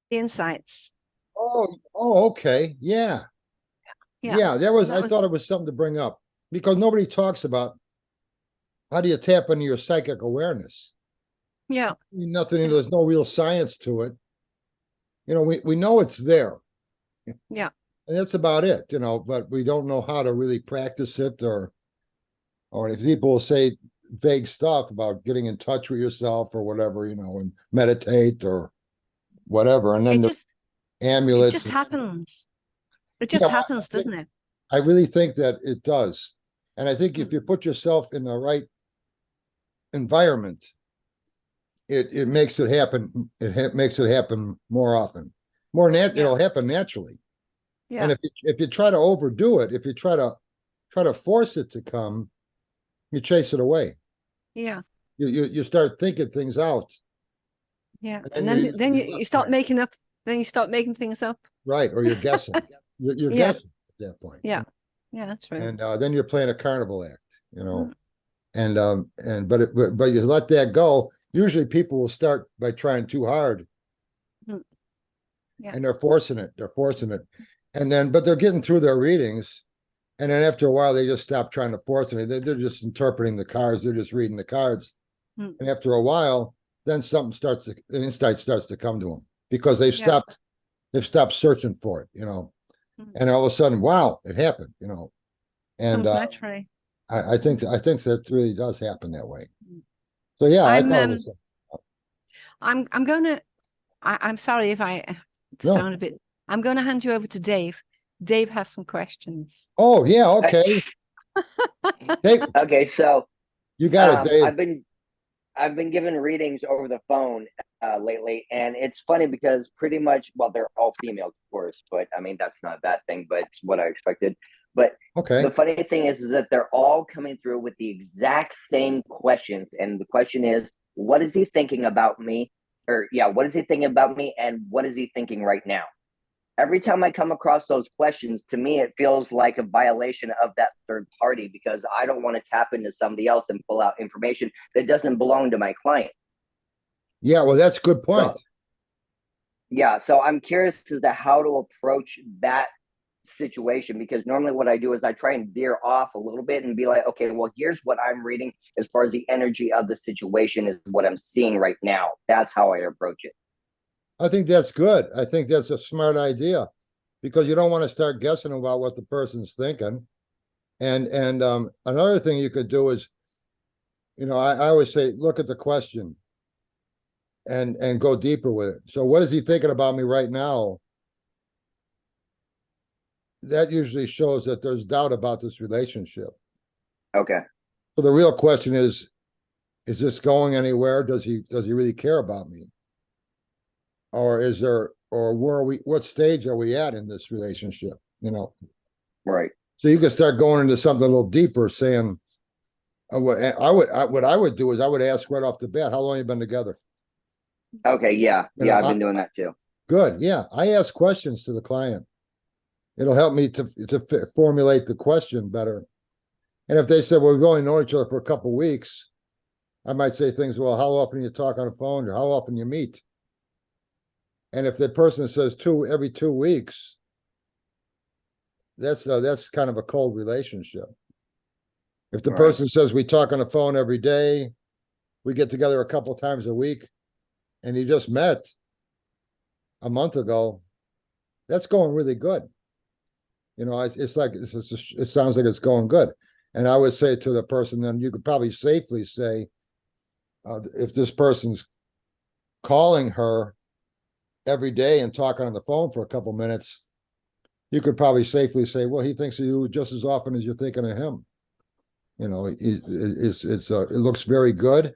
the insights. Okay. Yeah. Yeah. Yeah, And that I thought was, it was something to bring up because nobody talks about how do you tap into your psychic awareness. yeah. Nothing, Yeah. there's no real science to it. We know it's there, Yeah. and that's about it, but we don't know how to really practice it, or if people say vague stuff about getting in touch with yourself or whatever, and meditate or whatever, and then It the just, it amulets. just happens. It Yeah, just happens, doesn't it? I really think that it does. And I think if Mm. you put yourself in the right environment, it makes it happen. Makes it happen more often. Yeah. It'll happen naturally. And Yeah. if you try to overdo it, if you try to force it to come, you chase it away. Yeah. You start thinking things out, Yeah. and And then then you're you left start there, making up, then you start making things up. right? Or you're guessing. You're Yeah. guessing at that point, Yeah. Yeah, that's true. and then you're playing a carnival act, Mm. but you let that go. Usually, people will start by trying too hard, Mm. Yeah. and they're forcing it, and then but they're getting through their readings, and then after a while they just stop trying to force it. They're just interpreting the cards, they're just reading the cards, Mm. and after a while then an insight starts to come to them because Yeah. they've stopped searching for it, Mm. and all of a sudden, wow, it happened, and Comes naturally. I think that really does happen that way. Mm. So yeah, I I'm thought it was I'm gonna I'm sorry if I no. sound a bit. I'm gonna hand you over to Dave. Dave has some questions. Oh yeah, Uh, okay. Hey, Okay, so you got it, Dave. I've been given readings over the phone lately, and it's funny because pretty much, well, they're all female, of course, but I mean that's not a bad thing, but it's what I expected. But Okay. the funny thing is that they're all coming through with the exact same questions, and the question is, what is he thinking about me? Or yeah, what is he thinking about me, and what is he thinking right now? Every time I come across those questions, to me, it feels like a violation of that third party because I don't want to tap into somebody else and pull out information that doesn't belong to my client. Yeah, well, that's a good point. So, yeah, so I'm curious as to how to approach that situation because normally what I do is I try and veer off a little bit and be like, okay, well, here's what I'm reading as far as the energy of the situation is what I'm seeing right now. That's how I approach it. I think that's good. I think that's a smart idea because you don't want to start guessing about what the person's thinking. And another thing you could do is, I always say, look at the question and go deeper with it. So, what is he thinking about me right now? That usually shows that there's doubt about this relationship. Okay. So the real question is this going anywhere? Does he really care about me? Or where are we, what stage are we at in this relationship? Right. So you can start going into something a little deeper, saying, what I would do is I would ask right off the bat, how long you been together? Okay. Yeah. You know, Yeah. I've been doing that too. good. Yeah, I ask questions to the client. It'll help me to formulate the question better. And if they said, well, we've only known each other for a couple of weeks, I might say things, well, how often you talk on the phone or how often you meet? And if the person says every 2 weeks, that's kind of a cold relationship. If the Right. person says we talk on the phone every day, we get together a couple times a week, and you just met a month ago, that's going really good. It sounds like it's going good. And I would say to the person, then you could probably safely say, if this person's calling her every day and talking on the phone for a couple minutes, you could probably safely say, well, he thinks of you just as often as you're thinking of him. It looks very good.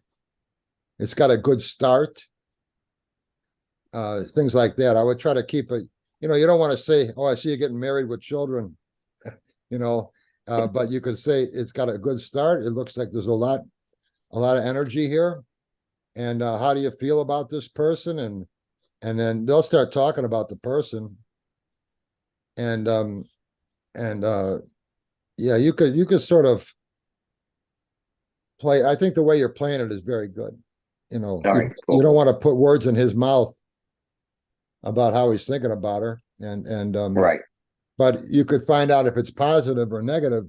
It's got a good start. Things like that. I would try to keep it. You don't want to say, "Oh, I see you getting married with children," you know. But you could say it's got a good start. It looks like there's a lot of energy here. And how do you feel about this person? And then they'll start talking about the person. And and yeah, you could sort of play. I think the way you're playing it is very good. All You right. you Cool. don't want to put words in his mouth about how he's thinking about her. Right. But you could find out if it's positive or negative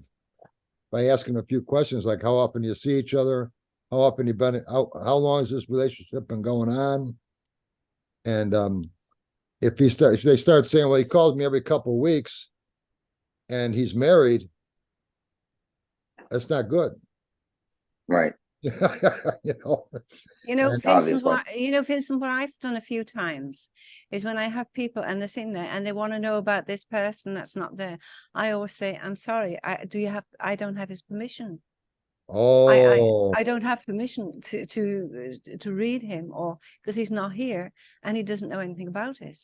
by asking a few questions, like how often you see each other, how often you've been, how long has this relationship been going on? And if they start saying, well, he calls me every couple of weeks and he's married, that's not good. Right. You know, And Vincent, obviously. Vincent, what I've done a few times is when I have people and they're sitting there and they want to know about this person that's not there, I always say, I'm sorry, I don't have his permission. oh, I don't have permission to read him, or because he's not here and he doesn't know anything about it.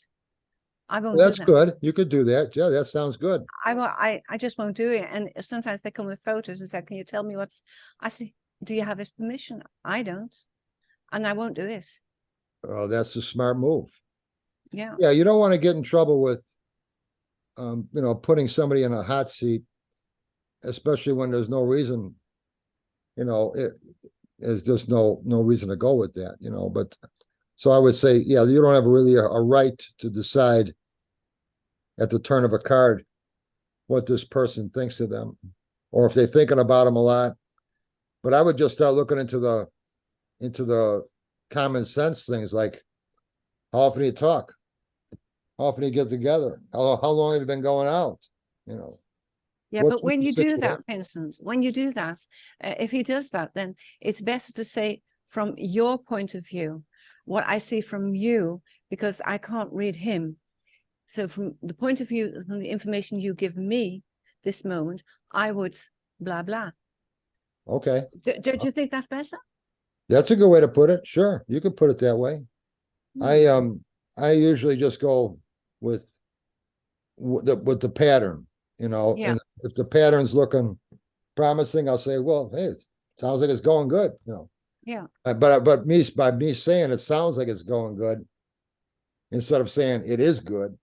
I won't do that's that. good. You could do that. Yeah, that sounds good. I just won't do it. And sometimes they come with photos and say, can you tell me I say, do you have his permission? I don't. And I won't do it. Oh, that's a smart move. Yeah. Yeah, you don't want to get in trouble with, putting somebody in a hot seat, especially when there's no reason. There's just no reason to go with that. But so I would say, yeah, you don't have really a right to decide at the turn of a card what this person thinks of them, or if they're thinking about them a lot. But I would just start looking into the common sense things, like how often do you talk? How often do you get together? How long have you been going out? Yeah, What's but when the you do that, situation? Vincent, when you do that, if he does that, then it's better to say from your point of view, what I see from you, because I can't read him. So from the point of view, from the information you give me this moment, I would blah, blah. Okay. Don't you think that's better? That's a good way to put it. Sure, you could put it that way. I usually just go with the pattern, Yeah. and if the pattern's looking promising, I'll say, well, hey, it sounds like it's going good, Yeah. But by me saying it sounds like it's going good, instead of saying it is good,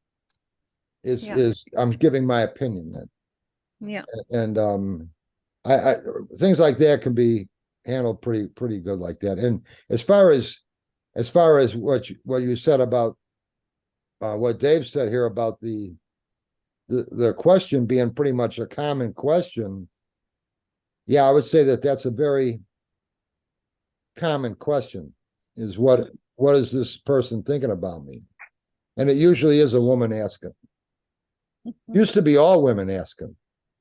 is I'm giving my opinion then. Yeah. And I things like that can be handled pretty good like that. And as far as what you said about what Dave said here about the question being pretty much a common question, yeah, I would say that's a very common question. Is what is this person thinking about me? And it usually is a woman asking. Used to be all women asking.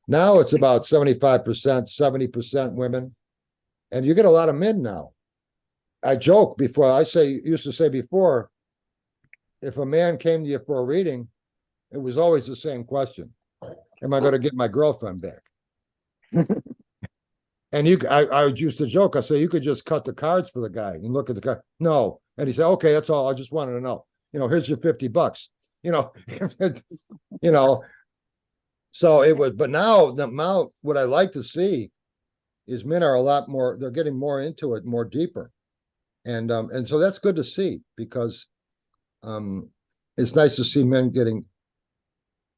Now it's about 75%, 70% women. And you get a lot of men now. I joke before, used to say before, if a man came to you for a reading, it was always the same question. Am I going to get my girlfriend back? And I used to joke. I say, you could just cut the cards for the guy and look at the card. No. And he said, okay, that's all. I just wanted to know, here's your $50, so it was, but now what I like to see is men are a lot more, they're getting more into it, more deeper. And so that's good to see, because it's nice to see men getting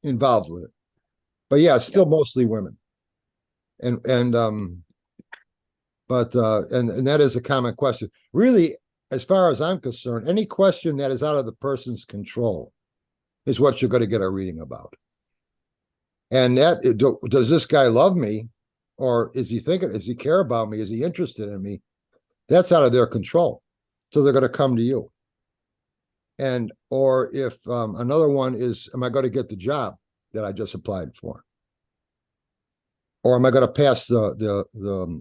involved with it. But yeah, it's still mostly women. And that is a common question. Really, as far as I'm concerned, any question that is out of the person's control is what you're going to get a reading about. And does this guy love me? Or does he care about me? Is he interested in me? That's out of their control. So they're going to come to you. Or if another one is, am I going to get the job that I just applied for? Or am I going to pass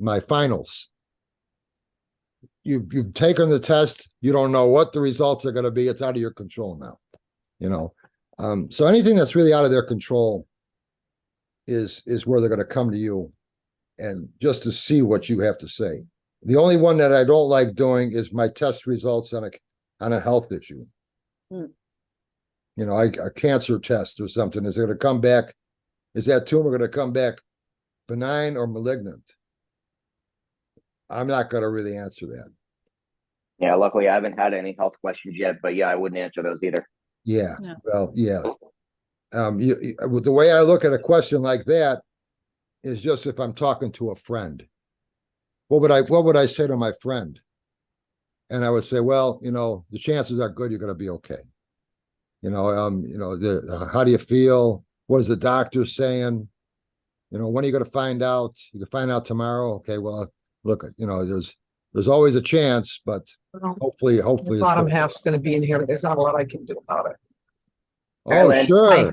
my finals? You've taken the test. You don't know what the results are going to be. It's out of your control now. So anything that's really out of their control is where they're going to come to you, and just to see what you have to say. The only one that I don't like doing is my test results on a health issue. A cancer test or something. Is it going to come back? Is that tumor going to come back benign or malignant? I'm not going to really answer that. Yeah, luckily I haven't had any health questions yet, but yeah, I wouldn't answer those either. Yeah. No. Well, yeah. The way I look at a question like that is just if I'm talking to a friend. What would I say to my friend? And I would say, well, the chances are good you're going to be okay. How do you feel? What is the doctor saying? When are you going to find out? You can find out tomorrow. Okay, well, look, there's always a chance, but Well, hopefully the it's bottom good. half's going to be in here. There's not a lot I can do about it. Oh, Lynn. sure. Hi.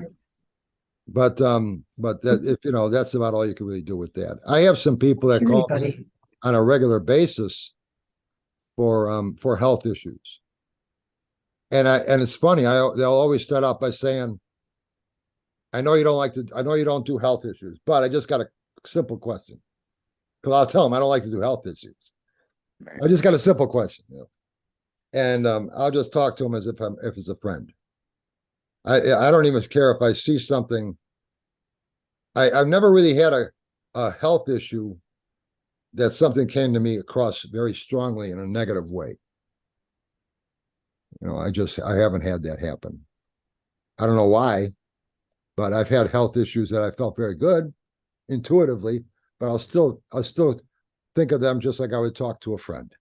But that if that's about all you can really do with that. I have some people that call me Anybody. on a regular basis for health issues. And it's funny, they'll always start out by saying, I know you don't do health issues, but I just got a simple question. Because I'll tell them I don't like to do health issues. Right. I just got a simple question. And I'll just talk to them as if it's a friend. I don't even care if I see something. I've never really had a health issue that something came to me across very strongly in a negative way. I haven't had that happen. I don't know why, but I've had health issues that I felt very good intuitively, but I'll still think of them just like I would talk to a friend.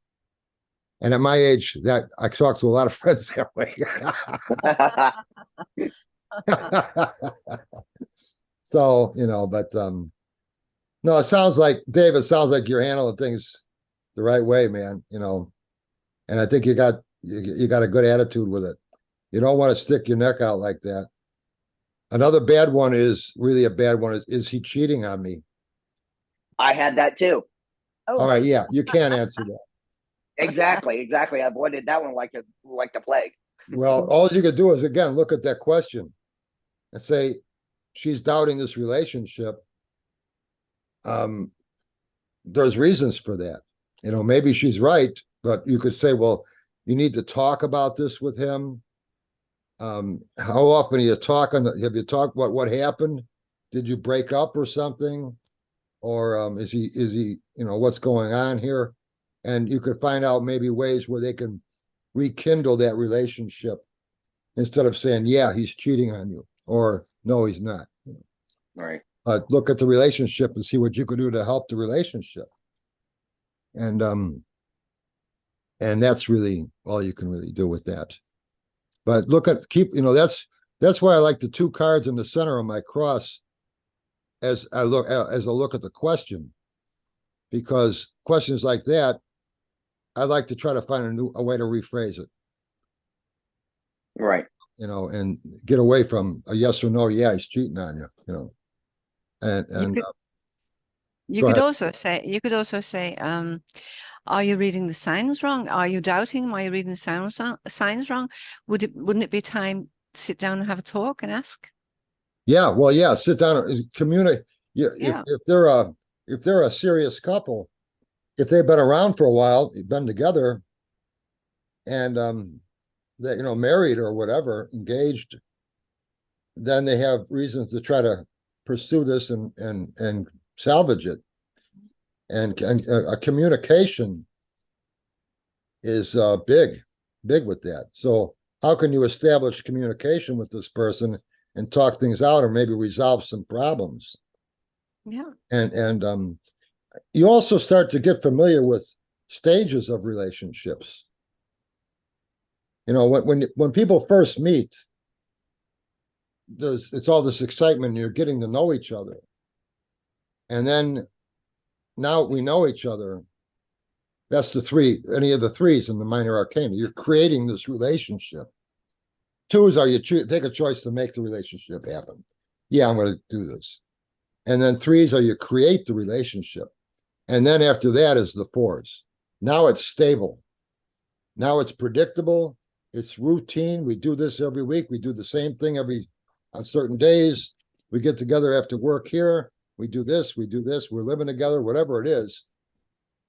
And at my age, that I talk to a lot of friends that way. So, but no, it sounds like, Dave, you're handling things the right way, man, and I think you got a good attitude with it. You don't want to stick your neck out like that. Another bad one is really a bad one. Is he cheating on me? I had that too. Oh. All right. Yeah. You can't answer that. Exactly. I avoided that one like the plague. Well, all you could do is, again, look at that question and say, she's doubting this relationship. There's reasons for that. Maybe she's right, but you could say, well, you need to talk about this with him. How often are you talking? Have you talked about what happened? Did you break up or something? Or is he, what's going on here? And you could find out maybe ways where they can rekindle that relationship instead of saying, yeah, he's cheating on you, or no, he's not. Right. Look at the relationship and see what you could do to help the relationship. And that's really all you can really do with that. But that's why I like the two cards in the center of my cross as I look at the question, because questions like that, I like to try to find a way to rephrase it. Right. And get away from a yes or no. Yeah, he's cheating on you. And you could also say, are you reading the signs wrong? Are you doubting him? Are you reading the signs wrong? Wouldn't it be time to sit down and have a talk and ask? Yeah, well, yeah, sit down and communicate. Yeah. If they're a serious couple, if they've been around for a while, been together, and they married or whatever, engaged, then they have reasons to try to pursue this and salvage it. And a communication is big with that. So how can you establish communication with this person and talk things out, or maybe resolve some problems? Yeah. And you also start to get familiar with stages of relationships. When people first meet, it's all this excitement, and you're getting to know each other. And then now we know each other. That's any of the threes in the minor arcana. You're creating this relationship. Twos are you take a choice to make the relationship happen. Yeah, I'm going to do this. And then threes are you create the relationship. And then after that is the fours. Now it's stable. Now it's predictable. It's routine. We do this every week. We do the same thing on certain days. We get together after work here. We do this. We're living together, whatever it is.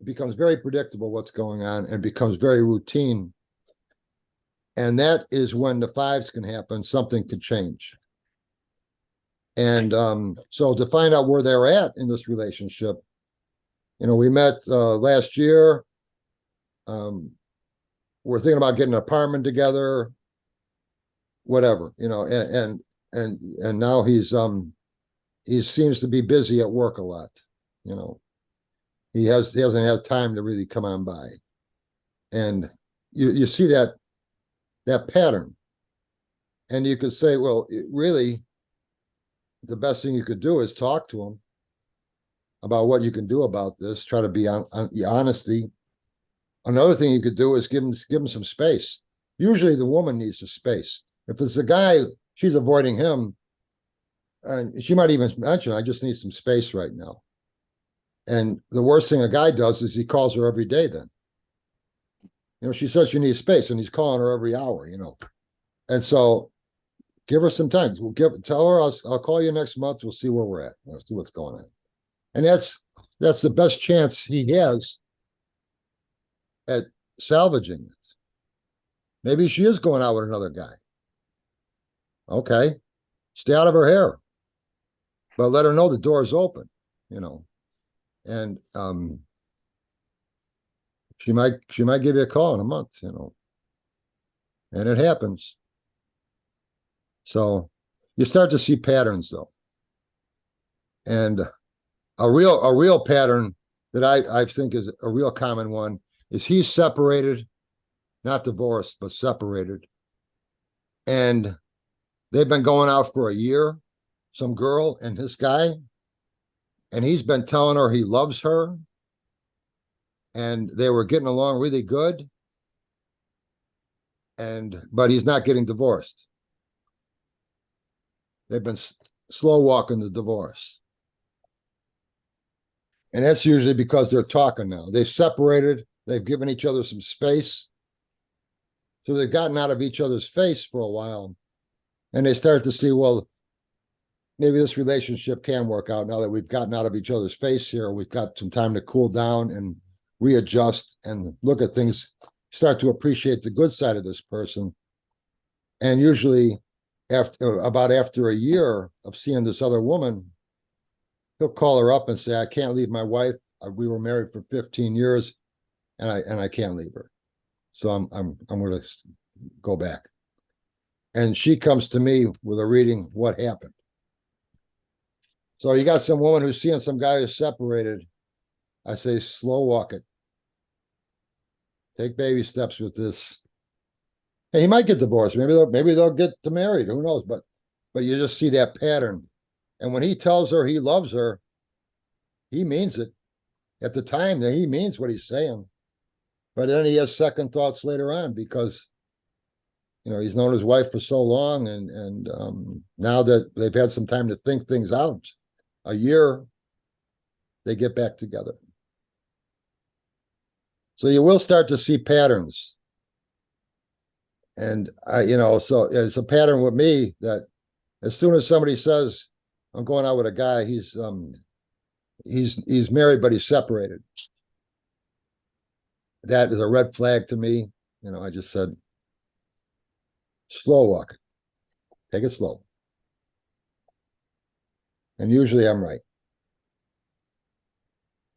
It becomes very predictable what's going on and becomes very routine. And that is when the fives can happen. Something could change. And so to find out where they're at in this relationship, we met last year. We're thinking about getting an apartment together, whatever, and now he seems to be busy at work a lot. He hasn't had time to really come on by. And you see that pattern. And you could say, well, really, the best thing you could do is talk to him about what you can do about this. Try to be on honesty. Another thing you could do is give him some space. Usually the woman needs the space. If it's a guy, she's avoiding him, and she might even mention, I just need some space right now. And the worst thing a guy does is he calls her every day then. She says she needs space, and he's calling her every hour, And so give her some time. Tell her I'll call you next month. We'll see where we're at. We'll see what's going on. And that's the best chance he has at salvaging it. Maybe she is going out with another guy. Okay. Stay out of her hair. But let her know the door is open, And she might give you a call in a month, And it happens. So you start to see patterns though. And a real pattern that I think is a real common one is he's separated, not divorced, but separated. And they've been going out for a year, some girl and this guy, and he's been telling her he loves her, and they were getting along really good, but he's not getting divorced. They've been slow walking the divorce. And that's usually because they're talking now. They've separated, they've given each other some space. So they've gotten out of each other's face for a while. And they start to see, well, maybe this relationship can work out now that we've gotten out of each other's face here. We've got some time to cool down and readjust and look at things, start to appreciate the good side of this person. And usually after a year of seeing this other woman, he'll call her up and say, I can't leave my wife. We were married for 15 years and I can't leave her. So I'm going to go back. And she comes to me with a reading, what happened? So you got some woman who's seeing some guy who's separated. I say, slow walk it. Take baby steps with this. Hey, he might get divorced. Maybe they'll get married. Who knows? But you just see that pattern. And when he tells her he loves her, he means it. At the time, he means what he's saying. But then he has second thoughts later on because, he's known his wife for so long, and now that they've had some time to think things out, a year, they get back together. So you will start to see patterns. And so it's a pattern with me that as soon as somebody says, I'm going out with a guy, he's married, but he's separated. That is a red flag to me. I just said, slow walk it. Take it slow. And usually I'm right.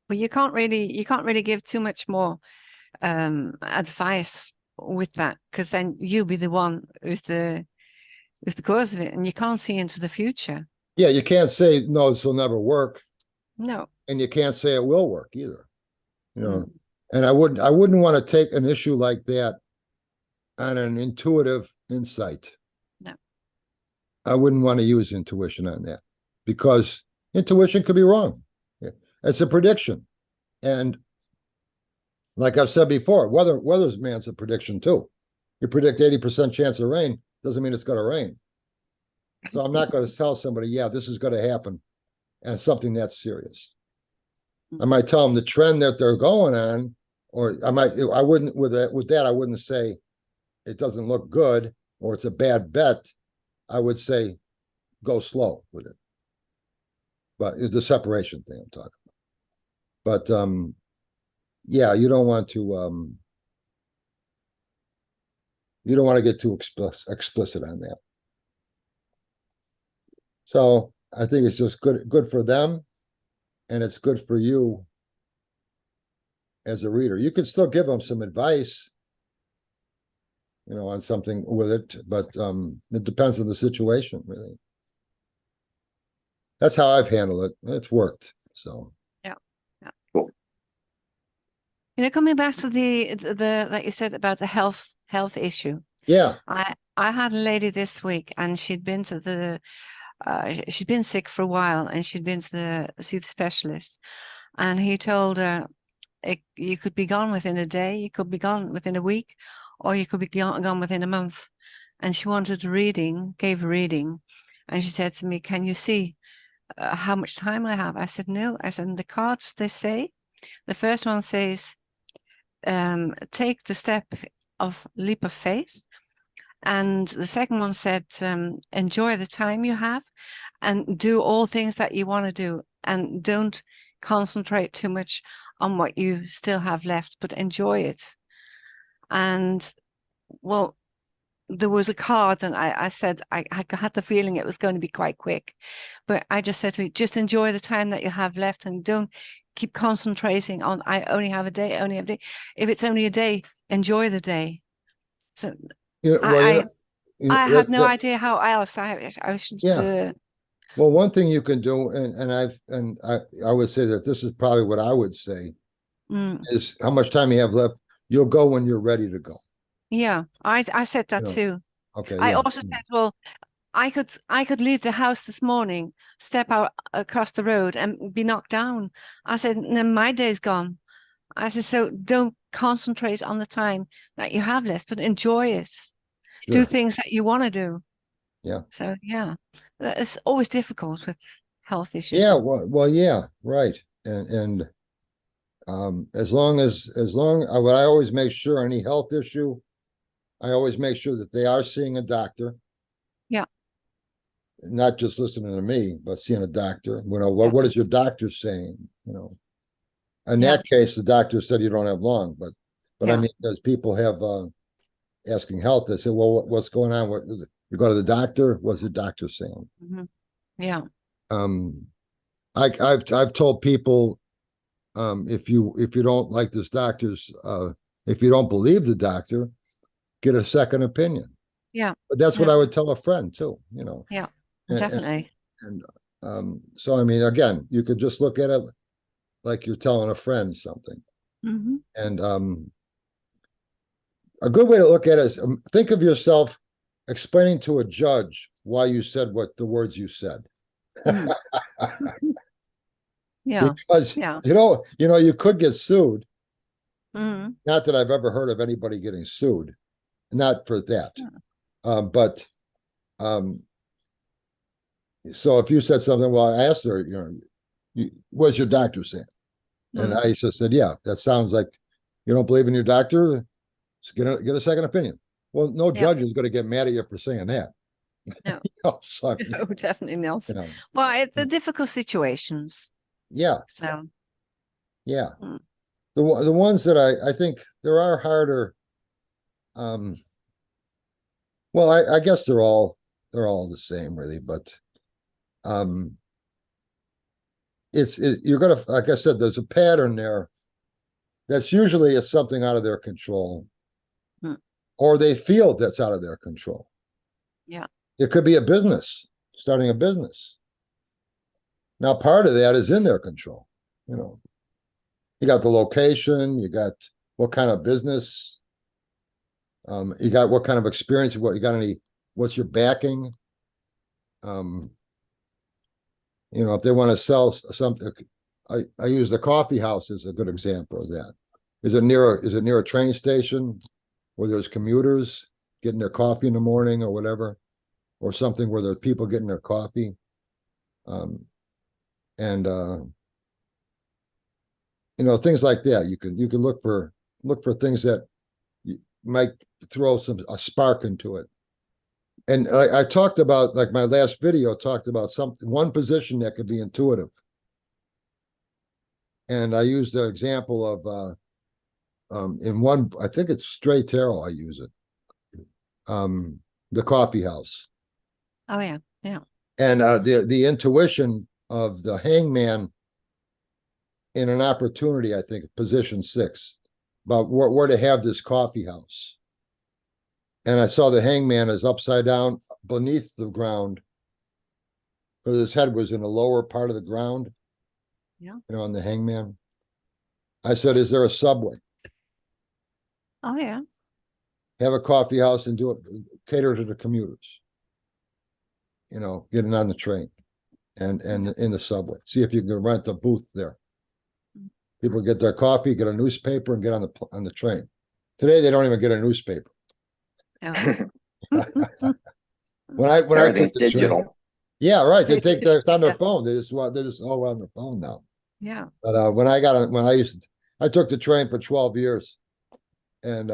Well, you can't really give too much more advice with that, because then you'll be the one who's the cause of it, and you can't see into the future. Yeah, you can't say no, this will never work. No. And you can't say it will work either. And I wouldn't want to take an issue like that on an intuitive insight. No. I wouldn't want to use intuition on that because intuition could be wrong. It's a prediction. And like I've said before, weatherman's a prediction too. You predict 80% chance of rain, doesn't mean it's going to rain. So I'm not going to tell somebody, yeah, this is going to happen, and it's something that's serious. I might tell them the trend that they're going on, or I wouldn't with that, I wouldn't say it doesn't look good or it's a bad bet. I would say go slow with it. But the separation thing I'm talking about. But yeah, you don't want to get too explicit on that. So I think it's just good for them, and it's good for you as a reader. You can still give them some advice, on something with it, but it depends on the situation, really. That's how I've handled it. It's worked. So yeah. Cool. Coming back to the like you said about the health issue. Yeah. I had a lady this week, and she'd been to the she'd been sick for a while, and she'd been to see the specialist, and he told her you could be gone within a day, you could be gone within a week, or you could be gone within a month. And she wanted a reading, gave a reading, and she said to me, "Can you see how much time I have?" I said, "No." I said, "In the cards, they say, the first one says, take the step of leap of faith. And the second one said, enjoy the time you have and do all things that you want to do, and don't concentrate too much on what you still have left, but enjoy it." And well, there was a card, and I said I had the feeling it was going to be quite quick, but I just said to me, just enjoy the time that you have left, and don't keep concentrating on, I only have a day, only have a day. If it's only a day, enjoy the day. So I had no idea how else I should. Yeah. Well, one thing you can do, and I would say that this is probably what I would say, is how much time you have left. You'll go when you're ready to go. Yeah, I said that too. Okay. I also said, well, I could leave the house this morning, step out across the road, and be knocked down. I said, then my day's gone. I said, so don't concentrate on the time that you have left, but enjoy it. Sure. Do things that you want to do. Yeah. So yeah, it's always difficult with health issues. Yeah. Well, yeah, right. And as long what I always make sure, any health issue, I always make sure that they are seeing a doctor. Yeah. Not just listening to me, but seeing a doctor. You know, what is your doctor saying? You know, in that case, the doctor said you don't have long, but I mean, as people have asking health, they say, well, what's going on? What you go to the doctor? What's the doctor saying? Yeah. I've told people, if you don't like this doctor's, if you don't believe the doctor, get a second opinion. Yeah. But that's what I would tell a friend too, you know. Yeah, definitely. And so I mean, again, you could just look at it like you're telling a friend something. And a good way to look at it is, think of yourself explaining to a judge why you said the words you said. Yeah. Because you know, you could get sued. Not that I've ever heard of anybody getting sued, not for that. But so if you said something, well, I asked her, what's your doctor saying? And I just said, yeah, that sounds like you don't believe in your doctor. Get a second opinion. Well, no judge is going to get mad at you for saying that. No, no, definitely not. Well, the difficult situations. Yeah. So. Yeah. The ones that I think there are harder. Well, I guess they're all the same, really, but you're gonna, like I said, there's a pattern there. That's usually something out of their control. Or they feel that's out of their control. Yeah. It could be a business, starting a business. Now, part of that is in their control. You know, you got the location, you got what kind of business, you got what kind of experience, what's your backing? You know, if they want to sell something, I use the coffee house as a good example of that. Is it near a train station where there's commuters getting their coffee in the morning or whatever, or something where there's people getting their coffee? You know, things like that. You can look for things that might throw a spark into it. And I talked about, like my last video talked about one position that could be intuitive. And I used the example of in one, I think it's straight tarot, I use it. The coffee house. Oh yeah, yeah. And the intuition of the hangman in an opportunity, I think, position 6, about where to have this coffee house. And I saw the hangman is upside down beneath the ground, because his head was in the lower part of the ground. Yeah. You know, on the hangman. I said, is there a subway? Oh yeah. have a coffee house and do it, cater to the commuters. You know, getting on the train and in the subway. See if you can rent a booth there. People get their coffee, get a newspaper, and get on the train. Today they don't even get a newspaper. When I took the digital. train, yeah, right. They take their it's on their Yeah. phone. They're just all on their phone now. Yeah. But when I took the train for 12 years, and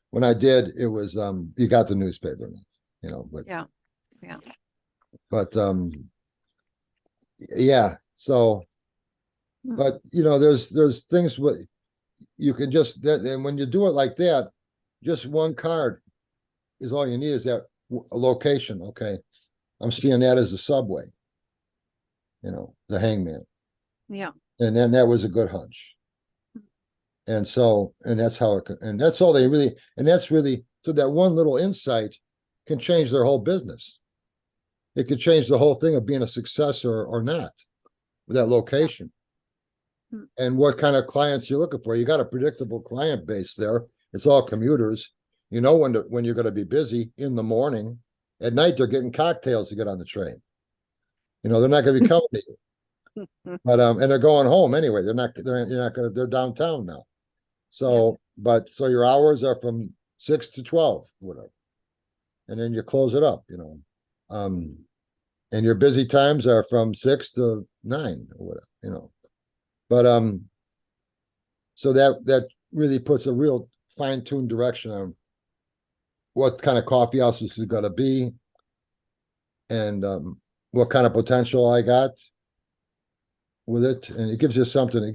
when I did, it was you got the newspaper, you know. But Yeah. But yeah. So, but you know, there's things what you can just and when you do it like that, just one card is all you need is that a location. Okay, I'm seeing that as a subway. You know, the hangman. Yeah. And then that was a good hunch. And so, and that's how it, and that's all they really, and that's really, so that one little insight can change their whole business. It could change the whole thing of being a success or not with that location. Hmm. And what kind of clients you're looking for. You got a predictable client base there. It's all commuters. You know when you're going to be busy in the morning. At night, they're getting cocktails to get on the train. You know, they're not going to be coming to you. But and they're going home anyway. You're not gonna, they're downtown now. So, but so your hours are from 6 to 12, whatever. And then you close it up, you know. And your busy times are from 6 to 9 or whatever, you know. But so that really puts a real fine-tuned direction on what kind of coffee houses is gonna be and what kind of potential I got with it. And it gives you something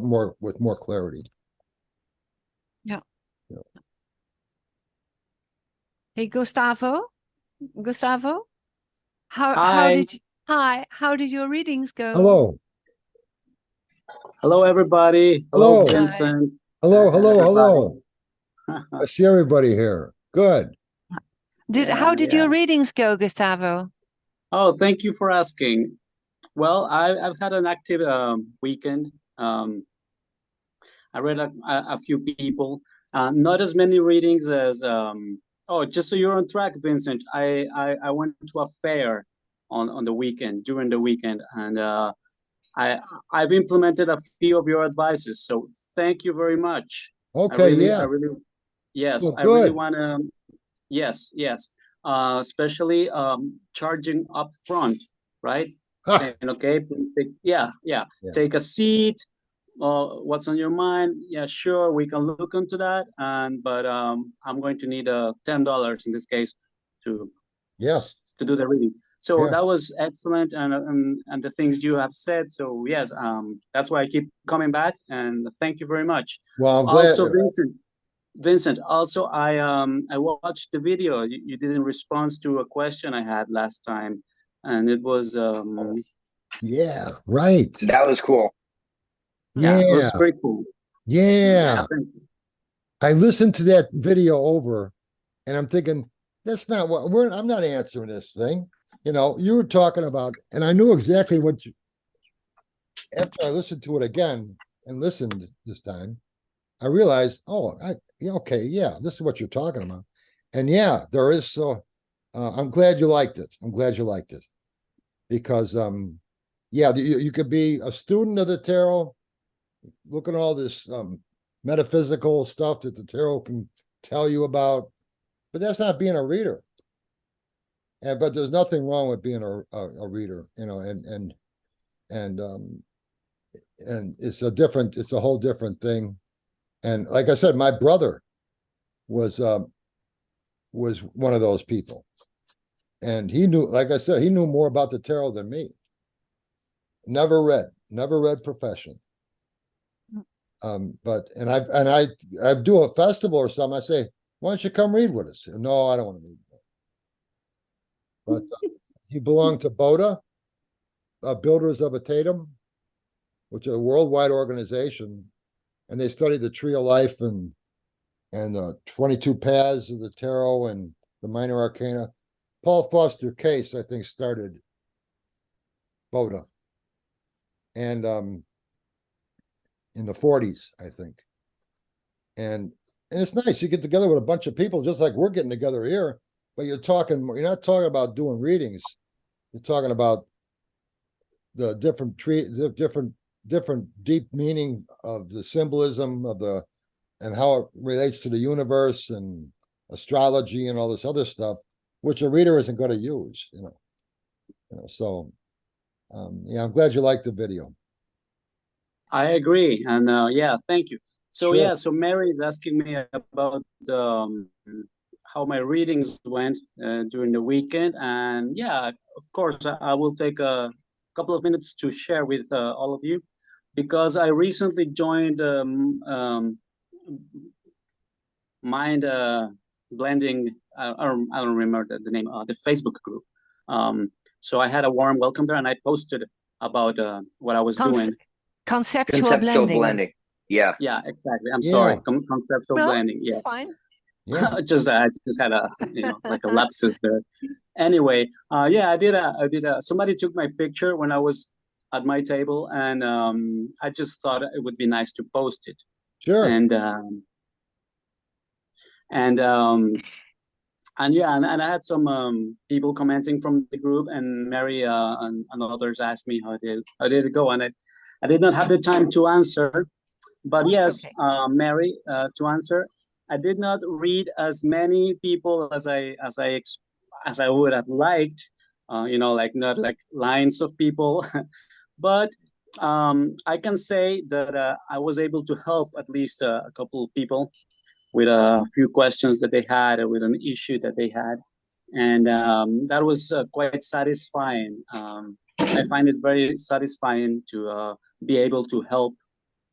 more with more clarity. Yeah. Yeah. Hey, Gustavo, how Hi. did your readings go? Hello. Hello, everybody. Hello. Hello, Vincent. Hello, hello, Everybody. hello. I see everybody here. Good. How did your Yeah. readings go, Gustavo? Oh, thank you for asking. Well, I've had an active weekend. I read a few people, not as many readings as. Oh, just so you're on track, Vincent. I went to a fair on the weekend during the weekend, and I've implemented a few of your advices. So thank you very much. Okay, I really, yes, well, I really good. want to. Yes, yes. Especially charging up front, right? Saying, okay, yeah. Yeah. Take a seat. What's on your mind? Yeah, sure, we can look into that. But I'm going to need $10 in this case to Yeah. to do the reading. So Yeah. that was excellent, and the things you have said. So yes, that's why I keep coming back. And thank you very much. Well, I'm glad. Also, Vincent, also I watched the video. You did in response to a question I had last time, and it was Yeah, right. That was cool. Yeah. it was very cool. Yeah. Thank you. I listened to that video over and I'm thinking, that's not what I'm not answering this thing. You know, you were talking about, and I knew exactly what you, after I listened to it again and listened this time, I realized, okay, yeah, this is what you're talking about. And yeah, there is so I'm glad you liked it. I'm glad you liked it. Because yeah, you could be a student of the tarot, look at all this metaphysical stuff that the tarot can tell you about, but that's not being a reader. And but there's nothing wrong with being a reader, you know, and it's a whole different thing. And like I said, my brother was one of those people. And he knew, like I said, he knew more about the tarot than me. Never read profession. But I do a festival or something. I say, why don't you come read with us? No, I don't want to read. But he belonged to BOTA, Builders of a Tatum, which is a worldwide organization, and they study the tree of life and the 22 paths of the tarot and the minor arcana. Paul Foster Case, I think, started BOTA, and in the 40s, I think. And and it's nice. You get together with a bunch of people, just like we're getting together here. But you're not talking about doing readings. You're talking about the different deep meaning of the symbolism of and how it relates to the universe and astrology and all this other stuff, which a reader isn't going to use. So yeah, I'm glad you liked the video. I agree, and yeah, thank you. So Sure. yeah, so Mary is asking me about how my readings went during the weekend, and yeah, of course, I will take a couple of minutes to share with all of you, because I recently joined mind blending. I don't remember the name, the Facebook group. So I had a warm welcome there, and I posted about what I was doing. Conceptual blending. Yeah. Yeah, exactly. I'm Yeah. sorry. Conceptual No, blending. Yeah. it's fine. Yeah. I just had a like a lapsus there. Anyway, yeah, I did a somebody took my picture when I was at my table, and I just thought it would be nice to post it. Sure. And yeah, and I had some people commenting from the group, and Mary and others asked me how did it go, and I did not have the time to answer. But Oh, yes, okay. Mary, to answer, I did not read as many people as I would have liked. Like not like lines of people, but I can say that I was able to help at least a couple of people with a few questions that they had, or with an issue that they had, and that was quite satisfying. I find it very satisfying to be able to help,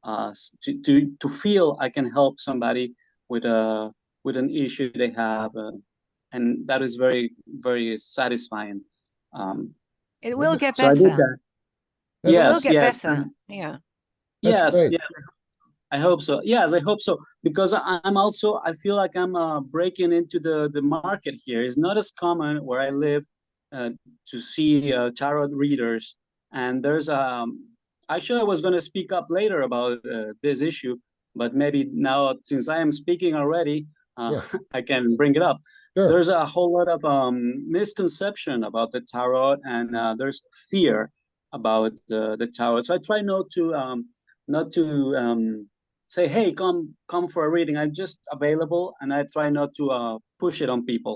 to feel I can help somebody with an issue they have, and that is very, very satisfying. It will get So I did better. that. It will Yes, get yes, better. Yeah. That's yes, great. yes. I hope so. Yes, I hope so, because I'm also, I feel like I'm breaking into the market here. It's not as common where I live to see tarot readers, and there's actually I was going to speak up later about this issue, but maybe now, since I am speaking already, Yeah. I can bring it up. Sure. There's a whole lot of misconception about the tarot, and there's fear about the tarot. So I try not to say, hey, come for a reading. I'm just available, and I try not to push it on people.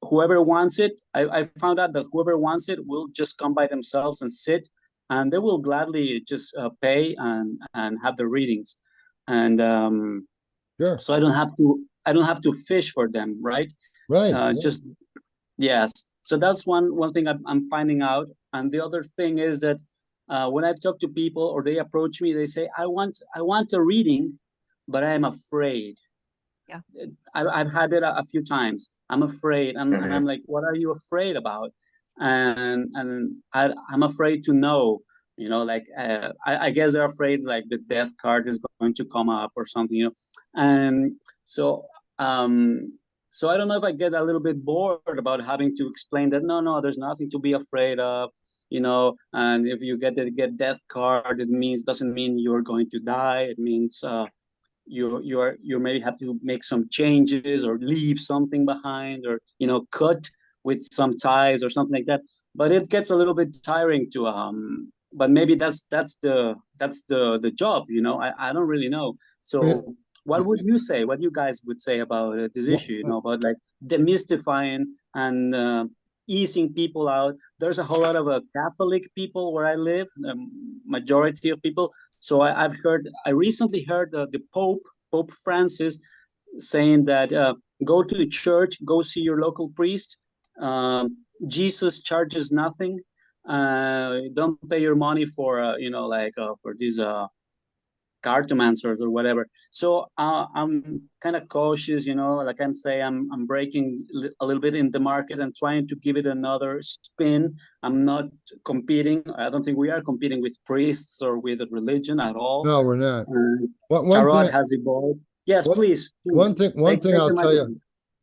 Whoever wants it, I found out that whoever wants it will just come by themselves and sit, and they will gladly just pay and have the readings. And Sure. so I don't have to fish for them, right? Right. Yeah. Just yes. So that's one thing I'm finding out. And the other thing is that when I've talked to people, or they approach me, they say, I want a reading, but I'm afraid. Yeah. I've had it a few times. I'm afraid, and I'm like, what are you afraid about? And I'm afraid to know. Like I guess they're afraid like the death card is going to come up or something. And so so I don't know if I get a little bit bored about having to explain that no, there's nothing to be afraid of. And if you get death card, it doesn't mean you're going to die. It means you maybe have to make some changes, or leave something behind, or cut with some ties or something like that. But it gets a little bit tiring to but maybe that's the job. I don't really know. So what would you say, what you guys would say about this issue, about like demystifying and easing people out? There's a whole lot of Catholic people where I live, majority of people. So I recently heard the Pope Francis saying that go to the church, go see your local priest. Jesus charges nothing. Don't pay your money for for these cartomancers or whatever. So I'm kind of cautious, like I'm saying, I'm breaking a little bit in the market and trying to give it another spin. I'm not competing. I don't think we are competing with priests or with religion at all. No, we're not. Tarot has evolved. Yes, please. One thing I'll tell you.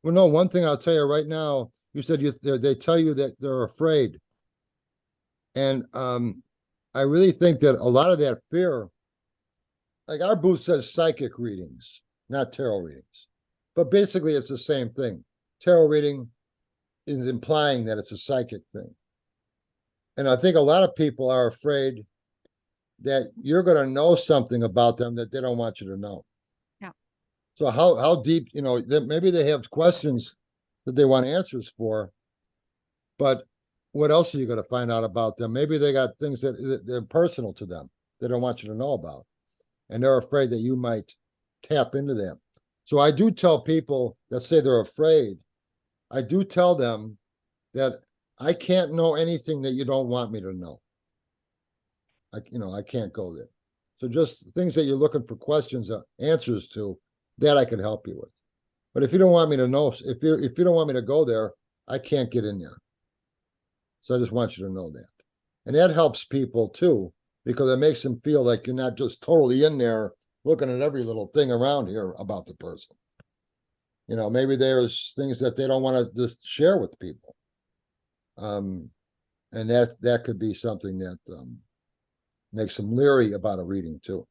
Well, no, one thing I'll tell you right now. You said they tell you that they're afraid, and I really think that a lot of that fear, like our booth says psychic readings, not tarot readings. But basically, it's the same thing. Tarot reading is implying that it's a psychic thing. And I think a lot of people are afraid that you're going to know something about them that they don't want you to know. Yeah. So how deep, maybe they have questions that they want answers for, but what else are you going to find out about them? Maybe they got things that they're personal to them they don't want you to know about, and they're afraid that you might tap into them. So I do tell people that say they're afraid, I do tell them that I can't know anything that you don't want me to know. I can't go there. So just things that you're looking for questions, answers to, that I can help you with. But if you don't want me to know, if you don't want me to go there, I can't get in there. So I just want you to know that. And that helps people too, because it makes them feel like you're not just totally in there looking at every little thing around here about the person. Maybe there's things that they don't want to just share with people. And that could be something that makes them leery about a reading too,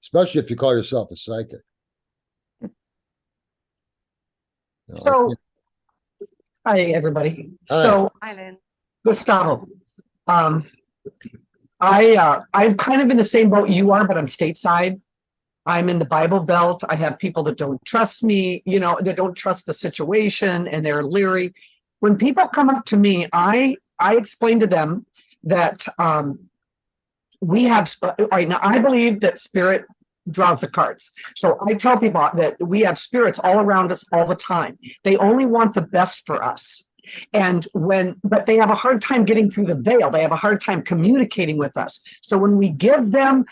especially if you call yourself a psychic. So, hi everybody. Hi. So, Hi, Lynn. Gustavo, I'm kind of in the same boat you are, but I'm stateside. I'm in the Bible Belt. I have people that don't trust me, that don't trust the situation, and they're leery. When people come up to me, I explain to them that we have, right now, I believe that spirit draws the cards. So I tell people that we have spirits all around us all the time. They only want the best for us. But they have a hard time getting through the veil. They have a hard time communicating with us. So when we give them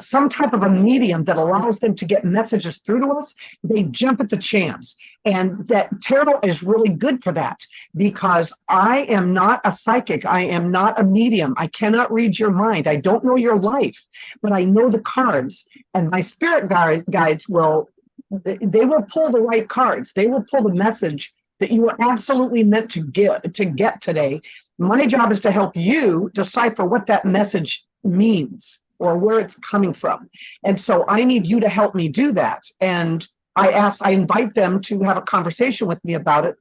some type of a medium that allows them to get messages through to us, they jump at the chance. And that tarot is really good for that, because I am not a psychic. I am not a medium. I cannot read your mind. I don't know your life, but I know the cards, and my spirit guides will pull the right cards. They will pull the message that you are absolutely meant to get today. My job is to help you decipher what that message means or where it's coming from. And so I need you to help me do that. And I invite them to have a conversation with me about it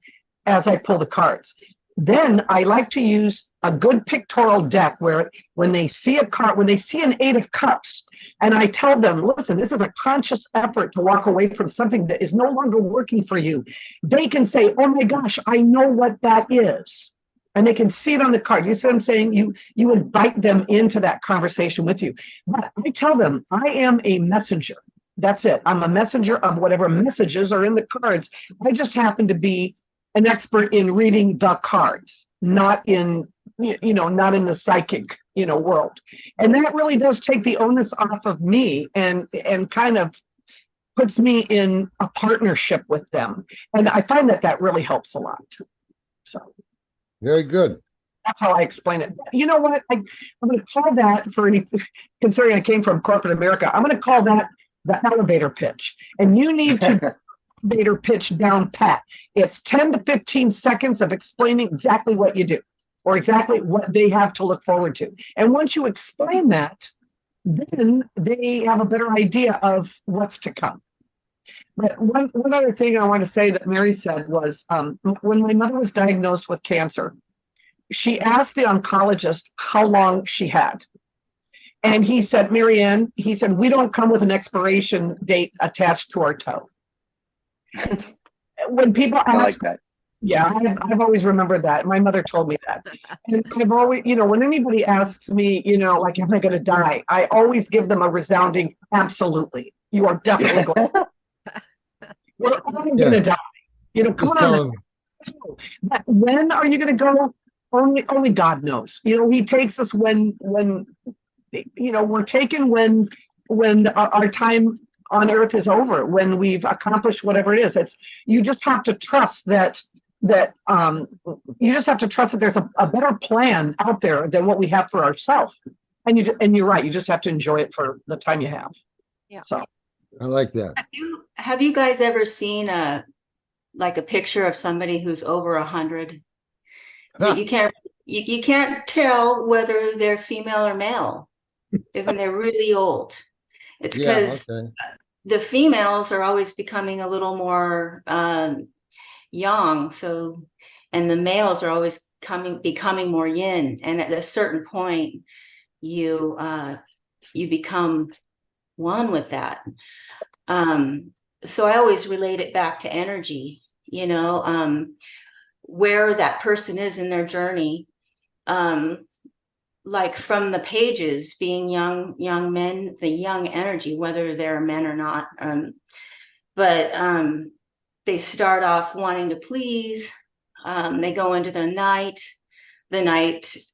as I pull the cards. Then I like to use a good pictorial deck where when they see a card, when they see an 8 of Cups, and I tell them, listen, this is a conscious effort to walk away from something that is no longer working for you. They can say, oh my gosh, I know what that is. And they can see it on the card. You see what I'm saying? You invite them into that conversation with you. But I tell them, I am a messenger. That's it. I'm a messenger of whatever messages are in the cards. I just happen to be an expert in reading the cards, not in the psychic, world. And that really does take the onus off of me and kind of puts me in a partnership with them. And I find that really helps a lot. So very good. That's how I explain it. You know what? I'm going to call that, considering I came from corporate America, I'm going to call that the elevator pitch. And you need to elevator pitch down pat. It's 10 to 15 seconds of explaining exactly what you do or exactly what they have to look forward to. And once you explain that, then they have a better idea of what's to come. But one other thing I want to say that Mary said was, when my mother was diagnosed with cancer, she asked the oncologist how long she had. And he said, Marianne, he said, we don't come with an expiration date attached to our toe. When people ask, I like that. Yeah, I've always remembered that. My mother told me that. And I've always, when anybody asks me, like, am I going to die? I always give them a resounding, absolutely. You are definitely going to die. We're all going to die. Come on. But when are you going to go? Only God knows. He takes us when we're taken when our time on earth is over, when we've accomplished whatever it is. You just have to trust that you just have to trust that there's a better plan out there than what we have for ourselves. And you're right. You just have to enjoy it for the time you have. Yeah. So I like that. Have you guys ever seen a picture of somebody who's over 100? Huh. You can't tell whether they're female or male, even they're really old. It's because the females are always becoming a little more yang, so, and the males are always becoming more yin, and at a certain point you become one with that. So I always relate it back to energy, you know, where that person is in their journey, like from the pages, being young men, the young energy, whether they're men or not, but they start off wanting to please, they go into the night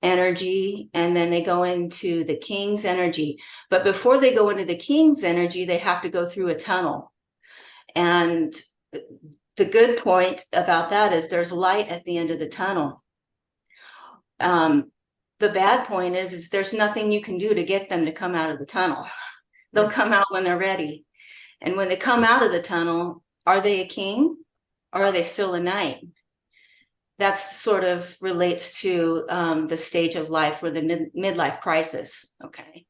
energy, and then they go into the king's energy. But before they go into the king's energy, they have to go through a tunnel. And the good point about that is there's light at the end of the tunnel. The bad point is there's nothing you can do to get them to come out of the tunnel. They'll come out when they're ready. And when they come out of the tunnel, are they a king or are they still a knight? That's sort of relates to the stage of life or the midlife crisis. Okay.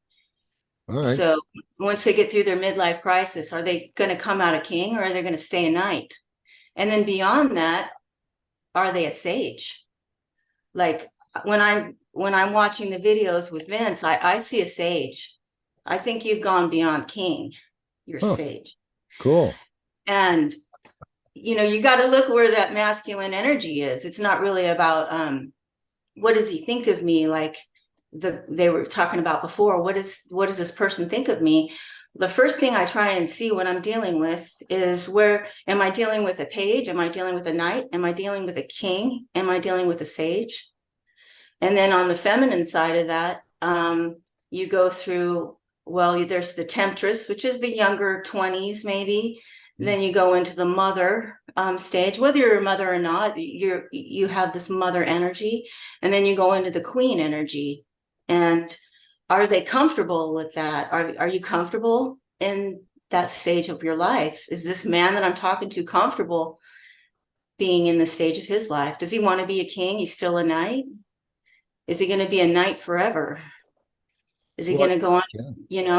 All right. So once they get through their midlife crisis, are they going to come out a king or are they going to stay a knight? And then beyond that, are they a sage? Like when I'm watching the videos with Vince, I see a sage. I think you've gone beyond king. You're sage. Cool. And you know, you got to look where that masculine energy is. It's not really about what does he think of me, like they were talking about before. What does this person think of me? The first thing I try and see when I'm dealing with is, where am I dealing with a page? Am I dealing with a knight? Am I dealing with a king? Am I dealing with a sage? And then on the feminine side of that, you go through, well, there's the temptress, which is the younger 20s maybe. Then you go into the mother stage, whether you're a mother or not, you have this mother energy, and then you go into the queen energy. And are they comfortable with that? Are you comfortable in that stage of your life? Is this man that I'm talking to comfortable being in the stage of his life? Does he want to be a king? He's still a knight? Is he going to be a knight forever? Is he going to go on,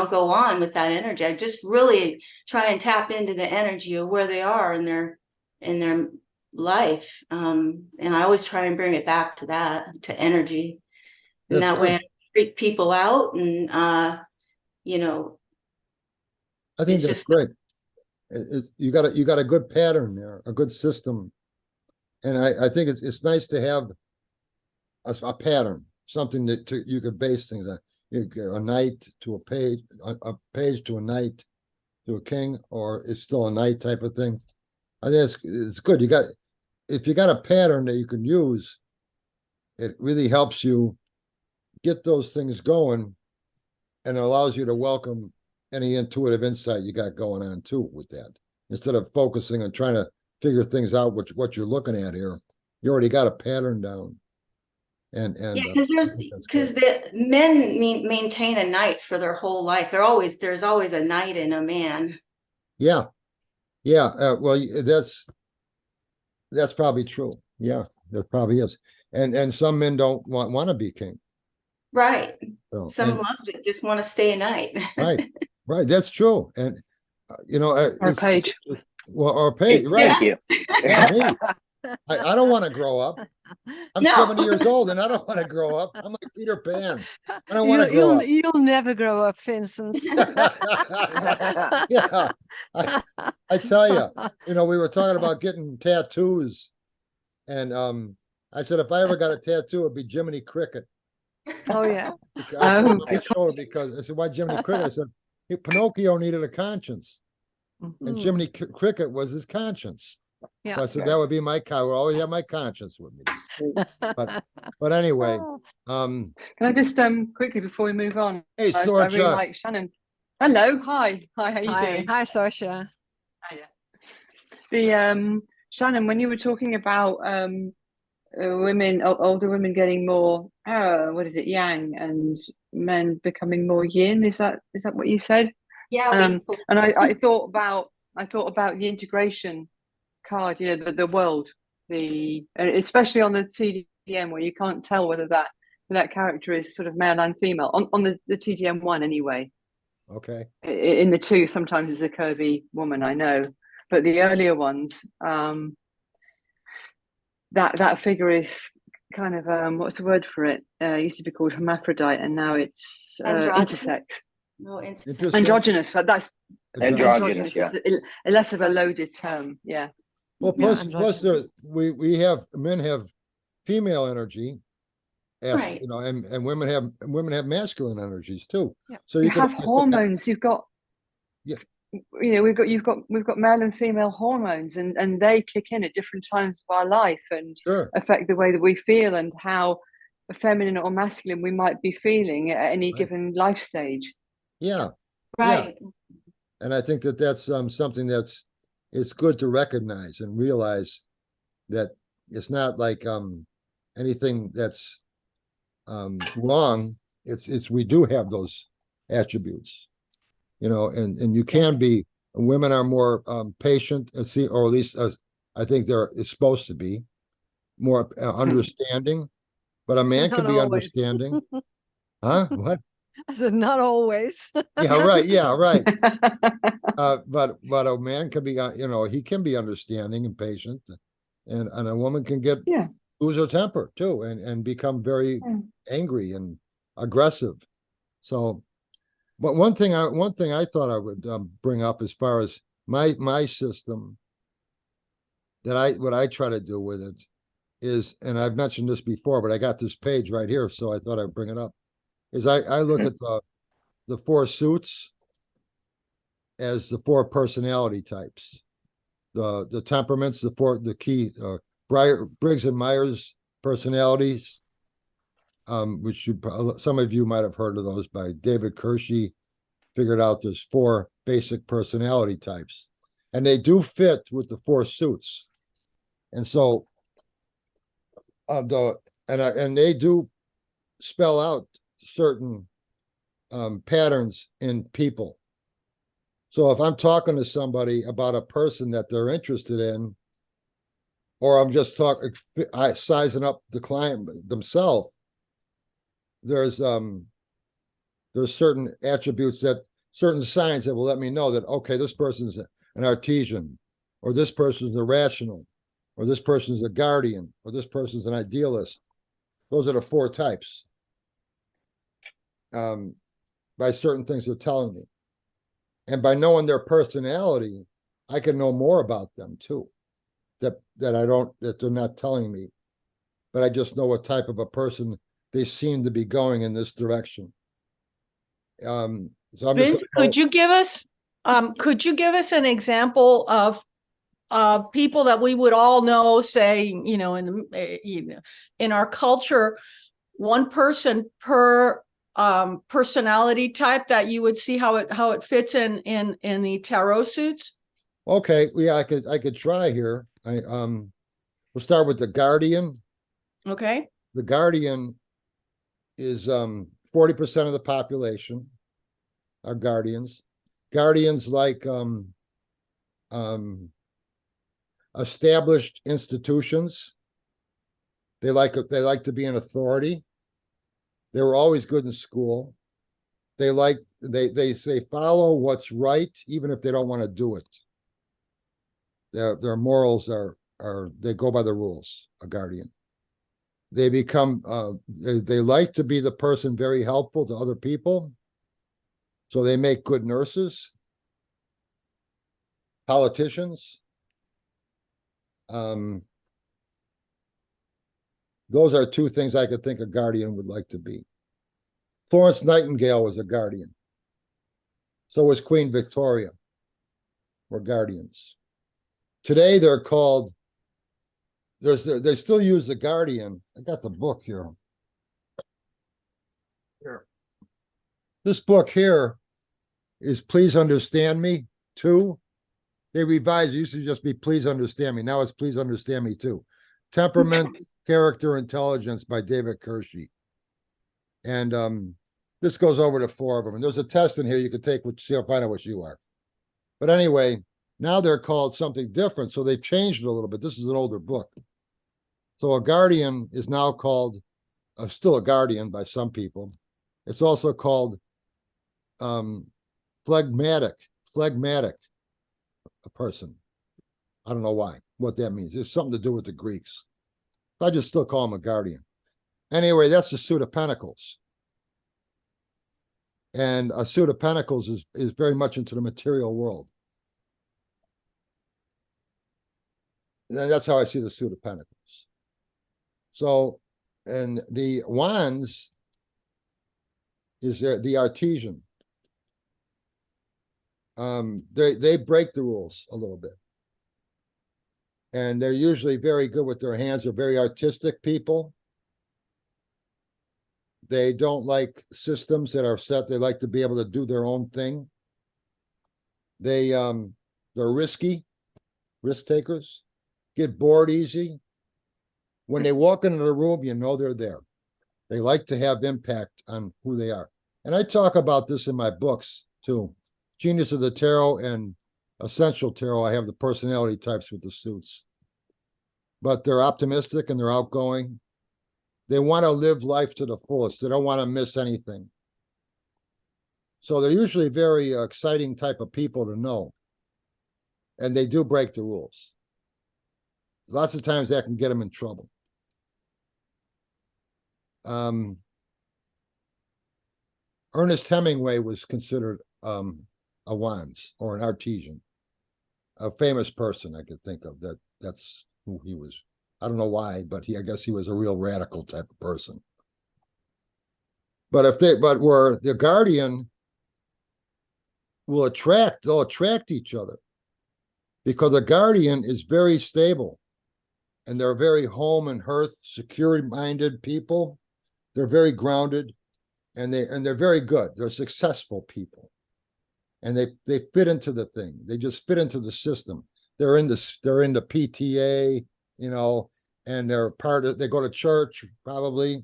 go on with that energy? I just really try and tap into the energy of where they are in their life. And I always try and bring it back to that, to energy. And that way I freak people out. And, I think that's great. You got a good pattern there, a good system. And I think it's nice to have a pattern, something that you could base things on. A knight to a page to a knight to a king, or it's still a knight type of thing. I think it's good. If you got a pattern that you can use, it really helps you get those things going, and it allows you to welcome any intuitive insight you got going on too with that. Instead of focusing on trying to figure things out, what you're looking at here, you already got a pattern down. And because the men maintain a knight for their whole life. There's always a knight in a man. Yeah. Well, that's probably true. Yeah, that probably is. And some men don't want to be king. Right. Some love it, just want to stay a knight. Right. That's true. And or page. Or page. Right. Thank you. Yeah, I don't want to grow up. I'm 70 years old and I don't want to grow up. I'm like Peter Pan. I don't want to grow up. You'll never grow up, Vincent. Yeah. I tell you, we were talking about getting tattoos. And I said, if I ever got a tattoo, it'd be Jiminy Cricket. Oh, yeah. Because I said, why Jiminy Cricket? I said, Pinocchio needed a conscience. And Jiminy Cricket was his conscience. Yeah, so I said that would be my car. I will always have my conscience with me. But anyway, can I just quickly before we move on? Hey, I really like Shannon. Hello, hi, how you doing? Hi, Sasha. The Shannon, when you were talking about women, older women getting more, what is it, yang, and men becoming more yin? Is that what you said? Yeah. And I thought about the integration card, the world, especially on the TDM where you can't tell whether that character is sort of male and female on the TDM one anyway. Okay. In the two, sometimes it's a curvy woman, I know, but the earlier ones, that figure is kind of what's the word for it? It used to be called hermaphrodite, and now it's intersex. No, Interesting. Androgynous, but that's Androgynous, yeah. is less of a loaded term. Yeah. Well, Yeah, plus we have men have female energy, Right. you know, and women have masculine energies too. Yeah. So You can have hormones. You've got, Yeah. you know, we've got male and female hormones, and they kick in at different times of our life and Sure. affect the way that we feel and how feminine or masculine we might be feeling at any Right. given life stage. Yeah. Right. And I think that's something it's good to recognize and realize that it's not like anything that's wrong. It's we do have those attributes, you know, and you can be. Women are more patient, or at least I think it's supposed to be more understanding. But a man can Not be always. understanding. Huh? What? I said, not always. Yeah, right. Yeah, right. But a man can be, you know, he can be understanding and patient, and a woman can lose her temper too, and become very angry and aggressive. So, but one thing I thought I would bring up as far as my system, that what I try to do with it is, and I've mentioned this before, but I got this page right here, so I thought I'd bring it up. Is I look at the 4 suits as the 4 personality types, the temperaments, the key Briggs and Myers personalities, which some of you might have heard of those by David Kershey. Figured out there's 4 basic personality types, and they do fit with the 4 suits, and so and they do spell out certain patterns in people. So if I'm talking to somebody about a person that they're interested in, or I'm just sizing up the client themselves, there's certain attributes, certain signs that will let me know that, okay, this person's an artesian, or this person's irrational, or this person's a guardian, or this person's an idealist. Those are the 4 types. By certain things they're telling me. And by knowing their personality, I can know more about them too. That they're not telling me. But I just know what type of a person they seem to be going in this direction. So Vince, could you give us an example of people that we would all know, say, you know, in our culture, one person per personality type that you would see how it fits in the tarot suits? Okay, yeah, I could try here. We'll start with the guardian. Okay. The guardian is 40% of the population are guardians. Guardians like established institutions. They like to be an authority. They were always good in school. They say follow what's right, even if they don't want to do it. Their morals are they go by the rules. A guardian. They become they like to be the person very helpful to other people. So they make good nurses, politicians. Those are 2 things I could think a guardian would like to be. Florence Nightingale was a guardian. So was Queen Victoria, were guardians. Today they're called, they still use the guardian. I got the book here. This book here is Please Understand Me 2. They revised, it used to just be Please Understand Me. Now it's Please Understand Me 2. Temperament, Character, Intelligence by David Kershey. And this goes over to 4 of them. And there's a test in here you can take, which you'll find out what you are. But anyway, now they're called something different. So they've changed it a little bit. This is an older book. So a guardian is now called, still a guardian by some people. It's also called phlegmatic a person. I don't know why, what that means. There's something to do with the Greeks. I just still call him a guardian. Anyway, that's the suit of pentacles. And a suit of pentacles is very much into the material world. And that's how I see the suit of pentacles. So, and the wands is the artesian. They break the rules a little bit. And they're usually very good with their hands. They're very artistic people. They don't like systems that are set. They like to be able to do their own thing. They're risk takers, get bored easy. When they walk into the room, you know they're there. They like to have impact on who they are. And I talk about this in my books too. Genius of the Tarot and Essential Tarot, I have the personality types with the suits. But they're optimistic and they're outgoing. They want to live life to the fullest. They don't want to miss anything. So they're usually very exciting type of people to know. And they do break the rules. Lots of times that can get them in trouble. Ernest Hemingway was considered a wands or an artesian, a famous person I could think of. That's who he was. I don't know why, but I guess he was a real radical type of person. But where the guardian they'll attract each other, because the guardian is very stable and they're very home and hearth, security-minded people. They're very grounded and they're very good. They're successful people. And they fit into the thing. They just fit into the system. They're in the PTA, and they're they go to church, probably,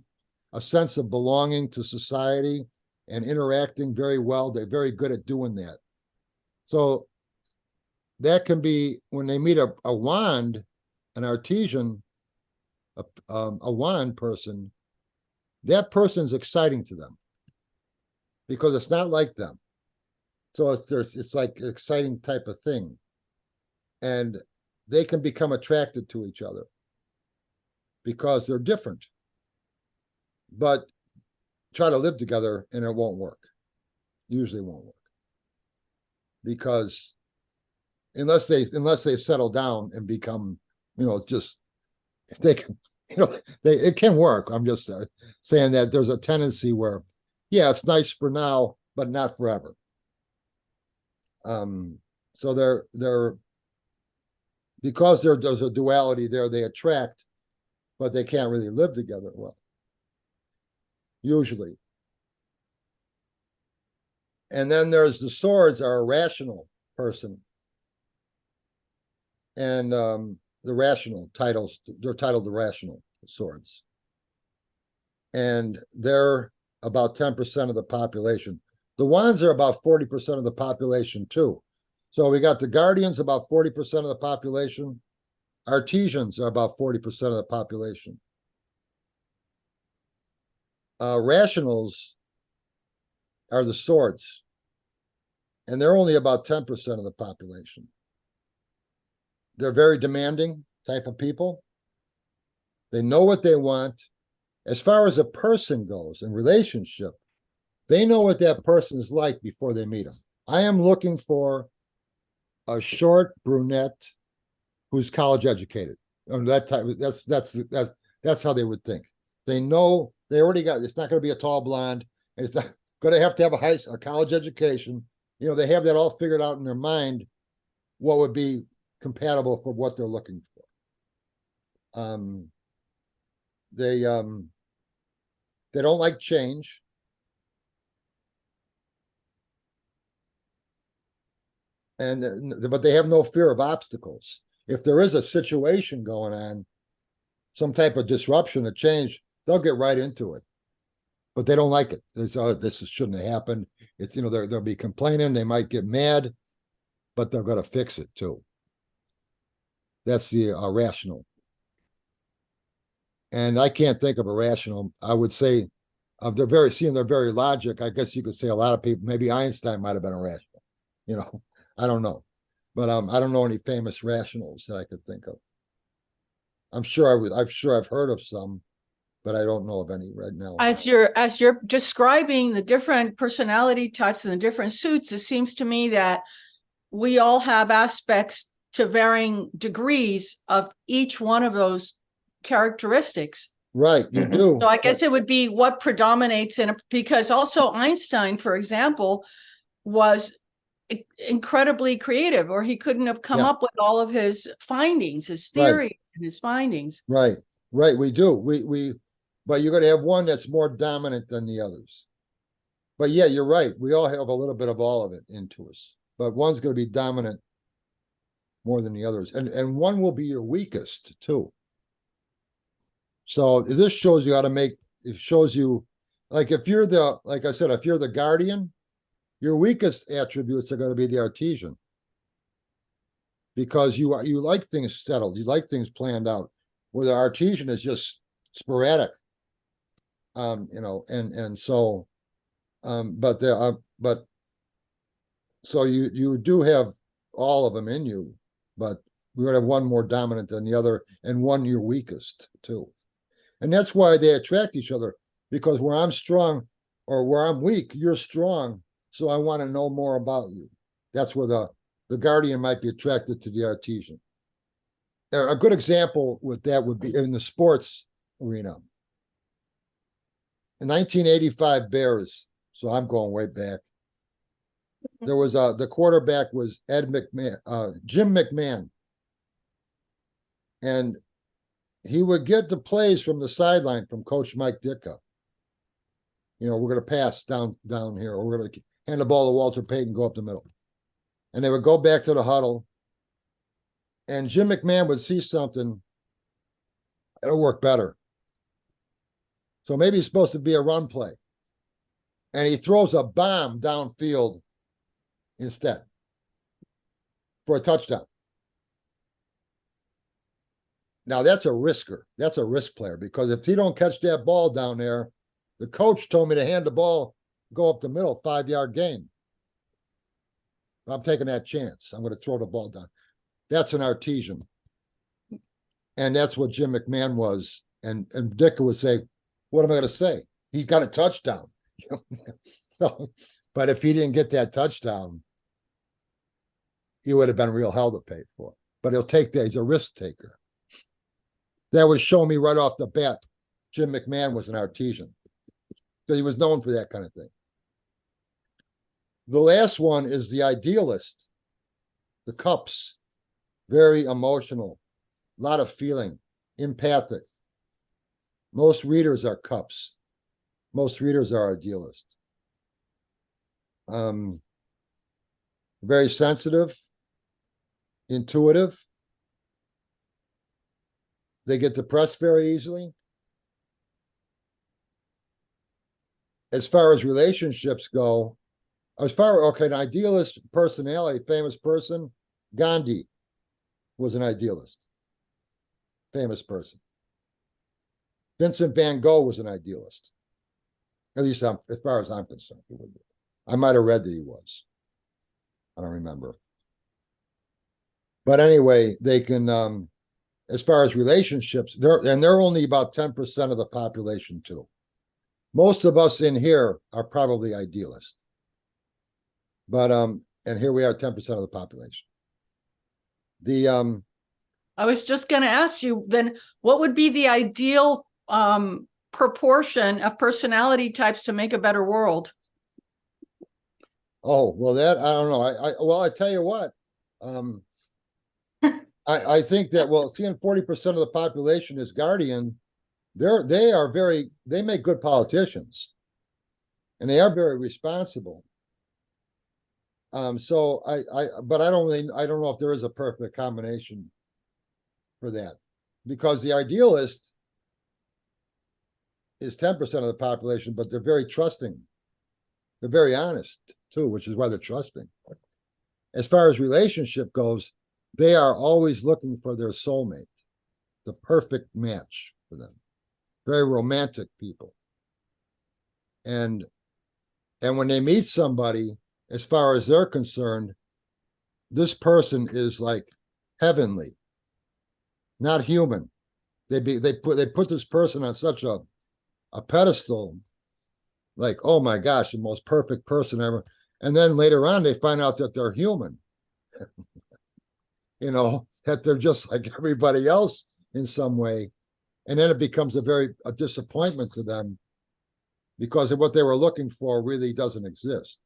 a sense of belonging to society and interacting very well. They're very good at doing that. So that can be, when they meet a wand, an artesian, a wand person, that person's exciting to them because it's not like them. So it's like an exciting type of thing. And they can become attracted to each other because they're different. But try to live together and it won't work. Usually won't work. Because unless they settle down and become, just they can, it can work. I'm just saying that there's a tendency where, yeah, it's nice for now, but not forever. So they're because there's a duality there, they attract, but they can't really live together well, usually. And then there's the swords are a rational person. And the rational titles, they're titled the rational swords. And they're about 10% of the population. The wands are about 40% of the population too. So we got the guardians, about 40% of the population. Artesians are about 40% of the population. Rationals are the swords. And they're only about 10% of the population. They're very demanding type of people. They know what they want. As far as a person goes in relationship, they know what that person is like before they meet him. I am looking for a short brunette who's college educated. That type. That's how they would think. They know they already got. It's not going to be a tall blonde. It's not going to have a college education. They have that all figured out in their mind. What would be compatible for what they're looking for. They don't like change. But they have no fear of obstacles. If there is a situation going on, some type of disruption or change, they'll get right into it. But they don't like it. They say, oh, this shouldn't have happened. It's, they'll be complaining. They might get mad, but they're going to fix it too. That's the rational. And I can't think of a rational. I would say they're very logic. I guess you could say a lot of people, maybe Einstein might have been a rational. You know, I don't know, but I don't know any famous rationals that I could think of. I'm sure I've heard of some, but I don't know of any right now. As you're describing the different personality types and the different suits, it seems to me that we all have aspects to varying degrees of each one of those characteristics. Right, you do. So I guess it would be what predominates because also Einstein, for example, was incredibly creative, or he couldn't have come up with all of his findings, his theories and his findings. Right, we do. But you're going to have one that's more dominant than the others. But yeah, you're right. We all have a little bit of all of it into us, but one's going to be dominant more than the others, and one will be your weakest too. So this shows you how to make. It shows you, like if you're the, like I said, if you're the guardian, your weakest attributes are going to be the artesian, because you like things settled, you like things planned out, where the artesian is just sporadic. You know, and so, but so you do have all of them in you, but we're going to have one more dominant than the other, and one your weakest too. And that's why they attract each other, because where I'm strong or where I'm weak, you're strong. So I want to know more about you. That's where the guardian might be attracted to the artesian. A good example with that would be in the sports arena. In 1985 Bears, so I'm going way back. There was the quarterback was Jim McMahon. And he would get the plays from the sideline from Coach Mike Ditka. You know, we're going to pass down here, or we're going to hand the ball to Walter Payton, go up the middle. And they would go back to the huddle, and Jim McMahon would see something, it'll work better. So maybe it's supposed to be a run play. And he throws a bomb downfield instead for a touchdown. Now that's a risker. That's a risk player, because if he don't catch that ball down there, the coach told me to hand the ball, go up the middle, 5-yard gain. I'm taking that chance. I'm going to throw the ball down. That's an artesian. And that's what Jim McMahon was. And Dick would say, what am I going to say? He got a touchdown. But if he didn't get that touchdown, he would have been real hell to pay for. But he'll take that. He's a risk taker. That would show me right off the bat, Jim McMahon was an artesian, because he was known for that kind of thing. The last one is the idealist, the cups, very emotional, a lot of feeling, empathic. Most readers are cups. Most readers are idealists. Very sensitive, intuitive. They get depressed very easily. As far as relationships go, an idealist personality, famous person, Gandhi was an idealist, famous person. Vincent van Gogh was an idealist. At least as far as I'm concerned, he would be. I might have read that he was. I don't remember. But anyway, they can, as far as relationships, they're only about 10% of the population too. Most of us in here are probably idealists. But and here we are, 10% of the population. I was just going to ask you then, what would be the ideal proportion of personality types to make a better world? Oh, well, that I don't know. I tell you what, I think that, well, seeing 40% of the population is guardian, they make good politicians, and they are very responsible. So but I don't know if there is a perfect combination for that, because the idealist is 10% of the population, but they're very trusting. They're very honest too, which is why they're trusting. As far as relationship goes, they are always looking for their soulmate, the perfect match for them. Very romantic people. And when they meet somebody as far as they're concerned, this person is like heavenly, not human. They put this person on such a pedestal, like, oh my gosh, the most perfect person ever. And then later on, they find out that they're human. You know, that they're just like everybody else in some way. And then it becomes a disappointment to them, because of what they were looking for really doesn't exist.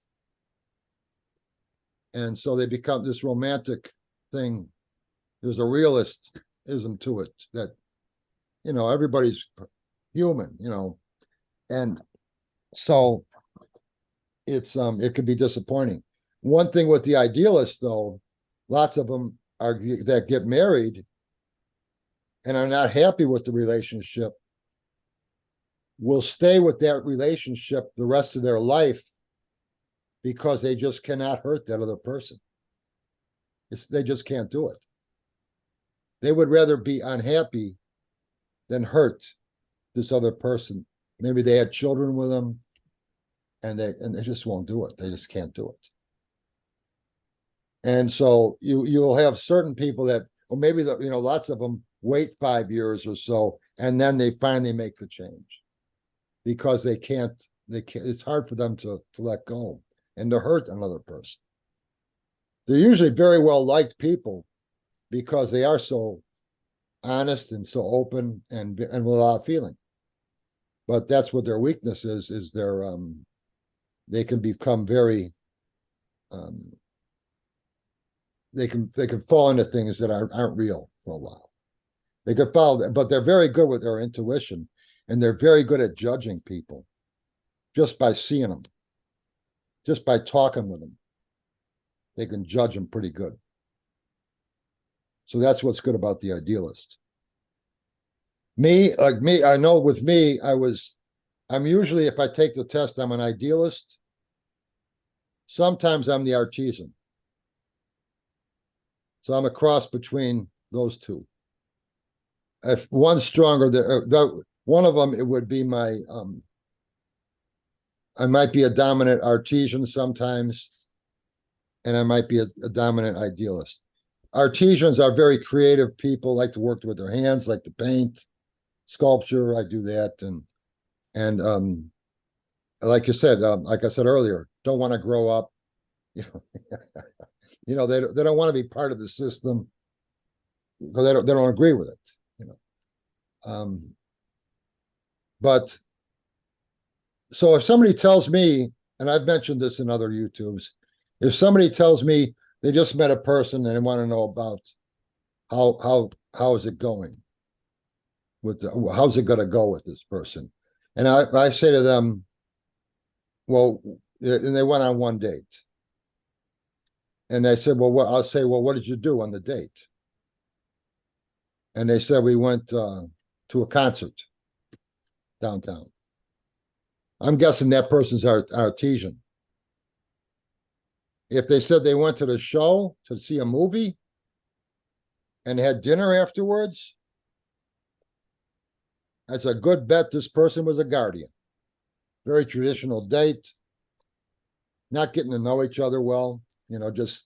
And so they become this romantic thing. There's a realistism to it that, you know, everybody's human, you know. And so it's it can be disappointing. One thing with the idealists, though, lots of them are that get married and are not happy with the relationship, will stay with that relationship the rest of their life, because they just cannot hurt that other person. They just can't do it. They would rather be unhappy than hurt this other person. Maybe they had children with them, and they just won't do it. They just can't do it. And so you'll have certain people that, or maybe lots of them wait 5 years or so, and then they finally make the change, because they can't. It's hard for them to let go and to hurt another person. They're usually very well liked people, because they are so honest and so open and with a lot of feeling. But that's what their weakness is their they can become very they can fall into things that aren't real for a while. They could follow, but they're very good with their intuition, and they're very good at judging people just by seeing them, just by talking with them. They can judge them pretty good. So that's what's good about the idealist. Me, I know with me, I'm usually, if I take the test, I'm an idealist. Sometimes I'm the artesian. So I'm a cross between those two. If one's stronger, one of them, it would be my, I might be a dominant artesian sometimes, and I might be a dominant idealist. Artesians are very creative people, like to work with their hands, like to paint, sculpture. I do that, and like you said, like I said earlier, don't want to grow up. They don't want to be part of the system, because they don't agree with it. But so if somebody tells me, and I've mentioned this in other YouTubes, if somebody tells me they just met a person and they want to know about how is it going how's it going to go with this person, and I say to them, well, and they went on one date, and they said, well, I'll say, well, what did you do on the date? And they said, we went to a concert downtown. I'm guessing that person's artesian. If they said they went to the show to see a movie and had dinner afterwards, that's a good bet this person was a guardian. Very traditional date, not getting to know each other well, just,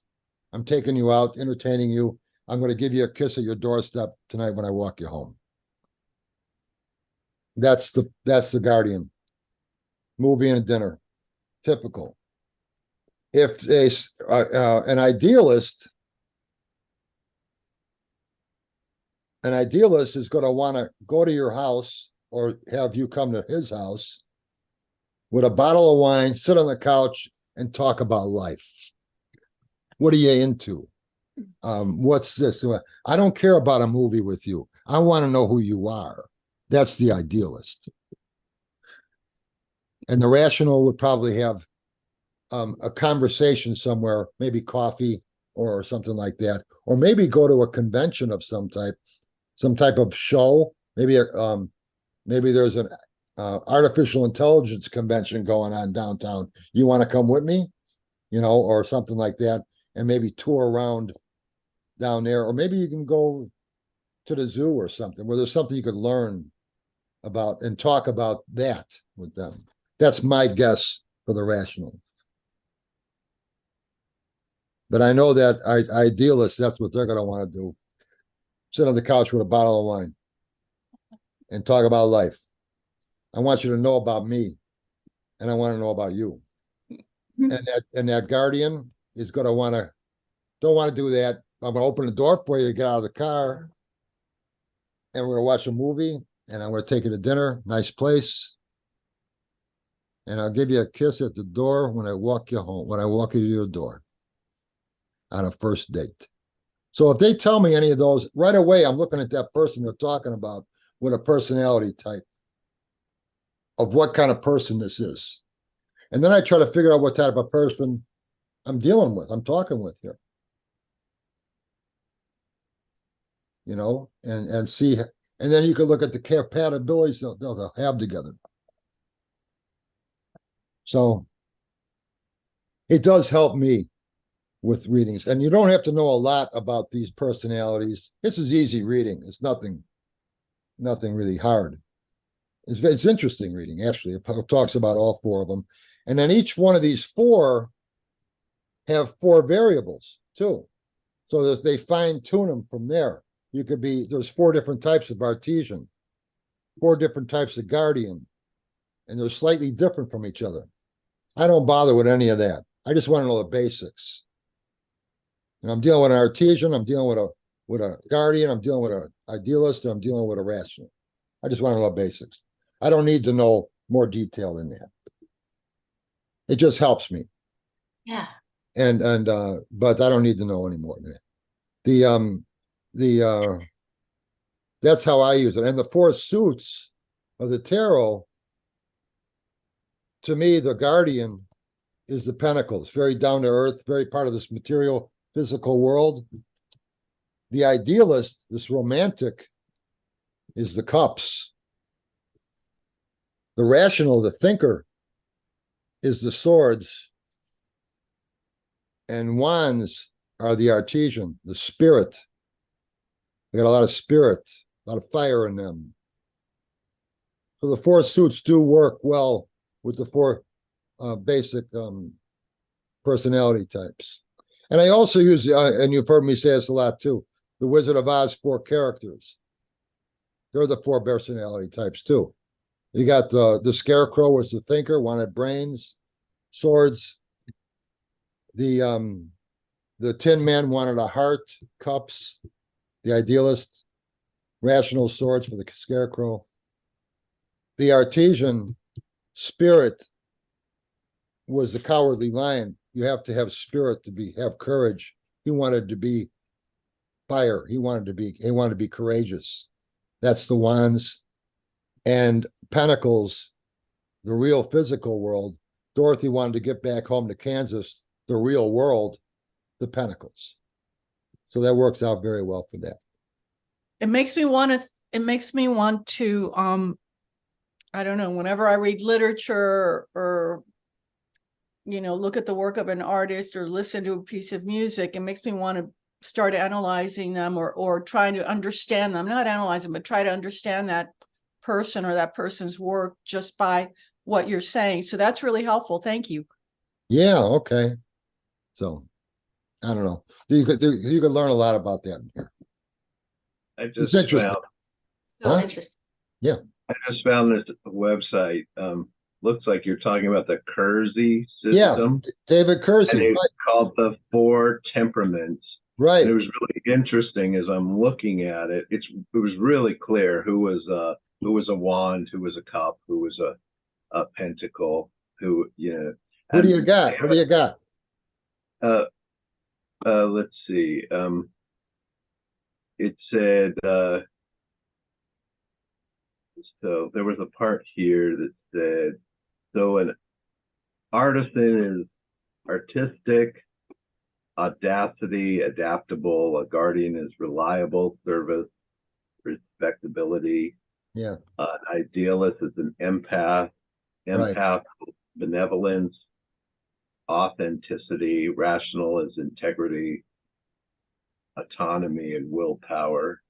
I'm taking you out, entertaining you. I'm going to give you a kiss at your doorstep tonight when I walk you home. That's the guardian. Movie and dinner, typical. If an idealist is going to want to go to your house or have you come to his house with a bottle of wine, sit on the couch, and talk about life. What are you into? What's this? I don't care about a movie with you. I want to know who you are. That's the idealist. And the rational would probably have a conversation somewhere, maybe coffee or something like that, or maybe go to a convention of some type of show. Maybe there's an artificial intelligence convention going on downtown. You want to come with me, or something like that, and maybe tour around down there, or maybe you can go to the zoo or something where there's something you could learn about and talk about that with them. That's my guess for the rational. But I know that idealists, that's what they're going to want to do. Sit on the couch with a bottle of wine and talk about life. I want you to know about me, and I want to know about you. And that guardian is going to don't want to do that. I'm going to open the door for you to get out of the car, and we're going to watch a movie, and I'm going to take you to dinner, nice place, and I'll give you a kiss at the door when I walk you home, when I walk you to your door on a first date. So if they tell me any of those, right away, I'm looking at that person they're talking about with a personality type of what kind of person this is. And then I try to figure out what type of person I'm dealing with, I'm talking with here. You know, and see, and then you can look at the compatibilities they'll have together. So it does help me with readings. And you don't have to know a lot about these personalities. This is easy reading. It's nothing really hard. It's interesting reading, actually. It talks about all four of them. And then each one of these four have four variables too. So that they fine tune them from there. There's four different types of artesian, four different types of guardian, and they're slightly different from each other. I don't bother with any of that. I just want to know the basics. And I'm dealing with an artesian, I'm dealing with a guardian, I'm dealing with an idealist, I'm dealing with a rational. I just want to know basics. I don't need to know more detail than that. It just helps me. Yeah. But I don't need to know any more than that. That's how I use it. And the four suits of the tarot, to me, the guardian is the pentacles, very down to earth, very part of this material physical world. The idealist, this romantic, is the cups. The rational, the thinker, is the swords. And wands are the artesian, the spirit. They got a lot of spirit, a lot of fire in them. So the four suits do work well with the four basic personality types. And I also use, and you've heard me say this a lot too, the Wizard of Oz four characters. They're the four personality types too. You got the Scarecrow was the thinker, wanted brains, swords. The Tin Man wanted a heart, cups. The idealist, rational, swords for the Scarecrow. The artesian, spirit, was the cowardly lion. You have to have spirit to have courage. He wanted to be fire. He wanted to be courageous. That's the wands. And pentacles, the real physical world. Dorothy wanted to get back home to Kansas, the real world, the pentacles. So that works out very well for that. It makes me want to I don't know, whenever I read literature or look at the work of an artist or listen to a piece of music, it makes me want to start analyzing them or trying to understand them, not analyze them, but try to understand that person or that person's work just by what you're saying. So that's really helpful. Thank you. Yeah. Okay. So I don't know. You could learn a lot about that in here. It's interesting. Interesting. Yeah. I just found this website. Looks like you're talking about the Kersey system. Yeah, David Kersey. And it's called the Four Temperaments. Right. And it was really interesting as I'm looking at it. It was really clear who was a wand, who was a cup, who was a pentacle, who Who do you got? What do you got? Let's see. It said so there was a part here that said, so an artisan is artistic, audacity, adaptable, a guardian is reliable, service, respectability. Yeah. An idealist is an empath, Right. benevolence, authenticity, rational is integrity, autonomy, and willpower.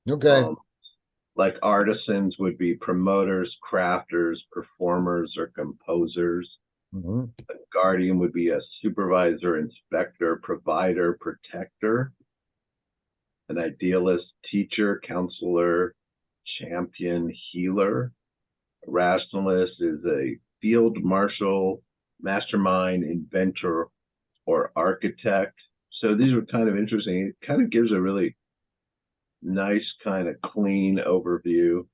Okay. Like artisans would be promoters, crafters, performers, or composers. Mhm. A guardian would be a supervisor, inspector, provider, protector. An idealist, teacher, counselor, champion, healer. A rationalist is a field marshal, mastermind, inventor, or architect. So these are kind of interesting. It kind of gives a really nice, kind of clean overview.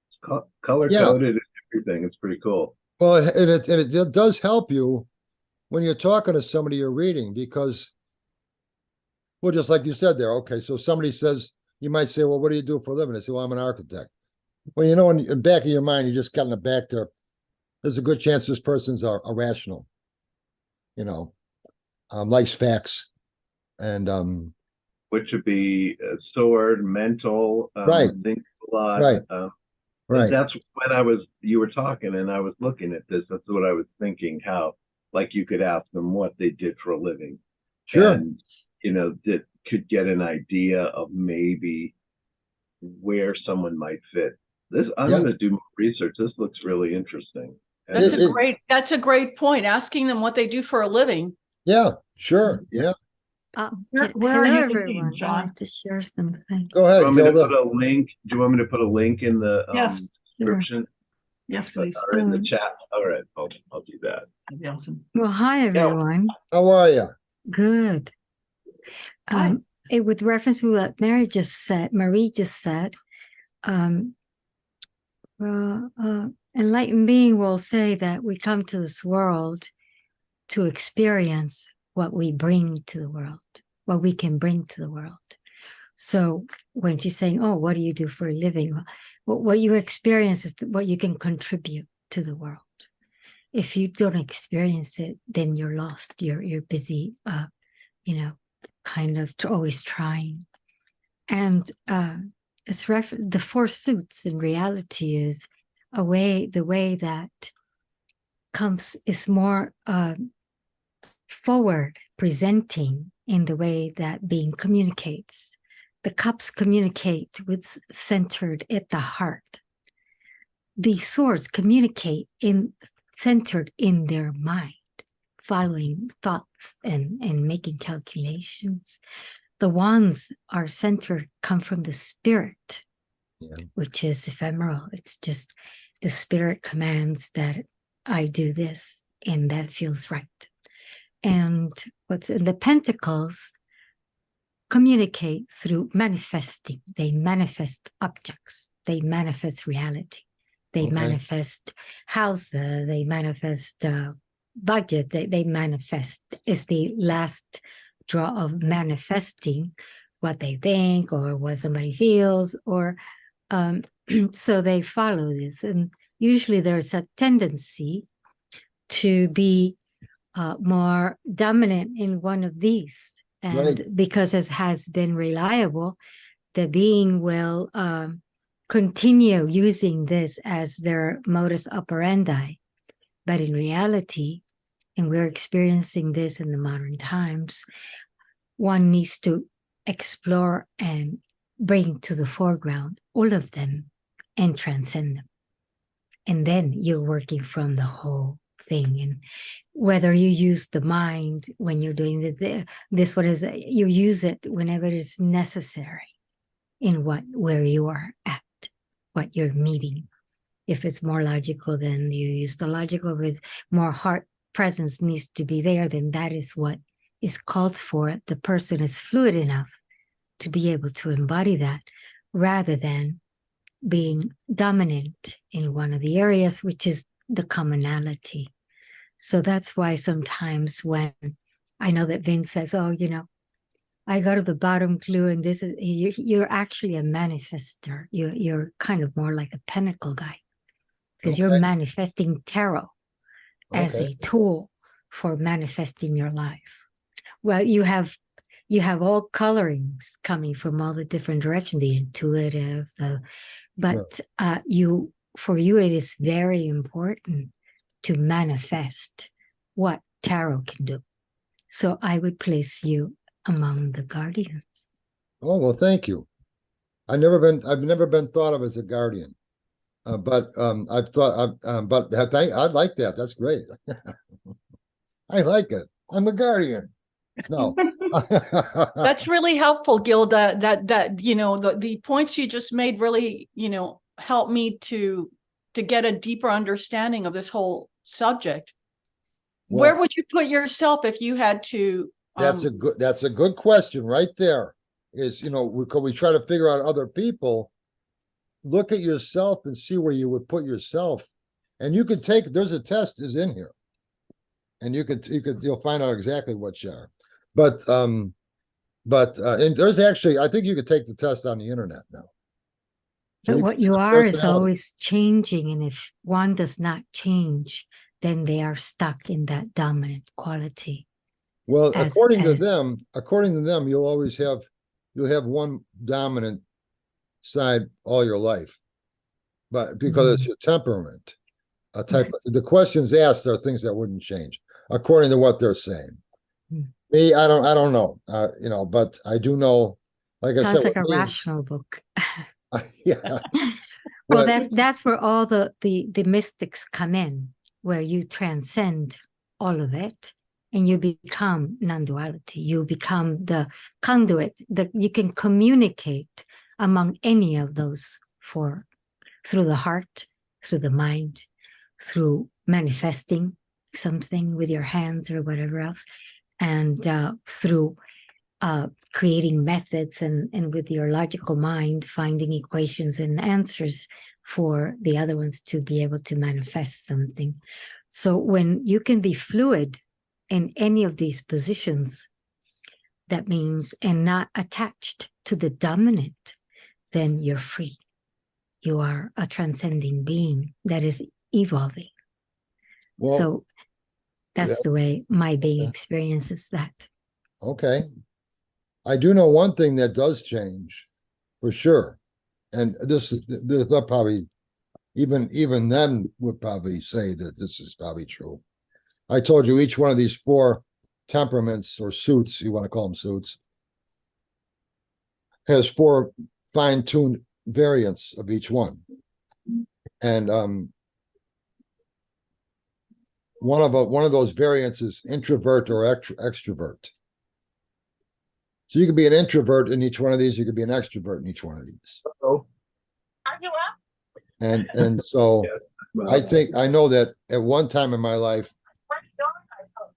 It's color coded and everything. It's pretty cool. Well, it does help you when you're talking to somebody you're reading, because, well, just like you said there, okay, so somebody says, you might say, well, what do you do for a living? They say, well, I'm an architect. Well, you know, in the back of your mind, you just got in the back there, there's a good chance this person's irrational, you know, likes facts. And which would be sword, mental, right, thinks a lot. Right. Right. That's when you were talking and I was looking at this. That's what I was thinking, how, like, you could ask them what they did for a living. Sure. And, you know, that could get an idea of maybe where someone might fit. I'm going to do more research. This looks really interesting. That's a great point. Asking them what they do for a living. Yeah, sure. Yeah. Hello, everyone. I'd like to share something. Go ahead. Do you want me to put a link? Do you want me to put a link in the Yes, description? Yes, please. Or in the chat? All right, I'll do that. That'd be awesome. Well, hi, everyone. How are you? Good. With reference to what Marie just said, enlightened being will say that we come to this world to experience what we bring to the world, what we can bring to the world. So when she's saying, oh, what do you do for a living? Well, what you experience is what you can contribute to the world. If you don't experience it, then you're lost. You're busy, kind of always trying. And the four suits in reality is the way that is more forward presenting in the way that being communicates. The cups communicate with centered at the heart. The swords communicate centered in their mind, following thoughts and making calculations. The wands are centered, come from the spirit, which is ephemeral. It's just the spirit commands that I do this, and that feels right. And what's in the pentacles communicate through manifesting. They manifest objects. They manifest reality. They manifest houses. They manifest budget. They manifest. It's the last draw of manifesting what they think or what somebody feels, or so they follow this. And usually there's a tendency to be more dominant in one of these. And because it has been reliable, the being will continue using this as their modus operandi. But in reality, and we're experiencing this in the modern times, one needs to explore and bring to the foreground all of them and transcend them. And then you're working from the whole thing. And whether you use the mind when you're doing this, you use it whenever it's necessary in where you are at, what you're meeting. If it's more logical, then you use the logical. If it's more heart presence needs to be there, then that is what is called for. The person is fluid enough to be able to embody that, rather than being dominant in one of the areas, which is the commonality. So that's why sometimes when I know that Vince says, oh, I go to the bottom clue, and this is, you're actually a manifester. You're kind of more like a pentacle guy, because you're manifesting tarot as a tool for manifesting your life. Well, you have all colorings coming from all the different directions, the intuitive, but for you, it is very important to manifest what tarot can do. So I would place you among the guardians. Oh, well, thank you. I've never been thought of as a guardian. But I've thought, but I like that. That's great. I like it. I'm a guardian. No. That's really helpful, Gilda. That you know, the points you just made really, you know, help me to get a deeper understanding of this whole subject. Well, where would you put yourself if you had to? That's a good question right there. Is, you know, we try to figure out other people. Look at yourself and see where you would put yourself. And you could take, there's a test is in here. And you'll find out exactly what you are. But and there's actually, I think you could take the test on the internet now. So But what you are is always changing. And if one does not change, then they are stuck in that dominant quality. Well, according to them, you'll always have, you'll have one dominant side all your life, but because it's your temperament, a type of, the questions asked are things that wouldn't change according to what they're saying. Me, I don't know, you know, but I do know, like I said, sounds like a rational book. Yeah. Well, that's where all the mystics come in, where you transcend all of it and you become non-duality. You become the conduit that you can communicate among any of those four, through the heart, through the mind, through manifesting something with your hands or whatever else, and through creating methods and with your logical mind, finding equations and answers for the other ones to be able to manifest something. So when you can be fluid in any of these positions, that means, and not attached to the dominant, then you're free. You are a transcending being that is evolving. Well, so that's the way my being experiences that. Okay. I do know one thing that does change for sure. And they'll probably, even them would probably say that this is probably true. I told you each one of these four temperaments or suits, you want to call them suits, has four fine-tuned variants of each one. And one of those variants is introvert or extrovert. So you could be an introvert in each one of these, you could be an extrovert in each one of these. And so I know that at one time in my life,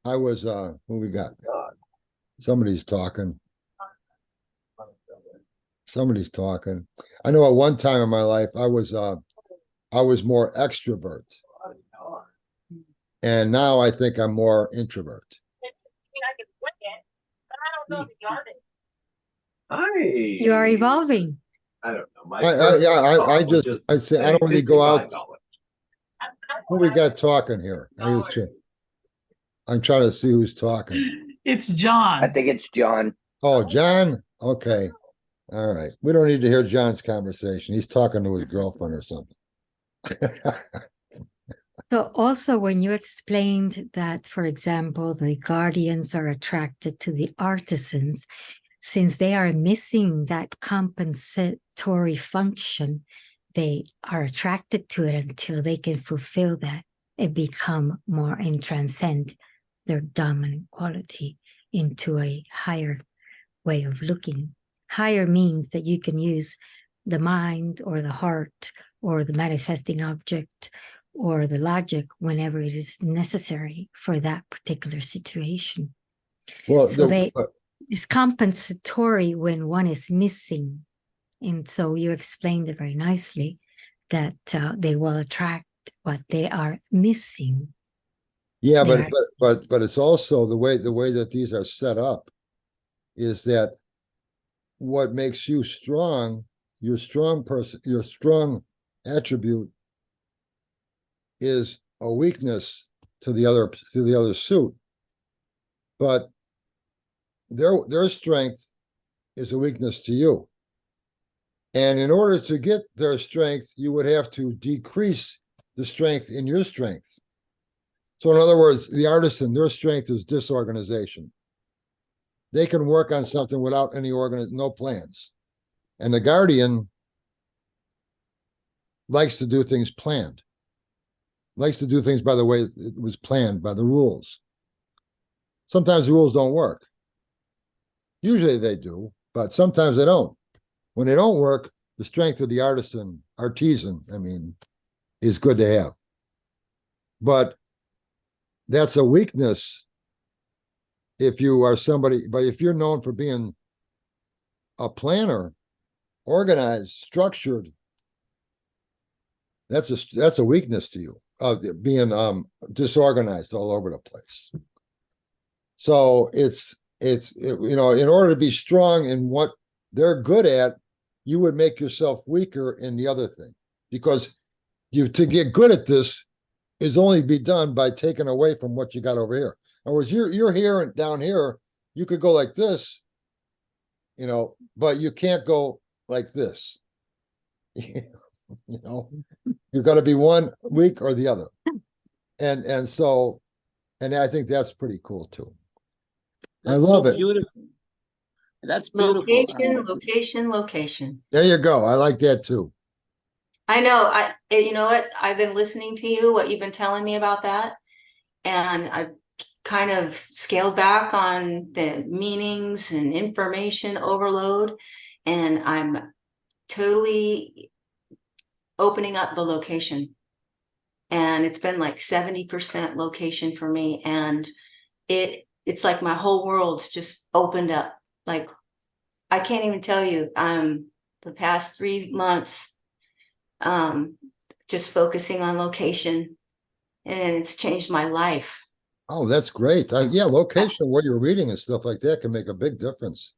I was who we got? Somebody's talking. Somebody's talking. I know at one time in my life I was more extrovert. And now I think I'm more introvert. You are evolving. I don't know. I say I don't really go out. Who we got talking here? I'm trying to see who's talking. It's John. I think it's John. Oh, John? Okay. All right. We don't need to hear John's conversation. He's talking to his girlfriend or something. So also when you explained that, for example, the guardians are attracted to the artisans, since they are missing that compensatory function, they are attracted to it until they can fulfill that and become more and transcend their dominant quality into a higher way of looking. Higher means that you can use the mind or the heart or the manifesting object or the logic whenever it is necessary for that particular situation. Well, so it's compensatory when one is missing. And so you explained it very nicely that they will attract what they are missing. Yeah, but it's also the way that these are set up is that what makes you strong, your strong attribute is a weakness to the other suit. But their strength is a weakness to you. And in order to get their strength, you would have to decrease the strength in your strength. So in other words, the artisan, their strength is disorganization. They can work on something without any no plans. And the guardian likes to do things planned. Likes to do things by the way it was planned, by the rules. Sometimes the rules don't work. Usually they do, but sometimes they don't. When they don't work, the strength of the artisan, I mean, is good to have. But that's a weakness if you are somebody, but if you're known for being a planner, organized, structured, that's a weakness to you, being disorganized all over the place. So you know, in order to be strong in what they're good at, you would make yourself weaker in the other thing, because to get good at this is only be done by taking away from what you got over here. In other words, you're here and down here, you could go like this, you know, but you can't go like this. You know, you've got to be one weak or the other. And I think that's pretty cool too. I love it. Beautiful. That's beautiful. Location. There you go. I like that too. I know. You know what? I've been listening to you, what you've been telling me about that. And I've kind of scaled back on the meanings and information overload. And I'm totally opening up the location. And it's been like 70% location for me. And it's like my whole world's just opened up. Like, I can't even tell you, the past 3 months, just focusing on location, and it's changed my life. Oh, that's great. Yeah, location, what you're reading and stuff like that can make a big difference.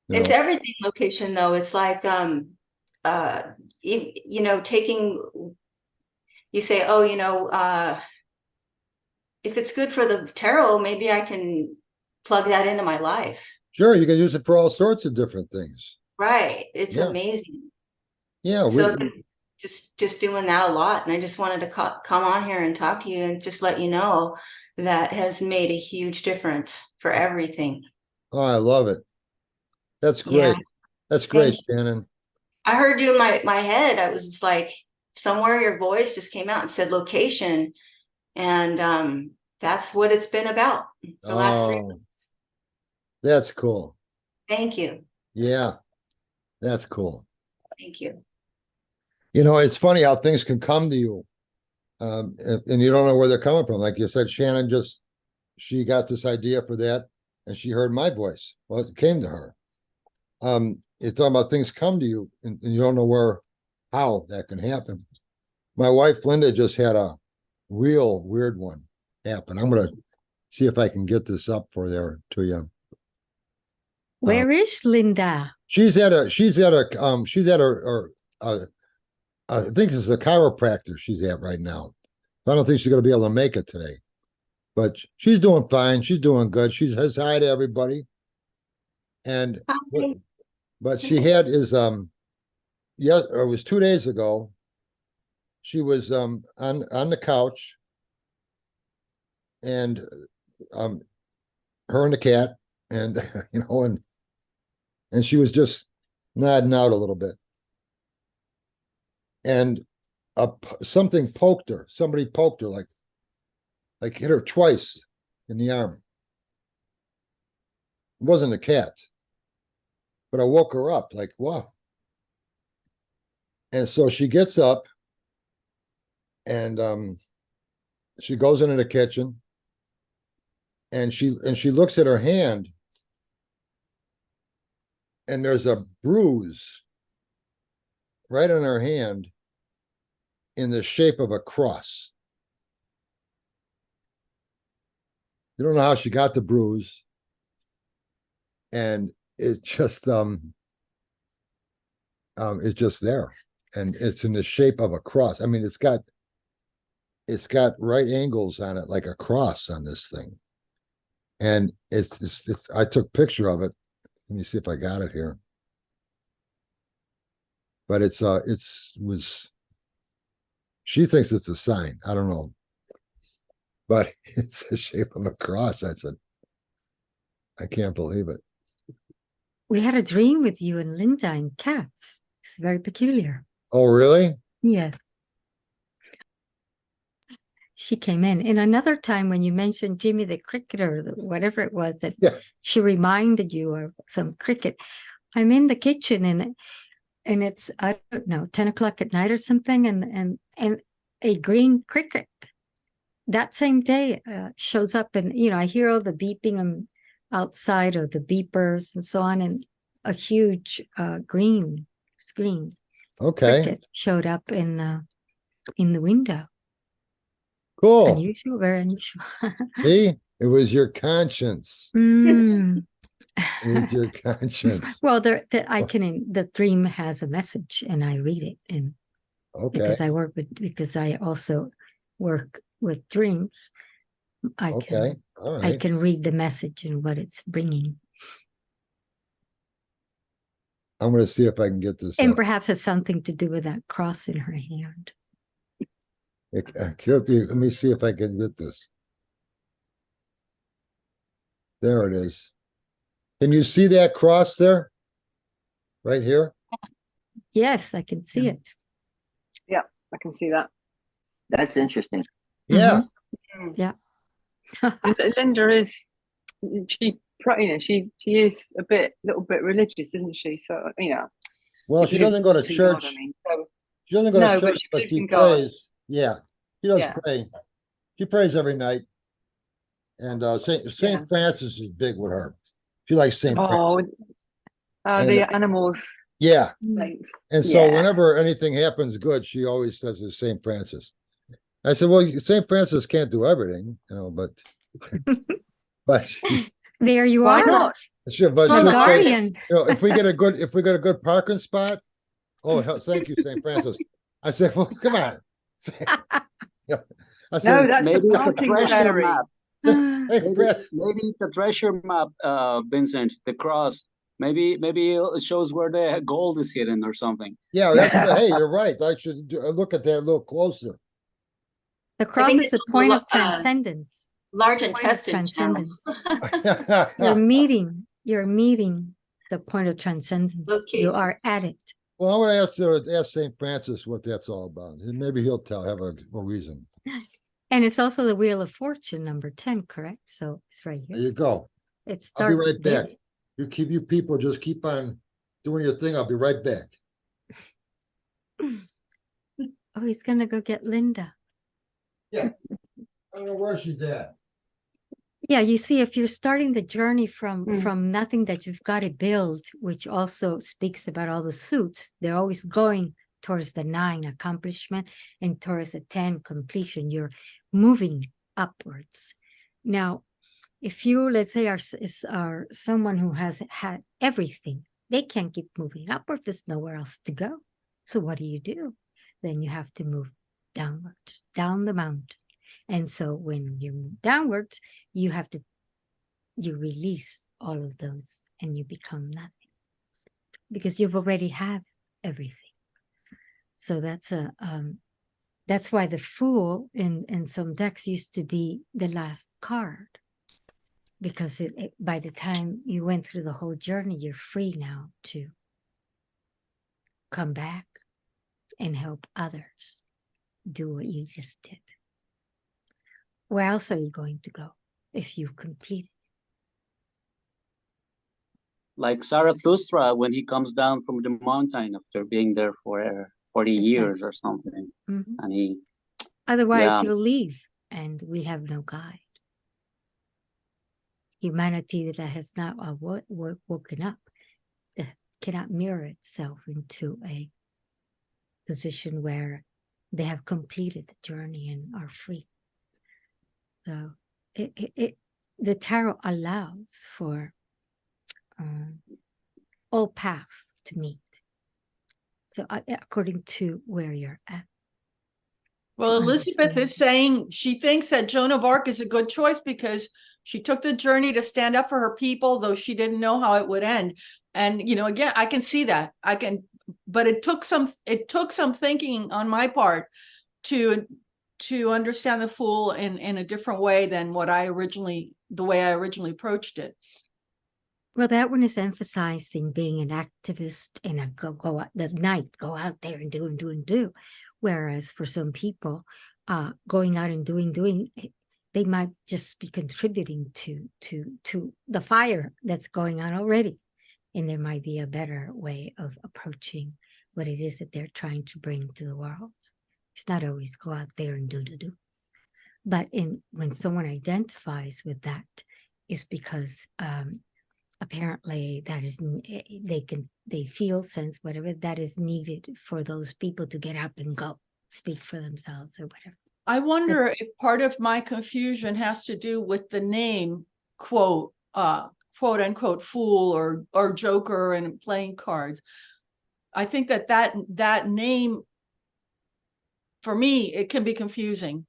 It's everything location, though. It's like, you know, you say, oh, you know, if it's good for the tarot, maybe I can plug that into my life. Sure, you can use it for all sorts of different things. Right. It's amazing. Yeah. So just doing that a lot. And I just wanted to come on here and talk to you and just let you know that has made a huge difference for everything. Oh, I love it. That's great. Yeah. That's great, Shannon. I heard you in my head. I was just like, somewhere your voice just came out and said location. And that's what it's been about the last 3 months. That's cool. Thank you. Yeah, that's cool. Thank you. You know, it's funny how things can come to you, and you don't know where they're coming from. Like you said, Shannon she got this idea for that, and she heard my voice. Well, it came to her. It's talking about things come to you, and you don't know how that can happen. My wife, Linda, just had a real weird one happen. I'm going to see if I can get this up to you. Where is Linda? She's at her I think it's a chiropractor she's at right now. I don't think she's going to be able to make it today, but she's doing fine. She's doing good. She says hi to everybody. And what she had is it was 2 days ago. She was on the couch, and her and the cat, and you know, and she was just nodding out a little bit, and something poked her. Somebody poked her, like hit her twice in the arm. It wasn't a cat, but I woke her up like, wow. And so she gets up, and she goes into the kitchen, and she looks at her hand, and there's a bruise right on her hand in the shape of a cross. You don't know how she got the bruise, and it's just there, and it's in the shape of a cross. I mean, it's got right angles on it, like a cross on this thing. And it's I took a picture of it. Let me see if I got it here. But she thinks it's a sign. I don't know. But it's the shape of a cross. I said, I can't believe it. We had a dream with you and Linda and cats. It's very peculiar. Oh, really? Yes. She came in. And another time when you mentioned Jimmy the cricket or whatever it was that she reminded you of some cricket, I'm in the kitchen and it's, I don't know, 10 o'clock at night or something, and a green cricket that same day shows up, and I hear all the beeping outside, or the beepers and so on, and a huge green screen cricket showed up in the window. Cool. Unusual, very unusual. See, it was your conscience. Mm. It was your conscience. Well, the dream has a message, and I read it, and because I also work with dreams, I can read the message and what it's bringing. I'm going to see if I can get this. And perhaps it's something to do with that cross in her hand. Let me see if I can get this. There it is. Can you see that cross there? Right here? Yes, I can see it. Yeah, I can see that. That's interesting. Yeah. Mm-hmm. Yeah. Linda is, she is a little bit religious, isn't she? So, Well, she doesn't go to church. God, she doesn't go to church, but she prays. Yeah, she does pray. She prays every night. And Saint Francis is big with her. She likes Saint Francis. The animals. Yeah. Saints. And so whenever anything happens good, she always says it's Saint Francis. I said, well, Saint Francis can't do everything, but there you why are. Not? But guardian. Say, if we get a good parking spot, thank you, Saint Francis. I said, well, come on. I said, no, that's maybe the it's a treasure map. Maybe it's a treasure map, Vincent. The cross. Maybe it shows where the gold is hidden or something. Yeah, hey, you're right. I should look at that a little closer. The cross is the point of transcendence. Large intestine. You're meeting the point of transcendence. Okay. You are at it. Well, I'm going to ask St. Francis what that's all about. And maybe he'll have a reason. And it's also the Wheel of Fortune, number 10, correct? So it's right here. There you go. It starts. I'll be right back. You people just keep on doing your thing. I'll be right back. Oh, he's going to go get Linda. Yeah. I don't know where she's at. Yeah, you see, if you're starting the journey from nothing that you've got to build, which also speaks about all the suits, they're always going towards the 9 accomplishment and towards the 10 completion. You're moving upwards. Now, if you, let's say, are someone who has had everything, they can't keep moving upward. There's nowhere else to go. So what do? Then you have to move downwards, down the mountain. And so when you move downwards, you release all of those and you become nothing because you've already have everything. So that's why the Fool in some decks used to be the last card, because by the time you went through the whole journey, you're free now to come back and help others do what you just did. Where else are you going to go if you complete it? Like Zarathustra, when he comes down from the mountain after being there for 40 years or something. Mm-hmm. And otherwise he'll leave and we have no guide. Humanity that has not woken up, that cannot mirror itself into a position where they have completed the journey and are free. So the tarot allows for all paths to meet. So according to where you're at. Well, Elizabeth is saying she thinks that Joan of Arc is a good choice because she took the journey to stand up for her people, though she didn't know how it would end. And, again, I can see that. But it took some thinking on my part to understand the Fool in a different way than the way I originally approached it. Well, that one is emphasizing being an activist and go out the night, go out there and do. Whereas for some people, going out and doing, they might just be contributing to the fire that's going on already. And there might be a better way of approaching what it is that they're trying to bring to the world. It's not always go out there and do. But when someone identifies with that, it's because apparently that is, they feel, sense, whatever that is needed for those people to get up and go, speak for themselves or whatever. I wonder if part of my confusion has to do with the name, quote unquote fool or joker and playing cards. I think that name, for me, it can be confusing.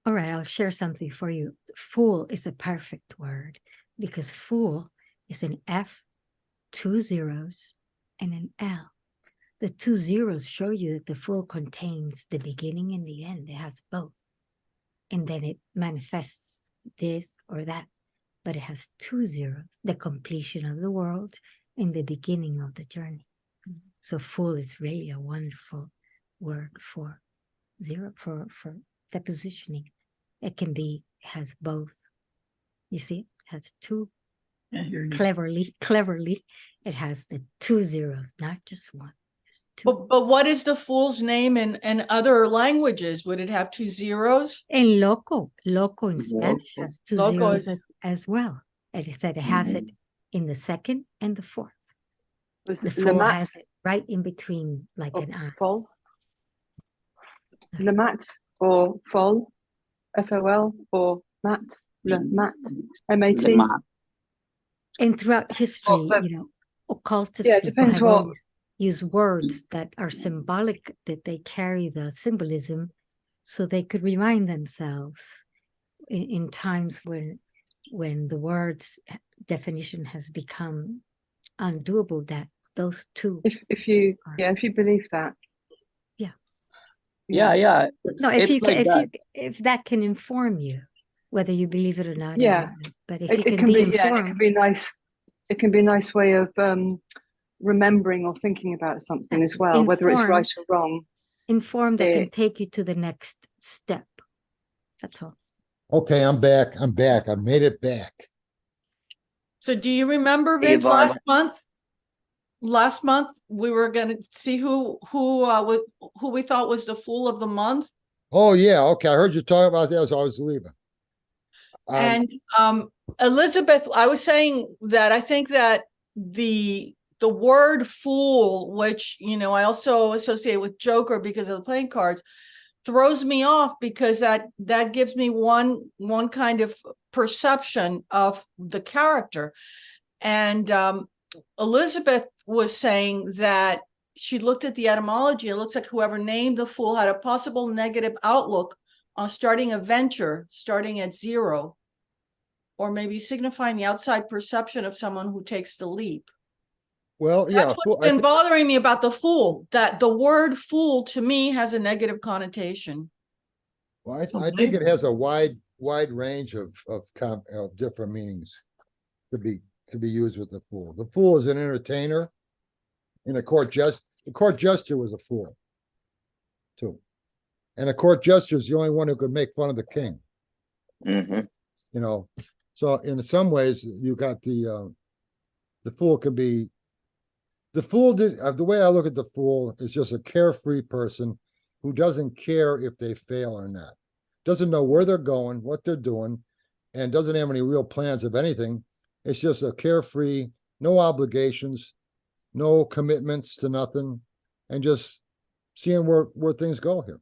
All right, I'll share something for you. Fool is a perfect word because fool is an F, 2 zeros, and an L. The 2 zeros show you that the fool contains the beginning and the end. It has both. And then it manifests this or that. But it has 2 zeros, the completion of the world and the beginning of the journey. So fool is really a wonderful word for the positioning. It can be, has both. You see, it has two. Cleverly, it has the 2 zeros, not just one. But what is the fool's name in other languages? Would it have 2 zeros? And loco in Spanish has 2 zeros as well. And it said it has it in the second and the fourth. The fool has it right in between, like an I. Fol. Le mat or fol, F-O-L, or mat, le mat, M-A-T. And throughout history, occultists depends have what always used words that are symbolic, that they carry the symbolism, so they could remind themselves in times when the word's definition has become undoable, that those two. If you believe that. Yeah. No, if that can inform you, whether you believe it or not. Yeah, but if you can be informed, it can be nice. It can be a nice way of remembering or thinking about something as well, informed, whether it's right or wrong. Informed that can take you to the next step. That's all. Okay, I'm back. I made it back. So do you remember, Vince, last month we were going to see who we thought was the fool of the month? Oh yeah, okay. I heard you talking about that, so I was leaving. And Elizabeth, I was saying that I think that the word fool, which I also associate with joker because of the playing cards, throws me off because that gives me one kind of perception of the character. And Elizabeth was saying that she looked at the etymology. It looks like whoever named the fool had a possible negative outlook on starting a venture, starting at 0, or maybe signifying the outside perception of someone who takes the leap. Well, yeah. That's what's been bothering me about the fool, that the word fool to me has a negative connotation. Well, I think it has a wide range of different meanings to be used with the fool. The fool is an entertainer in a court jester. The court jester was a fool too. And a court jester is the only one who could make fun of the king. So in some ways you got the fool can be, the way I look at the fool is just a carefree person who doesn't care if they fail or not, doesn't know where they're going, what they're doing, and doesn't have any real plans of anything. It's just a carefree, no obligations, no commitments to nothing, and just seeing where things go here.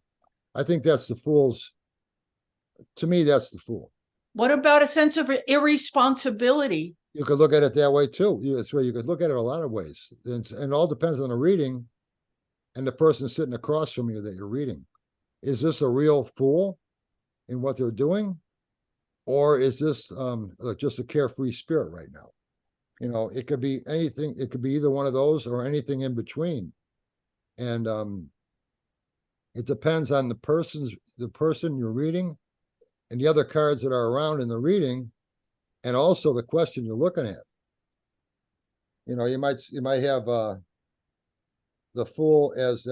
I think that's the fool's, to me, that's the fool. What about a sense of irresponsibility? You could look at it that way too. That's where you could look at it a lot of ways. And it all depends on the reading and the person sitting across from you that you're reading. Is this a real fool in what they're doing? Or is this just a carefree spirit right now? It could be anything. It could be either one of those or anything in between. And it depends on the person you're reading and the other cards that are around in the reading, and also the question you're looking at. You might have the fool as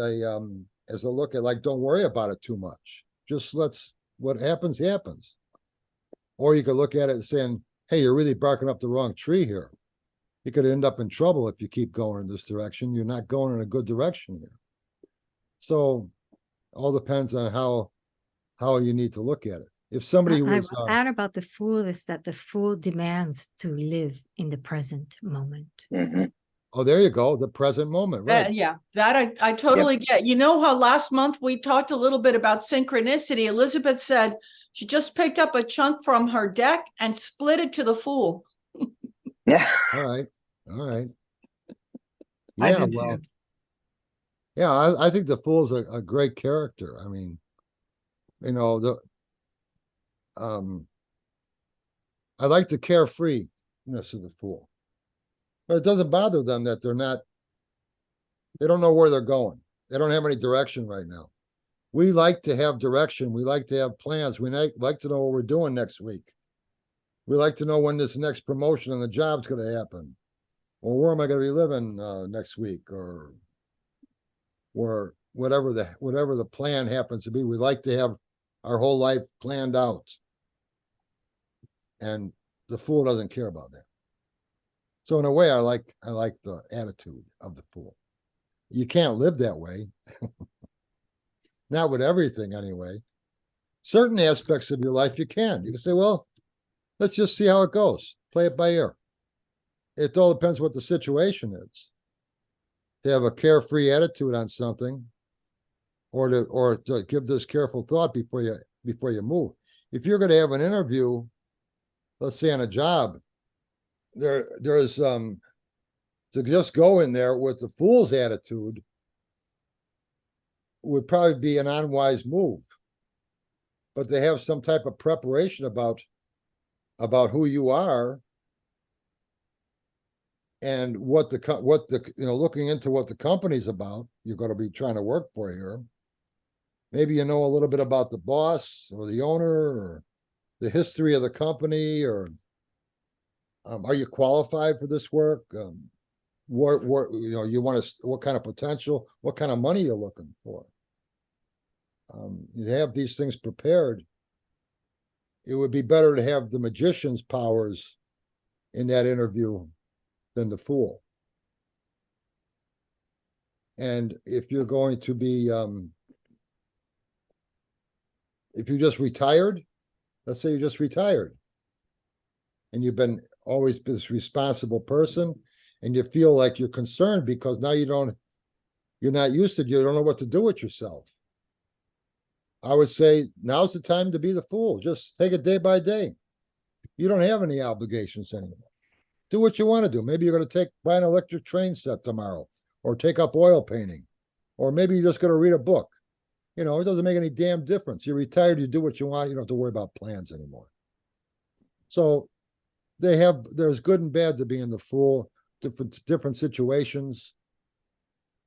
as a look at like, don't worry about it too much. Just what happens, happens. Or you could look at it and saying, hey, you're really barking up the wrong tree here. You could end up in trouble if you keep going in this direction. You're not going in a good direction here. So all depends on how you need to look at it. If somebody I was will add about the Fool is that the Fool demands to live in the present moment. Mm-hmm. oh, there you go, the present moment, right? Yeah, that I totally get. You know how last month we talked a little bit about synchronicity. Elizabeth said she just picked up a chunk from her deck and split it to the Fool. Yeah. All right. I Yeah, did well, too. yeah, I think the Fool's a great character. I mean, you know, I like the carefreeness of the Fool. But it doesn't bother them that they don't know where they're going. They don't have any direction right now. We like to have direction. We like to have plans. We like to know what we're doing next week. We like to know when this next promotion on the job's going to happen. Or where am I going to be living next week? Or whatever the plan happens to be. We like to have our whole life planned out. And the Fool doesn't care about that. So in a way, I like the attitude of the Fool. You can't live that way. Not with everything anyway. Certain aspects of your life you can. You can say, well, let's just see how it goes. Play it by ear. It all depends what the situation is. To have a carefree attitude on something, or to give this careful thought before you move. If you're going to have an interview, let's say on a job, there's to just go in there with the Fool's attitude would probably be an unwise move. But to have some type of preparation about who you are and what the looking into what the company's about, you're going to be trying to work for here. Maybe you know a little bit about the boss or the owner or the history of the company, or are you qualified for this work? What you want to, what kind of potential, what kind of money you're looking for. You have these things prepared. It would be better to have the magician's powers in that interview than the Fool. And if you're going to be, if you just retired, let's say you're just retired, and you've been always this responsible person, and you feel like you're concerned because now you're not used to it, you don't know what to do with yourself. I would say now's the time to be the Fool. Just take it day by day. You don't have any obligations anymore. Do what you want to do. Maybe you're going to buy an electric train set tomorrow, or take up oil painting, or maybe you're just going to read a book. It doesn't make any damn difference. You're retired, you do what you want, you don't have to worry about plans anymore. So there's good and bad to being the Fool, different situations.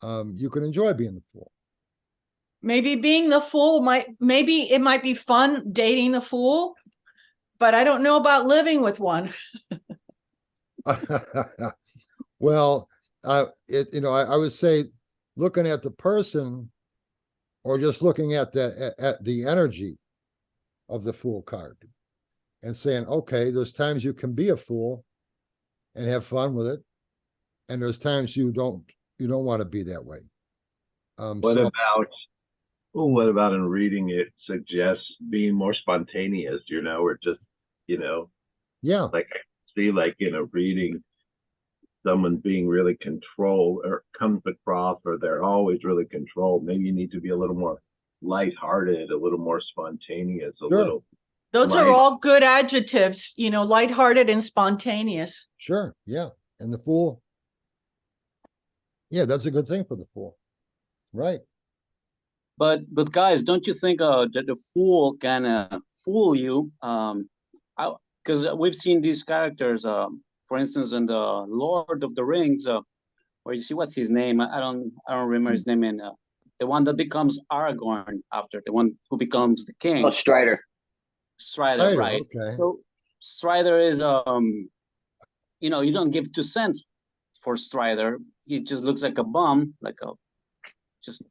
You can enjoy being the Fool. Maybe being the Fool maybe it might be fun dating the Fool, but I don't know about living with one. Well, I would say looking at the person, or just looking at the energy of the Fool card and saying, okay, there's times you can be a Fool and have fun with it, and there's times you don't want to be that way. What about in reading it suggests being more spontaneous, or just, yeah, like I see, like in a reading, someone being really controlled or comes across, or they're always really controlled. Maybe you need to be a little more lighthearted, a little more spontaneous, a little. Those are all good adjectives, lighthearted and spontaneous. Sure, yeah. And the Fool, yeah, that's a good thing for the Fool, right? But guys, don't you think that the Fool can fool you? Because we've seen these characters, for instance, in the Lord of the Rings, where you see what's his name? I don't remember his name. In the one that becomes Aragorn after, the one who becomes the king. Oh, Strider. Strider, right? Okay. So Strider is you don't give 2 cents for Strider. He just looks like a bum, like just a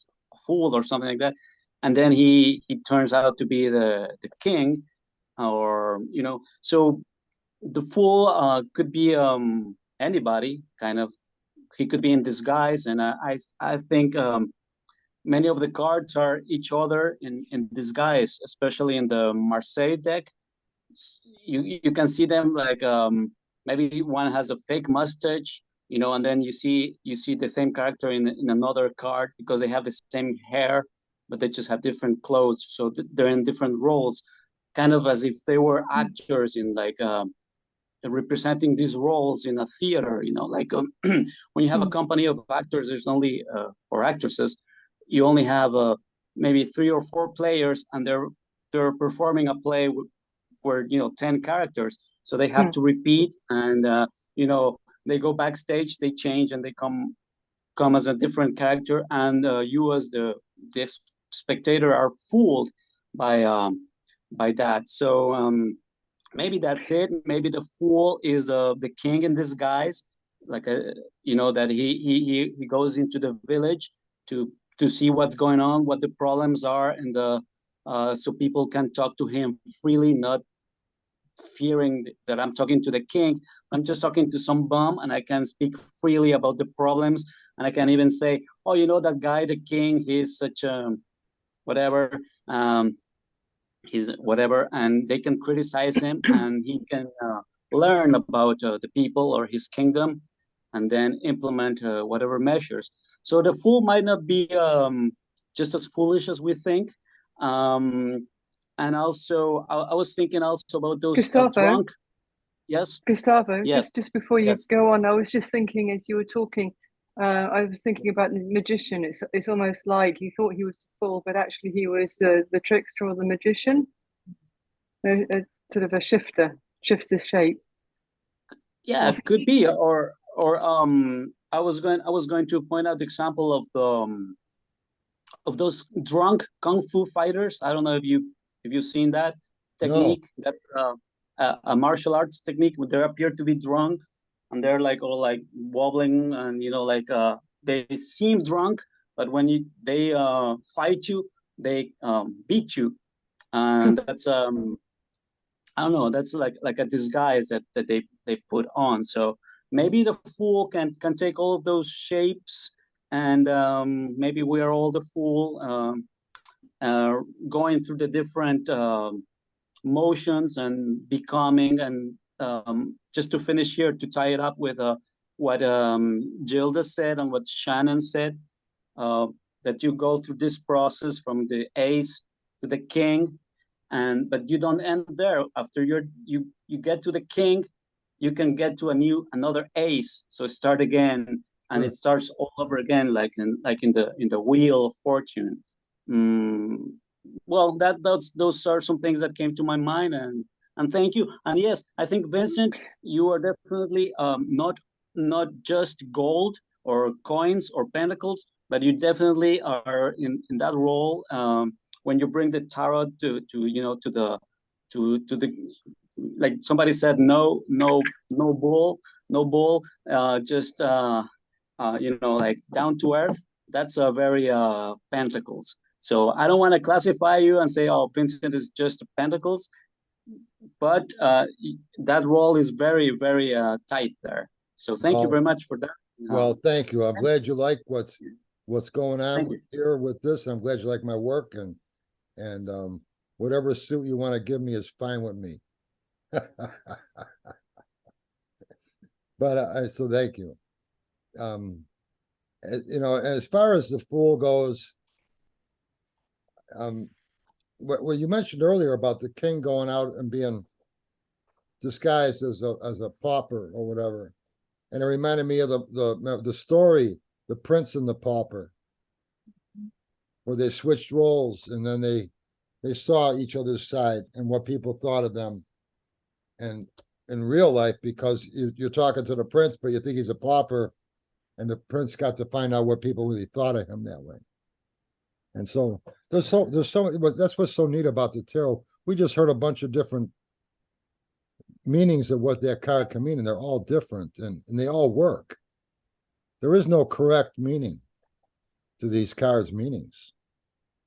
fool or something like that, and then he turns out to be the king, or so the fool could be anybody, kind of. He could be in disguise, and I think many of the cards are each other in disguise, especially in the Marseille deck. You can see them like maybe one has a fake mustache, and then you see the same character in another card because they have the same hair, but they just have different clothes, so they're in different roles, kind of as if they were actors in like representing these roles in a theater, like when you have a company of actors, there's only or actresses, you only have maybe 3 or 4 players, and they're performing a play for 10 characters, so they have to repeat, and they go backstage, they change, and they come as a different character, and you as the spectator are fooled by that. So maybe that's it. Maybe the fool is the king in disguise, like that he goes into the village to see what's going on, what the problems are, and so people can talk to him freely, not fearing that I'm talking to the king. I'm just talking to some bum, and I can speak freely about the problems, and I can even say, oh, that guy, the king, he's such a whatever. He's whatever, and they can criticize him, and he can learn about the people or his kingdom, and then implement whatever measures. So the fool might not be just as foolish as we think. And also, I was thinking also about those drunk. Yes, Gustavo. Yes. Just before you Yes. go on, I was just thinking as you were talking. I was thinking about the magician. It's almost like you thought he was the fool, but actually he was the trickster or the magician, a sort of a shifts his shape. Yeah, it could be, or I was going to point out the example of those drunk kung fu fighters. I don't know if you've seen that technique. No. That's a martial arts technique where they appear to be drunk, and they're like all like wobbling, and like they seem drunk, but when they fight you, they beat you, and that's I don't know, that's like a disguise that they put on. So maybe the fool can take all of those shapes, and maybe we are all the fool, going through the different motions and becoming, and just to finish here, to tie it up with what Gilda said and what Shannon said, that you go through this process from the ace to the king, but you don't end there. After you get to the king, you can get to another ace, so start again, and it starts all over again, like in the wheel of fortune. Well, those are some things that came to my mind, and thank you. And yes, I think, Vincent, you are definitely not just gold or coins or pentacles, but you definitely are in that role, when you bring the tarot to the like somebody said, no bull, just like down to earth. That's a very pentacles. So I don't want to classify you and say, oh, Vincent is just pentacles, but that role is very, very tight there. So thank you very much for that. Well, thank you. I'm glad you like what's going on here with this. I'm glad you like my work, and whatever suit you want to give me is fine with me. But so thank you. As far as the fool goes, what you mentioned earlier about the king going out and being disguised as a pauper or whatever, and it reminded me of the story, The Prince and the Pauper, where they switched roles, and then they saw each other's side and what people thought of them. And in real life, because you're talking to the prince, but you think he's a pauper, and the prince got to find out what people really thought of him that way. And so there's so that's what's so neat about the tarot. We just heard a bunch of different meanings of what that card can mean, and they're all different, and they all work. There is no correct meaning to these cards' meanings.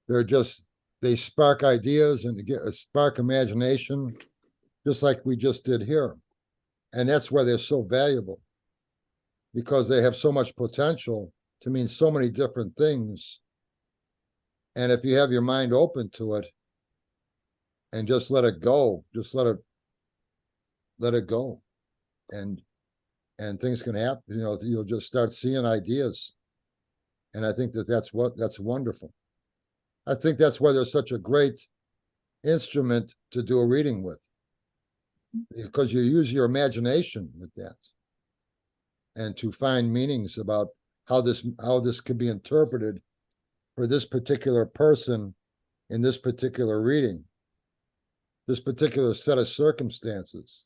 They spark ideas and spark imagination, just like we just did here. And that's why they're so valuable, because they have so much potential to mean so many different things. And if you have your mind open to it and just let it go, just let it go. And things can happen, you'll just start seeing ideas. And I think that's wonderful. I think that's why they're such a great instrument to do a reading with, because you use your imagination with that and to find meanings about how this could be interpreted for this particular person in this particular reading, this particular set of circumstances.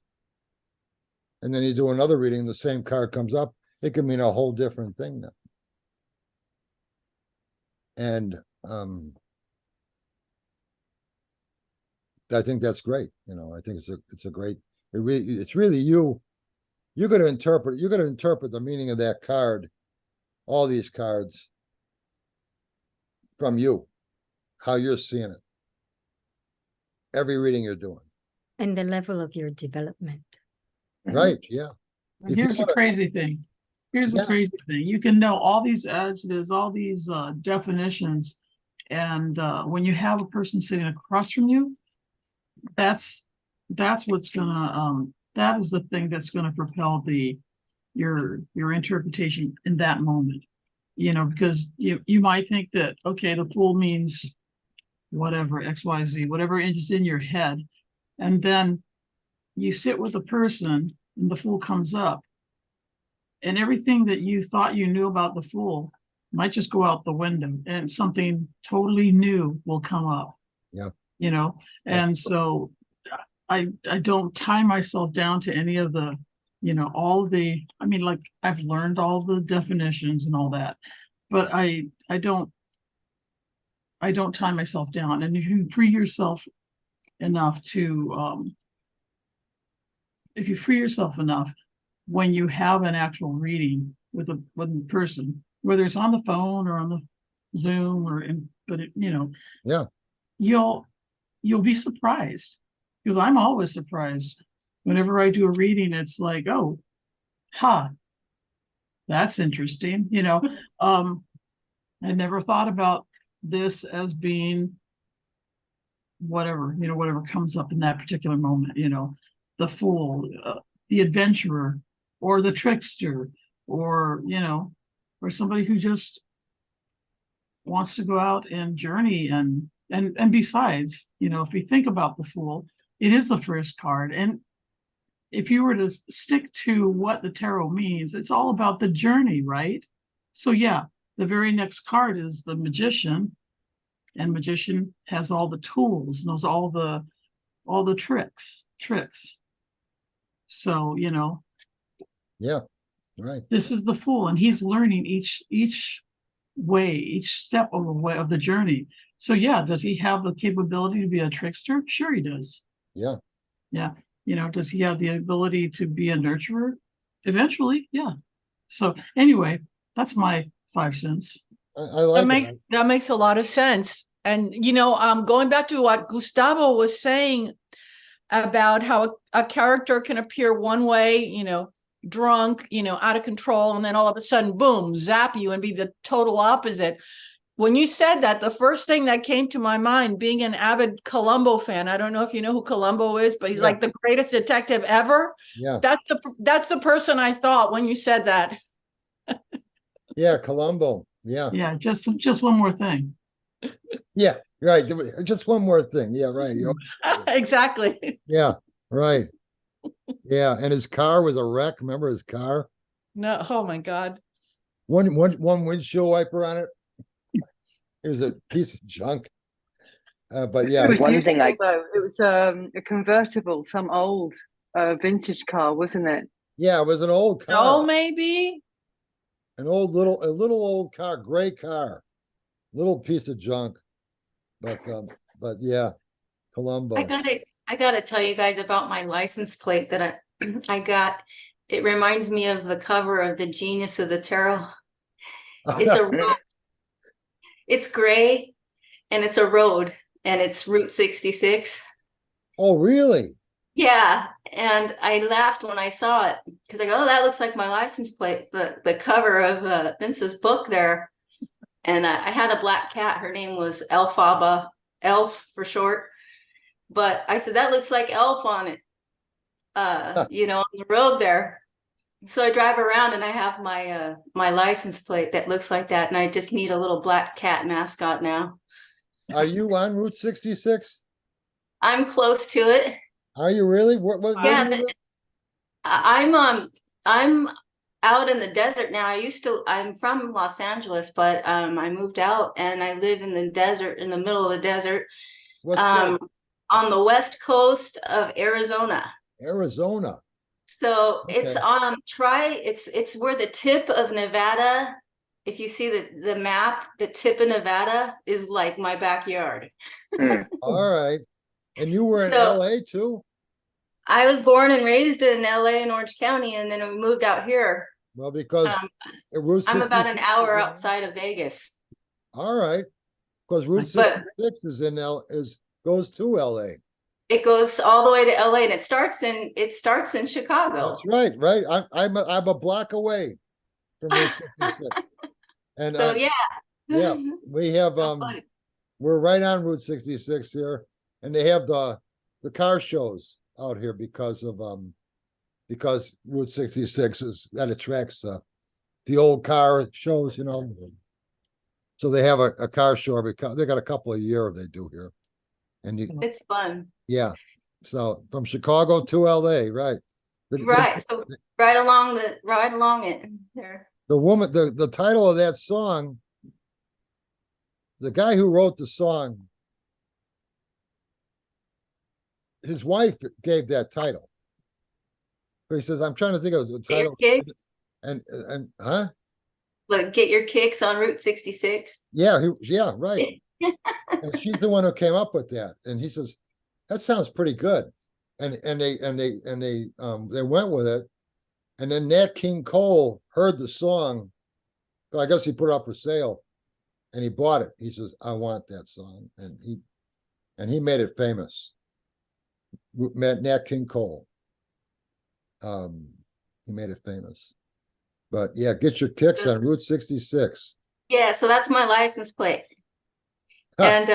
And then you do another reading, the same card comes up, it could mean a whole different thing then. And I think that's great. I think it's really you. You're going to interpret the meaning of that card, all these cards, from you, how you're seeing it. Every reading you're doing. And the level of your development. Right, yeah. And here's the crazy thing. Here's the crazy thing. You can know all these adjectives, all these definitions, and when you have a person sitting across from you, that's what's gonna that is the thing that's gonna propel your interpretation in that moment. Because you might think that, okay, the Fool means whatever, XYZ, whatever is in your head, and then you sit with a person and the Fool comes up, and everything that you thought you knew about the Fool might just go out the window, and something totally new will come up. Yeah. And so I don't tie myself down to any of the, like I've learned all the definitions and all that, but I don't tie myself down. And if you free yourself enough when you have an actual reading with a person, whether it's on the phone or on the Zoom you'll be surprised, because I'm always surprised whenever I do a reading. It's like, oh, that's interesting. I never thought about this as being whatever comes up in that particular moment, the Fool, the adventurer, or the trickster, or somebody who just wants to go out and journey. And besides, if we think about the Fool, it is the first card. And if you were to stick to what the tarot means, it's all about the journey, right? So yeah, the very next card is the Magician, and Magician has all the tools, knows all the tricks. So, yeah, right. This is the Fool, and he's learning each step of the way of the journey. So yeah, does he have the capability to be a trickster? Sure he does. Yeah. Yeah. Does he have the ability to be a nurturer? Eventually, yeah. So anyway, that's my 5 cents. I like that makes a lot of sense. And going back to what Gustavo was saying about how a character can appear one way, drunk, out of control, and then all of a sudden, boom, zap you and be the total opposite. When you said that, the first thing that came to my mind, being an avid Columbo fan, I don't know if you know who Columbo is, but he's like the greatest detective ever. Yeah. That's the person I thought when you said that. Yeah, Columbo. Yeah. Yeah, just one more thing. Yeah, right. Just one more thing. Yeah, right. Exactly. Yeah, right. Yeah, and his car was a wreck. Remember his car? No, oh my God. One windshield wiper on it. It was a piece of junk. But yeah, it was it was a convertible, some old vintage car, wasn't it? Yeah, it was an old car. Oh, maybe a little old car, gray car, little piece of junk. But yeah, Columbo. I gotta tell you guys about my license plate that I got. It reminds me of the cover of the Genius of the Tarot. It's a rope. It's gray and it's a road and it's Route 66. Oh, really? Yeah, and I laughed when I saw it because I go, "Oh, that looks like my license plate." The cover of Vince's book there, and I had a black cat. Her name was Elphaba, Elf for short. But I said that looks like Elf on it, you know, on the road there. So I drive around and I have my my license plate that looks like that, and I just need a little black cat mascot now. Are you on Route 66? I'm close to it. Are you really? Where Yeah, do you live? I'm out in the desert now. I'm from Los Angeles, but I moved out and I live in the desert, in the middle of the desert, What state? on the west coast of Arizona. Arizona. So it's Okay. it's where the tip of Nevada, if you see the map, the tip of Nevada is like my backyard. All right. And you were in So LA too? I was born and raised in LA and Orange County, and then we moved out here. Well, because Route I'm about 66 an hour is outside of Vegas. all right. Because Route But 66 is in goes to LA. it goes all the way to LA, and it starts in Chicago. That's right, right. I'm a block away from Route 66. And So yeah, we have So funny. we're right on Route 66 here, and they have the car shows out here because Route 66 that attracts the old car shows, you know. So they have a car show because they got a couple a year they do here. And It's fun. yeah. So from Chicago to LA, right. Right. So right along it there. The woman, the title of that song, the guy who wrote the song, his wife gave that title. He says, I'm trying to think of the title. And huh? Like, get your kicks on Route 66. Yeah, yeah, right. And she's the one who came up with that. And he says, that sounds pretty good. And they went with it. And then Nat King Cole heard the song. I guess he put it up for sale and he bought it. He says, I want that song. And he made it famous. Nat King Cole. He made it famous. But yeah, get your kicks on Route 66. Yeah, so that's my license plate. And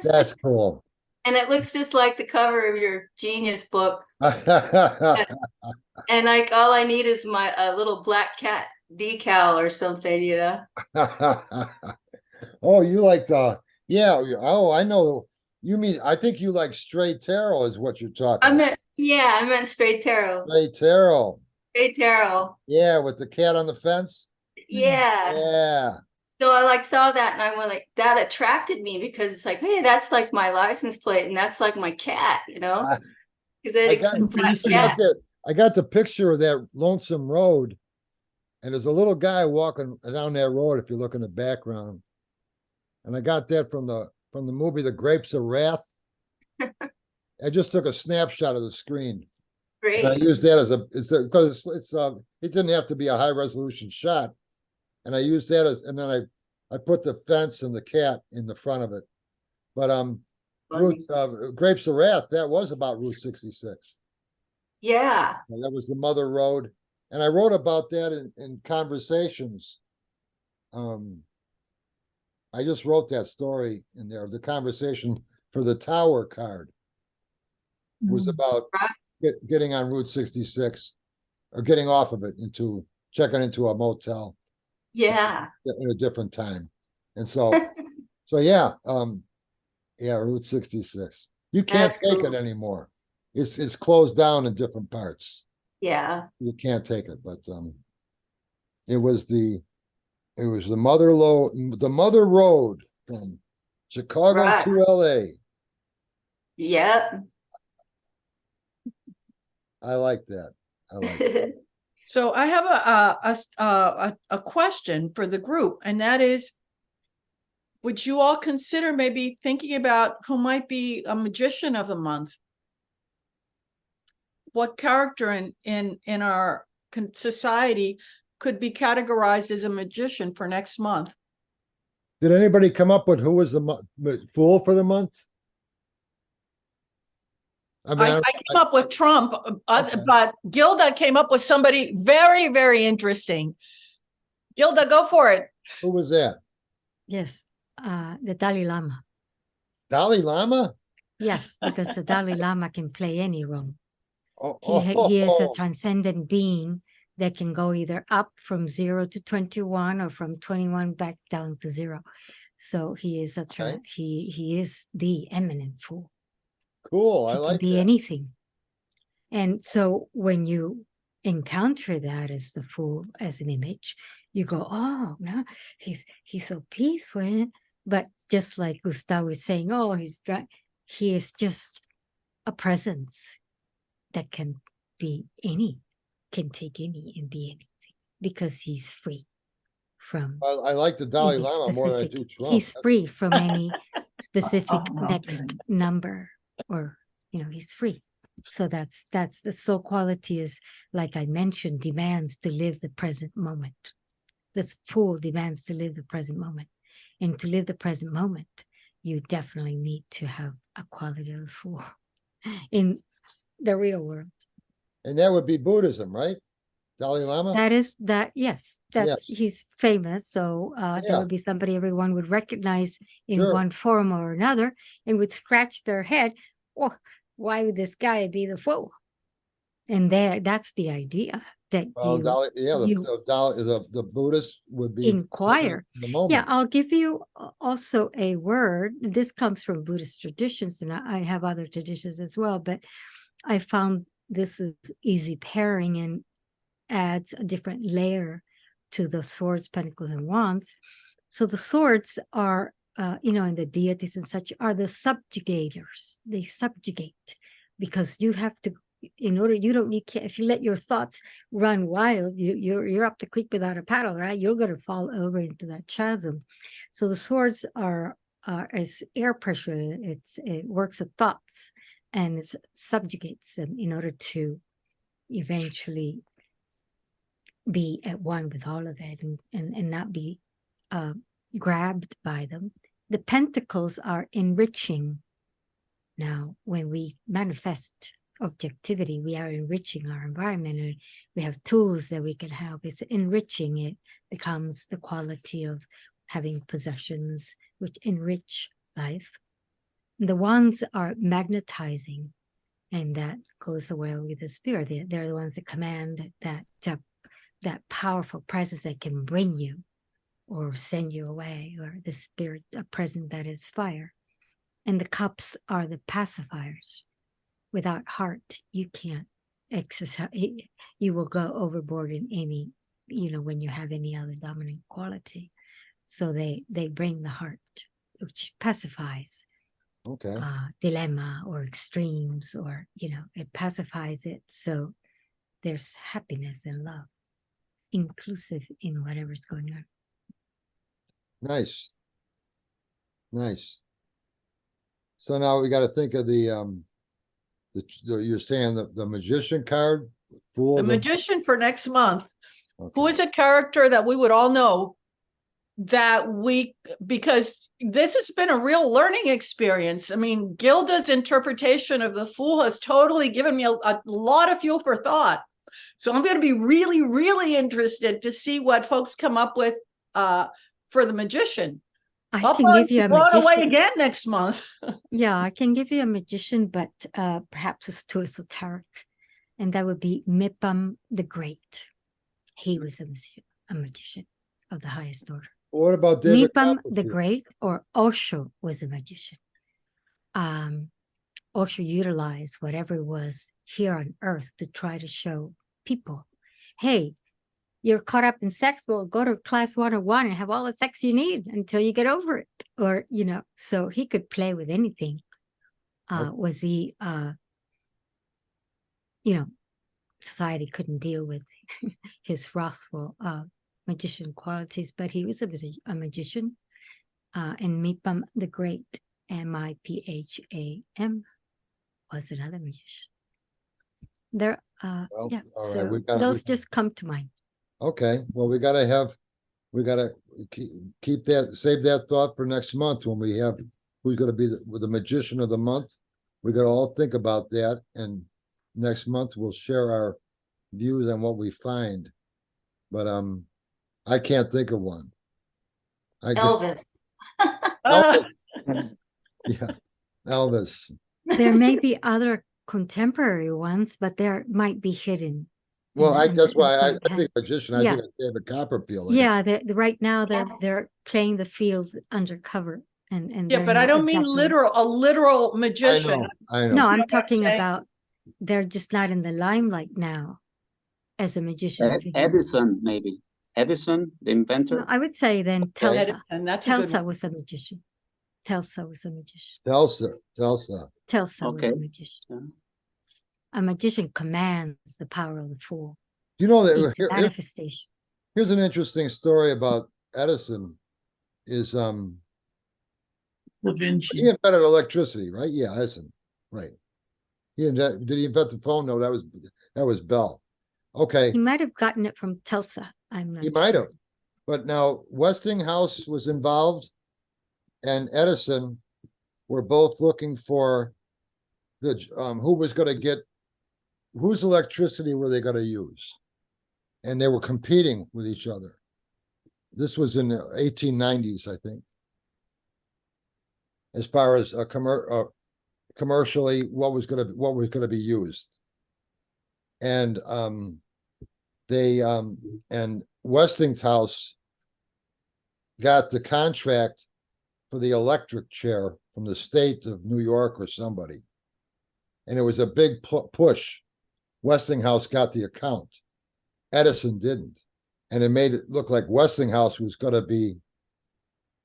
that's cool. And it looks just like the cover of your Genius book. And like all I need is my little black cat decal or something, you know. Oh, you like oh, I know. You mean I think you like straight tarot is what you're talking about. I meant straight tarot. Straight tarot. Straight tarot. Yeah, with the cat on the fence. Yeah. Yeah. So I saw that and I went like, that attracted me because it's like, hey, that's like my license plate and that's like my cat, you know? Because I got the picture of that lonesome road, and there's a little guy walking down that road if you look in the background. And I got that from the movie The Grapes of Wrath. I just took a snapshot of the screen. Great. And I used that because it didn't have to be a high resolution shot. And I used that and then I put the fence and the cat in the front of it. But Grapes of Wrath, that was about Route 66. Yeah. That was the Mother Road. And I wrote about that in Conversations. I just wrote that story in there. The conversation for the Tower card was about getting on Route 66 or getting off of it checking into a motel. Yeah. In a different time. And so yeah, Route 66. You can't take it anymore. It's closed down in different parts. Yeah. You can't take it, but it was the Mother Road from Chicago to LA. Yep. I like that. I like that. So I have a question for the group, and that is, would you all consider maybe thinking about who might be a magician of the month? What character in our society could be categorized as a magician for next month? Did anybody come up with who was the fool for the month? I mean, I came up with Trump, but Gilda came up with somebody very, very interesting. Gilda, go for it. who was that? Yes, the Dalai Lama. Dalai Lama? Yes, because the Dalai Lama can play any role. Oh, He is a transcendent being that can go either up from 0 to 21 or from 21 back down to 0. So he is he is the eminent fool. cool. I He like can be that. anything. And so when you encounter that as the fool, as an image, you go, oh, no, he's so peaceful. But just like Gustav was saying, oh, he is just a presence that can be can take any and be anything, because he's free from I like the Dalai any Lama more than I do specific. Trump. He's free from any specific No next kidding. number, or he's free. So that's the soul quality is, like I mentioned, demands to live the present moment. This fool demands to live the present moment. And to live the present moment, you definitely need to have a quality of the fool in the real world. And that would be Buddhism, right? Dalai Lama? Yes, he's famous. So that would be somebody everyone would recognize in one form or another, and would scratch their head. Oh, why would this guy be the fool? And that's the idea, that the Buddhist would be inquire. the moment. Yeah, I'll give you also a word. This comes from Buddhist traditions, and I have other traditions as well, but I found this is easy pairing and adds a different layer to the swords, pentacles, and wands. So the swords are, and the deities and such are the subjugators. They subjugate, because you have to, if you let your thoughts run wild, you're up the creek without a paddle, right? You're going to fall over into that chasm. So the swords are as air pressure. It works with thoughts, and it subjugates them in order to eventually be at one with all of it, and not be grabbed by them. The pentacles are enriching. Now, when we manifest objectivity, we are enriching our environment, and we have tools that we can help. It's enriching. It becomes the quality of having possessions which enrich life. The wands are magnetizing, and that goes well with the spirit. They're the ones that command that powerful presence that can bring you or send you away, or the spirit, a presence that is fire. And the cups are the pacifiers. Without heart, you can't exercise. You will go overboard in any, when you have any other dominant quality. So they bring the heart, which pacifies dilemma or extremes, or, it pacifies it. So there's happiness and love, inclusive in whatever's going on. Nice. So now we got to think of you're saying the magician card, fool. The magician for next month. Okay. Who is a character that we would all know, because this has been a real learning experience. I mean, Gilda's interpretation of the fool has totally given me a lot of fuel for thought. So I'm going to be really, really interested to see what folks come up with for the magician. I can give you a blown magician. away again next month. Yeah, I can give you a magician, but perhaps it's too esoteric. And that would be Mipam the Great. He was a magician of the highest order. What about David Mipam the Copperfield? Great, or Osho, was a magician. Osho utilized whatever was here on earth to try to show people, hey, you're caught up in sex, well, go to class 101 and have all the sex you need until you get over it. Or, so he could play with anything. Was he, society couldn't deal with his wrathful magician qualities, but he was a magician. And Mipam the Great, Mipham, was another magician. There, All so right, those just come to mind. Okay, well, we got to have we gotta keep that, save that thought for next month when we have who's gonna be the magician of the month. We gotta all think about that, and next month we'll share our views on what we find. But I can't think of one. Elvis. Elvis. Yeah, Elvis. There may be other contemporary ones, but there might be hidden. Well, that's why I inside think magician. I Yeah. think it's David Copperfield. Yeah, right now they're playing the field undercover, and Yeah, they're but I not don't mean exactly- a literal magician. I know. No, You I'm know what I'm talking saying? about they're just not in the limelight now as a magician. figure. Edison, maybe. Edison, the inventor. No, I would say then Telsa. Edison, that's a good Telsa one. was a magician. Telsa was a magician. Telsa. Telsa Okay. was a magician. Yeah. A magician commands the power of the fool You know that into manifestation. here's an interesting story about Edison. Is Da Vinci. he invented electricity, right? Yeah, Edison, right. Did he invent the phone? No, that was Bell. Okay, He might have gotten it from Telsa. I'm not he might sure. have. But now Westinghouse was involved, and Edison were both looking for the who was going to get whose electricity were they going to use, and they were competing with each other. This was in the 1890s, I think. As far as commercially, what was going to be used, and and Westinghouse got the contract for the electric chair from the state of New York or somebody, and it was a big push. Westinghouse got the account. Edison didn't, and it made it look like Westinghouse was going to be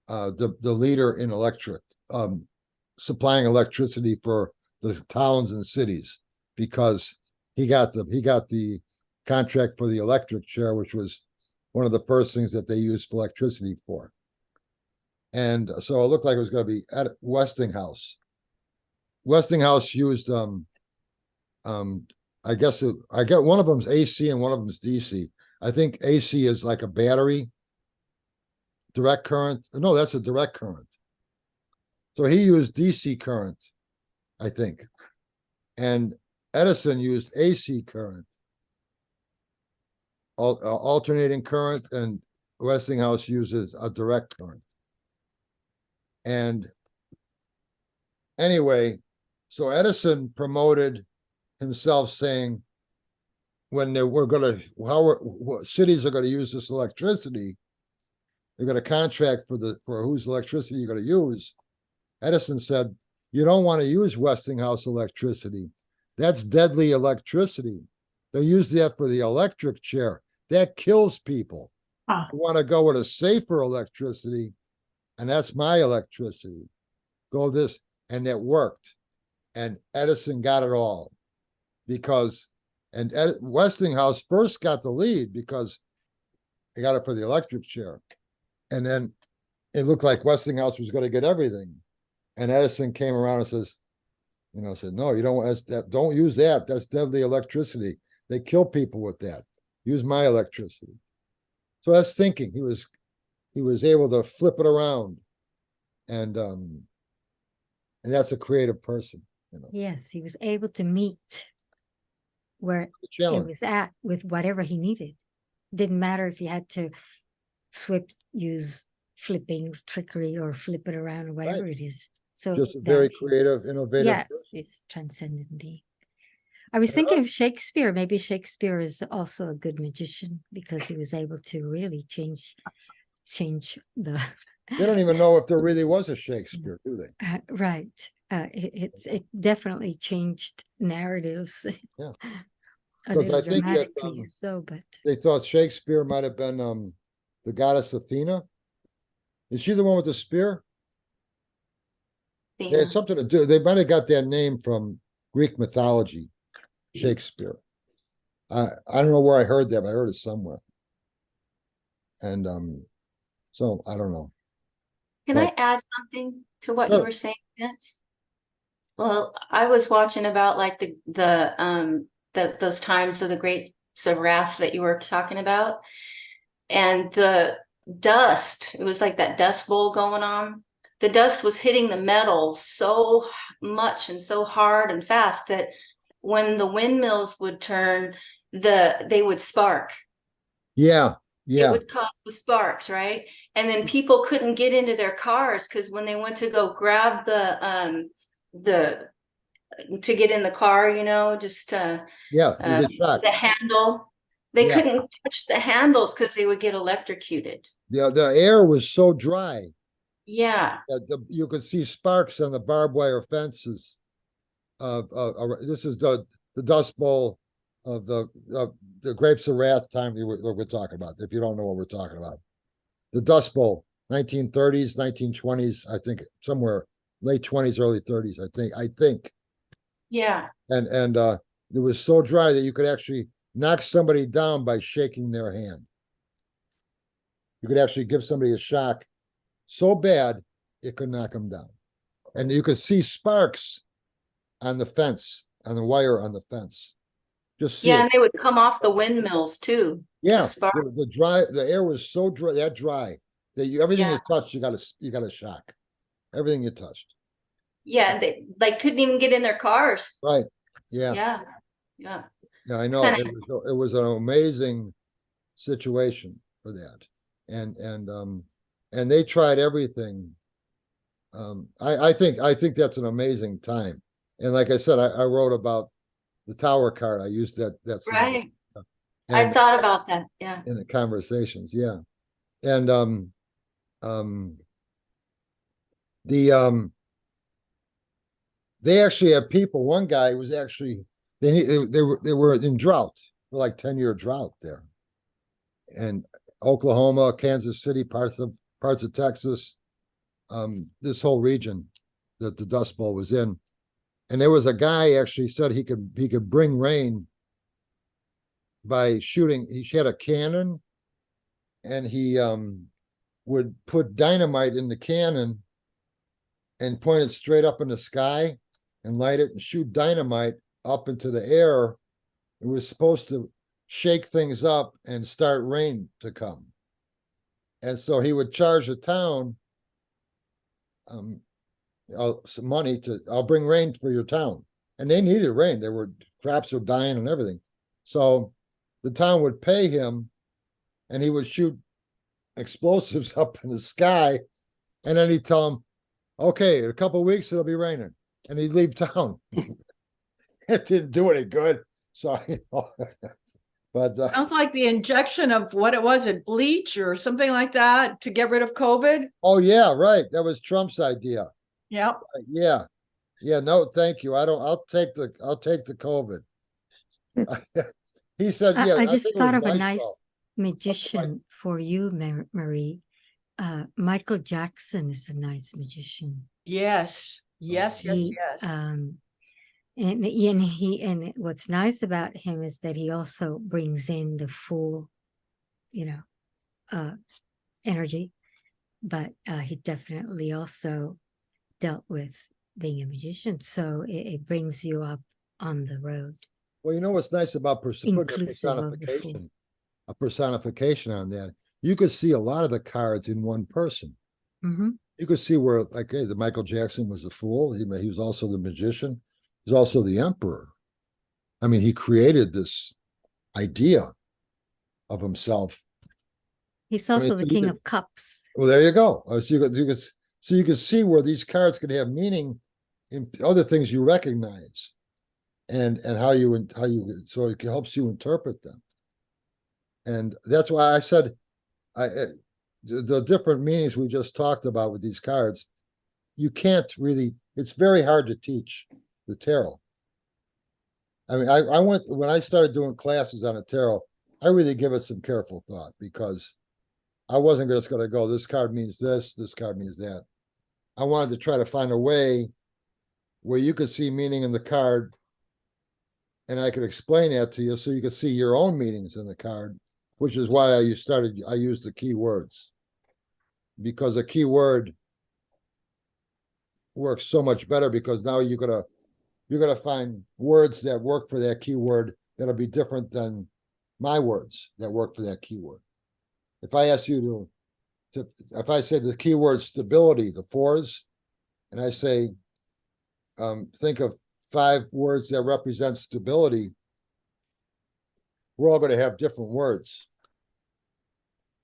the leader in supplying electricity for the towns and cities, because he got the contract for the electric chair, which was one of the first things that they used for electricity for. And so it looked like it was going to be at Westinghouse. Westinghouse used I got one of them's AC and one of them's DC. I think AC is like a battery, direct current. No, that's a direct current. So he used DC current, I think. And Edison used AC current, alternating current, and Westinghouse uses a direct current. And anyway, so Edison promoted himself, saying when cities are going to use this electricity, they're going to contract for whose electricity you're going to use. Edison said, you don't want to use Westinghouse electricity. That's deadly electricity. They use that for the electric chair. That kills people. Ah. You want to go with a safer electricity, and that's my electricity. Go this, and it worked. And Edison got it all. Westinghouse first got the lead because they got it for the electric chair. And then it looked like Westinghouse was going to get everything. And Edison came around and said, no, you don't want that. Don't use that. That's deadly electricity. They kill people with that. Use my electricity. So that's thinking. He was able to flip it around. And that's a creative person. Yes, he was able to meet where he was at with whatever he needed. Didn't matter if he had to use flipping, trickery, or flip it around, or whatever it is. So just a very creative, innovative. Yes, it's transcendent being. I was thinking of Shakespeare. Maybe Shakespeare is also a good magician because he was able to really change the. They don't even know if there really was a Shakespeare, do they? Right. It definitely changed narratives. Yeah. Because I think that but they thought Shakespeare might have been the goddess Athena. Is she the one with the spear? They had something to do. They might have got that name from Greek mythology, Shakespeare. I don't know where I heard that, but I heard it somewhere. And so I don't know. Can I add something to what you were saying, Vince? Well, I was watching about like those times of the Grapes of Wrath that you were talking about, and the dust. It was like that dust bowl going on. The dust was hitting the metal so much and so hard and fast that when the windmills would turn, they would spark. Yeah. It would cause the sparks, right? And then people couldn't get into their cars because when they went to go grab the to get in the car, you know, just you get shot. the handle, they couldn't touch the handles because they would get electrocuted. The air was so dry. Yeah. That you could see sparks on the barbed wire fences. This is the Dust Bowl of the Grapes of Wrath time we're talking about. If you don't know what we're talking about, the Dust Bowl, 1930s, 1920s, I think somewhere late 20s, early 30s. I think. Yeah. And it was so dry that you could actually knock somebody down by shaking their hand. You could actually give somebody a shock so bad it could knock them down. And you could see sparks on the fence, on the wire on the fence. Just see and they would come off the windmills too. Yeah, the air was so dry, that everything you touched, you got a shock. Everything you touched. Yeah, they couldn't even get in their cars. Right. Yeah. Yeah, I know. It was an amazing situation for that. And they tried everything. I think that's an amazing time. And like I said, I wrote about the tower card. I used that right. I thought about that. Yeah. In the conversations. Yeah. And they actually have people. One guy was actually they were in drought for like 10-year drought there. And Oklahoma, Kansas City, parts of Texas, this whole region that the Dust Bowl was in. And there was a guy actually said he could bring rain by shooting. He had a cannon, and he would put dynamite in the cannon and point it straight up in the sky and light it and shoot dynamite up into the air. It was supposed to shake things up and start rain to come. And so he would charge the town some money I'll bring rain for your town. And they needed rain. Crops were dying and everything. So the town would pay him, and he would shoot explosives up in the sky. And then he'd tell them, okay, in a couple of weeks, it'll be raining. And he'd leave town. It didn't do any good. Sorry. But sounds like the injection of bleach or something like that to get rid of COVID. Oh yeah, right. That was Trump's idea. Yep. Yeah. No, thank you. I'll take the COVID. He said, yeah. I just thought of a nice magician for you, Marie. Michael Jackson is a nice magician. Yes. And what's nice about him is that he also brings in the full, energy, but he definitely also dealt with being a magician. So it brings you up on the road. Well, you know what's nice about personification? A personification on that. You could see a lot of the cards in one person. Mm-hmm. You could see where, like, hey, the Michael Jackson was a fool. He was also the magician. He's also the emperor. I mean, he created this idea of himself. He's also the King of Cups. Well, there you go. So you can see where these cards can have meaning in other things you recognize, and how you so it helps you interpret them. And that's why I said, the different meanings we just talked about with these cards, you can't really. It's very hard to teach the tarot. I mean, when I started doing classes on a tarot, I really give it some careful thought, because I wasn't just going to go, this card means this card means that. I wanted to try to find a way where you could see meaning in the card, and I could explain that to you so you could see your own meanings in the card, which is why I used the keywords, because a keyword works so much better, because now you're gonna find words that work for that keyword that'll be different than my words that work for that keyword. If I ask you to if I say the keyword stability, the fours, and I say, think of 5 words that represent stability, we're all going to have different words.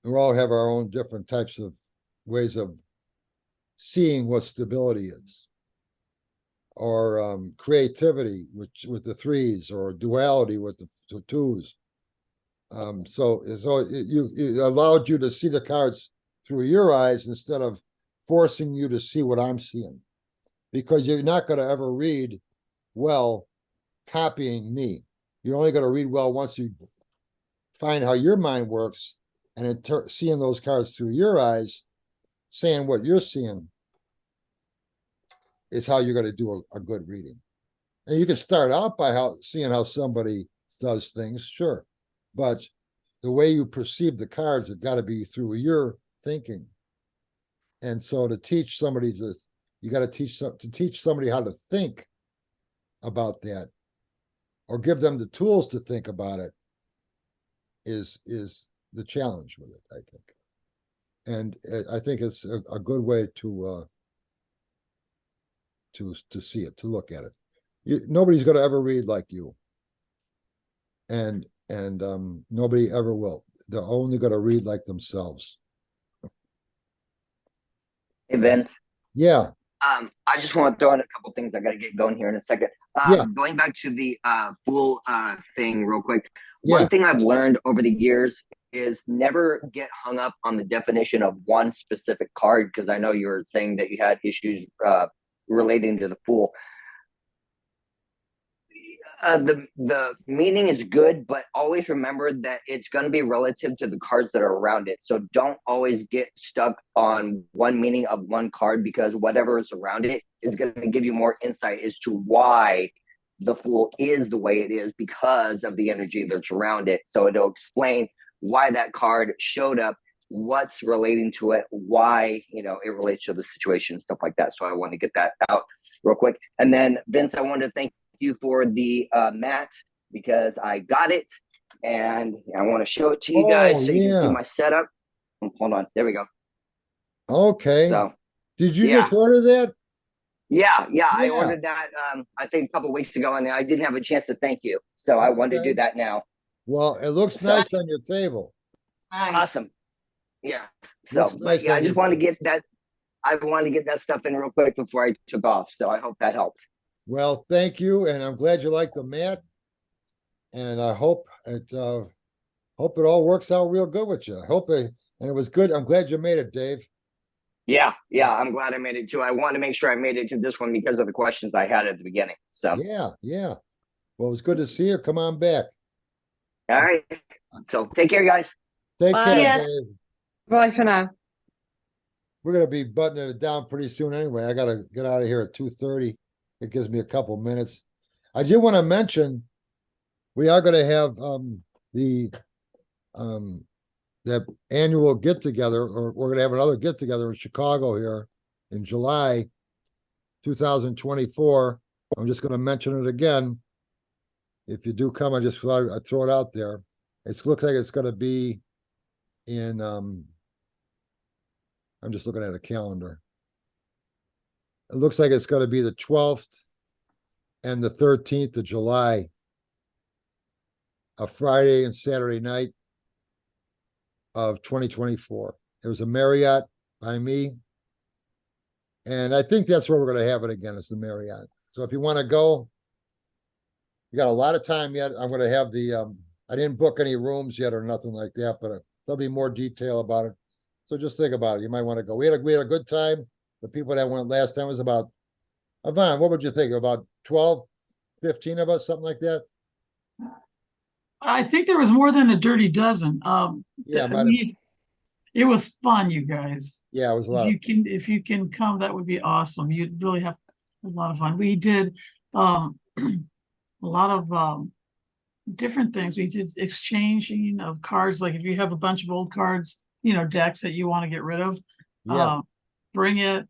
We all have our own different types of ways of seeing what stability is, or creativity with the 3s, or duality with the 2s. So it allowed you to see the cards through your eyes instead of forcing you to see what I'm seeing, because you're not going to ever read well copying me. You're only going to read well once you find how your mind works, and seeing those cards through your eyes, saying what you're seeing, is how you're going to do a good reading. And you can start out by seeing how somebody does things, sure, but the way you perceive the cards have got to be through your thinking. And so to teach somebody you got to teach somebody how to think about that, or give them the tools to think about it, is the challenge with it, I think. And I think it's a good way to see it, to look at it. Nobody's going to ever read like you, and nobody ever will. They're only going to read like themselves. Hey, Vince. Yeah. I just want to throw in a couple things. I got to get going here in a second. Yeah. Going back to the fool thing real quick. Yeah. One thing I've learned over the years is never get hung up on the definition of one specific card, because I know you were saying that you had issues relating to the fool. The meaning is good, but always remember that it's going to be relative to the cards that are around it. So don't always get stuck on one meaning of one card, because whatever is around it is going to give you more insight as to why the fool is the way it is, because of the energy that's around it. So it'll explain why that card showed up, what's relating to it, why, it relates to the situation, stuff like that. So I want to get that out real quick. And then, Vince, I wanted to thank you for the mat, because I got it and I want to show it to you guys so you can see my setup. Hold on, there we go. Okay. So did you just order that? Yeah, I ordered that I think a couple of weeks ago, and I didn't have a chance to thank you, so I wanted to do that now. Well, it looks nice on your table. Nice. Awesome. Yeah. So nice I just wanted to get that. I wanted to get that stuff in real quick before I took off. So I hope that helped. Well, thank you, and I'm glad you like the mat, and I hope it all works out real good with you. And it was good. I'm glad you made it, Dave. Yeah, I'm glad I made it too. I wanted to make sure I made it to this one because of the questions I had at the beginning. So yeah. Well, it was good to see you. Come on back. All right. So take care, guys. Take care, Dave. Bye for now. We're gonna be buttoning it down pretty soon anyway. I gotta get out of here at 2:30. It gives me a couple minutes. I did want to mention we are going to have that annual get together, or we're going to have another get together in Chicago here in July 2024. I'm just going to mention it again. If you do come, I just thought I'd throw it out there. It looks like it's going to be in I'm just looking at a calendar. It looks like it's going to be the 12th and the 13th of July, a Friday and Saturday night of 2024. There's a Marriott by me, and I think that's where we're going to have it again. It's the Marriott. So if you want to go, you got a lot of time yet. I'm going to have I didn't book any rooms yet or nothing like that, but there'll be more detail about it. So just think about it. You might want to go. We had a good time. The people that went last time was about, Yvonne, what would you think? About 12, 15 of us, something like that? I think there was more than a dirty dozen. It was fun, you guys. Yeah, it was a lot. If you can come, that would be awesome. You'd really have a lot of fun. We did a lot of different things. We did exchanging of cards. Like if you have a bunch of old cards, decks that you want to get rid of, bring it.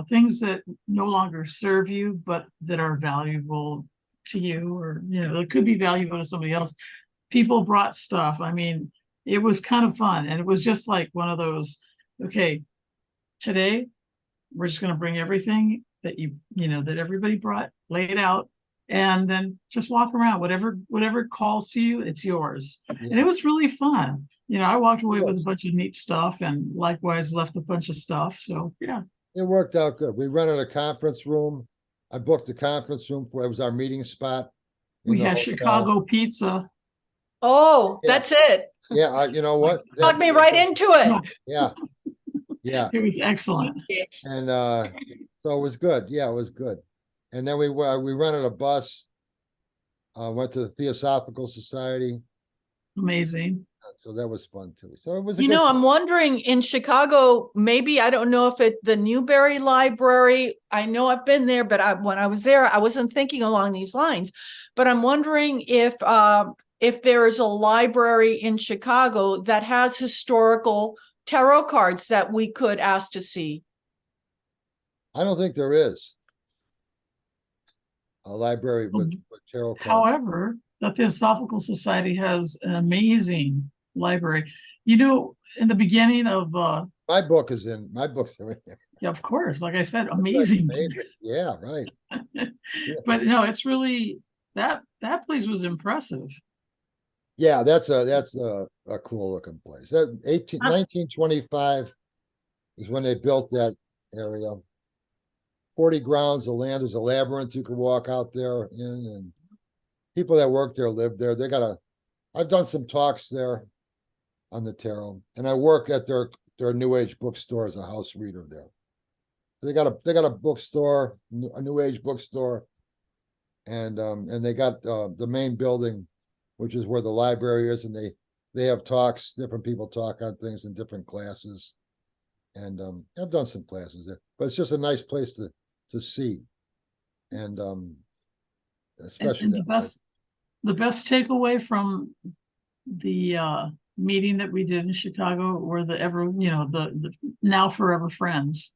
Things that no longer serve you, but that are valuable to you, or, it could be valuable to somebody else. People brought stuff. I mean, it was kind of fun. And it was just like one of those okay, today we're just going to bring everything that that everybody brought, lay it out, and then just walk around. Whatever calls to you, it's yours. Yeah. And it was really fun. I walked away with a Yes. bunch of neat stuff, and likewise left a bunch of stuff. So yeah, It worked out good. We rented a conference room. I booked a conference room it was our meeting spot. in we the had hotel. Chicago pizza. Oh, Yeah. that's it. Yeah, you know what? Plug me right into it. Yeah, yeah. It was excellent. And so it was good. Yeah, it was good. And then we rented a bus, went to the Theosophical Society. Amazing. So that was fun too. So it was a You good know, time. I'm wondering in Chicago, maybe, I don't know if the Newberry Library, I know I've been there, but when I was there, I wasn't thinking along these lines. But I'm wondering if there is a library in Chicago that has historical tarot cards that we could ask to see. I don't think there is a library with tarot cards. However, the Theosophical Society has an amazing library. In the beginning of My book's in there. yeah, of course, like I said, That's amazing. amazing. Yeah, right. But no, it's really that place was impressive. Yeah, that's a cool looking place. 1925 is when they built that area. 40 grounds of land. There's a labyrinth you could walk out there in, and people that work there live there. I've done some talks there on the tarot, and I work at their New Age bookstore as a house reader there. They got a bookstore, a New Age bookstore, and they got the main building, which is where the library is, and they have talks. Different people talk on things in different classes, and I've done some classes there. But it's just a nice place to see, and especially And the best takeaway from the meeting that we did in Chicago were the now forever friends.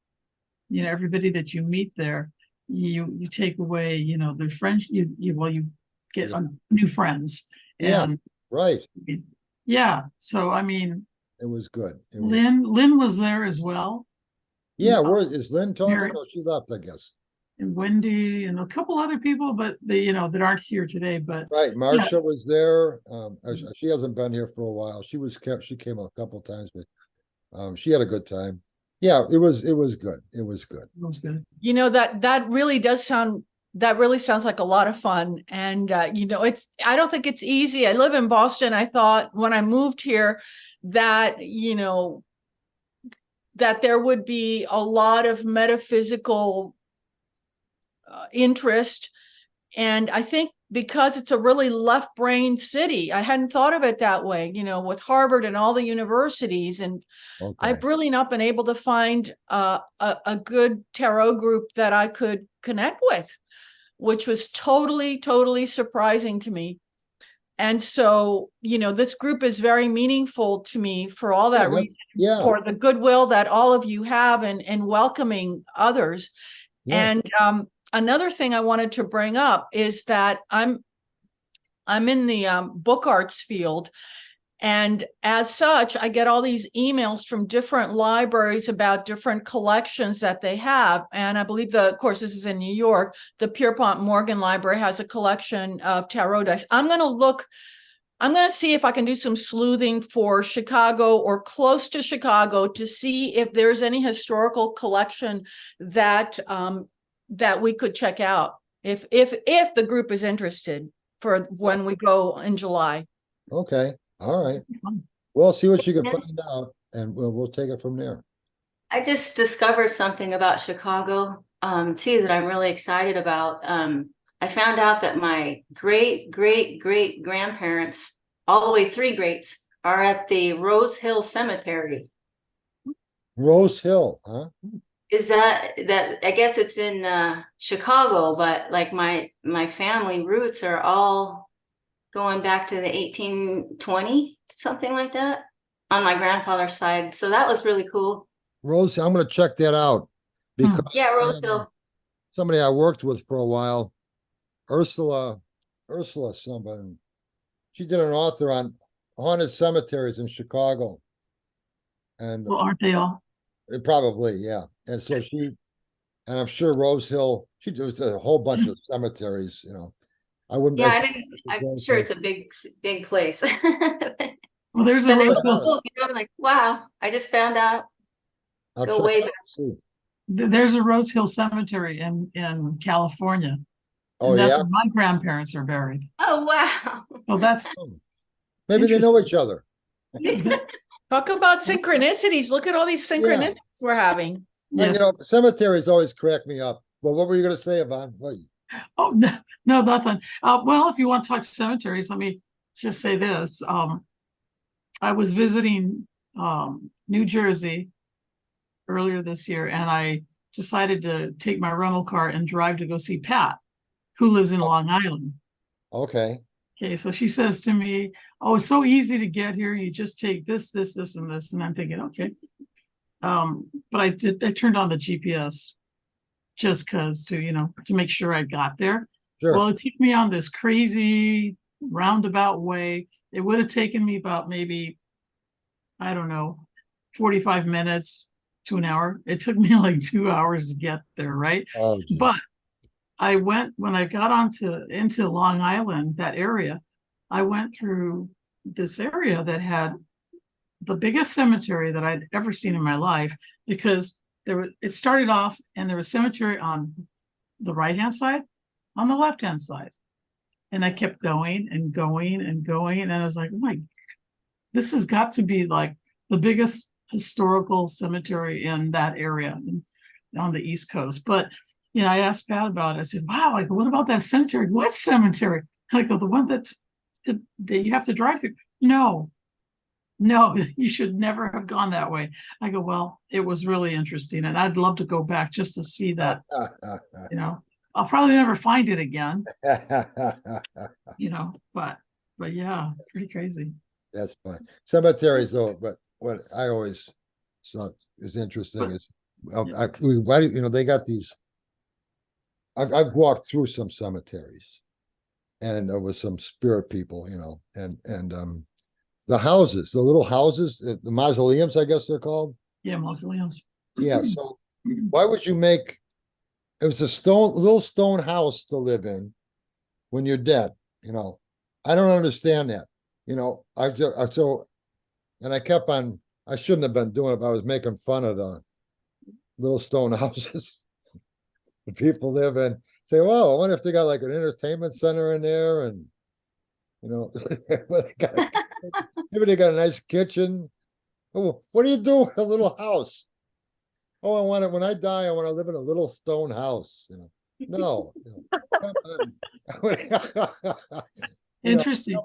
Everybody that you meet there, you take away, their friends. You get new friends. Yeah, and, right. Yeah. So I mean, it was good. Lynn was there as well. Yeah, where is Lynn talking? Mary- Oh, she left, I guess. And Wendy and a couple other people, but that aren't here today. But Right, Marcia was there. She hasn't been here for a while. She came a couple times, but she had a good time. Yeah, it was good. It was good. It was good. That really sounds like a lot of fun. And I don't think it's easy. I live in Boston. I thought when I moved here that that there would be a lot of metaphysical interest. And I think because it's a really left-brain city, I hadn't thought of it that way, with Harvard and all the universities. And I've really not been able to find a good tarot group that I could connect with, which was totally, totally surprising to me. And so, this group is very meaningful to me for all that reason, for the goodwill that all of you have in welcoming others. Yeah. And another thing I wanted to bring up is that I'm in the book arts field. And as such, I get all these emails from different libraries about different collections that they have. And I believe of course, this is in New York, the Pierpont Morgan Library has a collection of tarot dice. I'm going to see if I can do some sleuthing for Chicago or close to Chicago to see if there's any historical collection that we could check out if the group is interested for when we go in July. Okay. All right. Well, see what you can find out, and we'll take it from there. I just discovered something about Chicago, too, that I'm really excited about. I found out that my great grandparents, all the way 3 greats, are at the Rose Hill Cemetery. Rose Hill, huh? Is that I guess it's in Chicago, but like my family roots are all going back to the 1820, something like that, on my grandfather's side. So that was really cool. Rose, I'm going to check that out because Rose Hill. Somebody I worked with for a while, Ursula somebody. She did an author on haunted cemeteries in Chicago. And well, aren't they all? Probably, yeah. And so and I'm sure Rose Hill, she does a whole bunch of cemeteries, you know. I wouldn't. Yeah, I'm sure it's a big place. Well, there's a But Rose it's Hill. cool, you know, like, wow, I just found out. I'll Go check way it out back. and see. There's a Rose Hill Cemetery in California. Oh, And that's yeah? where my grandparents are buried. Oh, wow. So that's Maybe they know each other. Talk about synchronicities. Look at all these synchronicities we're having. Well, yes. you know, cemeteries always crack me up. Well, what were you going to say, Yvonne? What? Oh, no, nothing. Well, if you want to talk cemeteries, let me just say this. I was visiting New Jersey earlier this year, and I decided to take my rental car and drive to go see Pat, who lives in Long Island. Okay. Okay, so she says to me, "Oh, it's so easy to get here. You just take this, this, this, and this." And I'm thinking, okay. But I turned on the GPS just because to make sure I got there. Sure. Well, it took me on this crazy roundabout way. It would have taken me about maybe, I don't know, 45 minutes to an hour. It took me like 2 hours to get there, right? Oh, geez. But when I got into Long Island, that area, I went through this area that had the biggest cemetery that I'd ever seen in my life, because it started off and there was cemetery on the right-hand side, on the left-hand side. And I kept going and going and going. And I was like, oh my, this has got to be like the biggest historical cemetery in that area on the East Coast. But I asked Pat about it. I said, wow, I go, what about that cemetery? What cemetery? I go, the one that you have to drive through. No, you should never have gone that way. I go, well, it was really interesting. And I'd love to go back just to see that. I'll probably never find it again. But yeah, pretty crazy. That's fine. Cemeteries, though, but what I always thought is interesting is, they got these. I've walked through some cemeteries, and there was some spirit people, and the houses, the little houses, the mausoleums, I guess they're called. Yeah, mausoleums. Yeah. So why would you make? It was a little stone house to live in when you're dead. I don't understand that. And I kept on. I shouldn't have been doing it, but I was making fun of the little stone houses the people live in. Say, well, I wonder if they got like an entertainment center in there, and maybe they got a nice kitchen. Oh, what do you do with a little house? Oh, I want it when I die. I want to live in a little stone house. No. Interesting.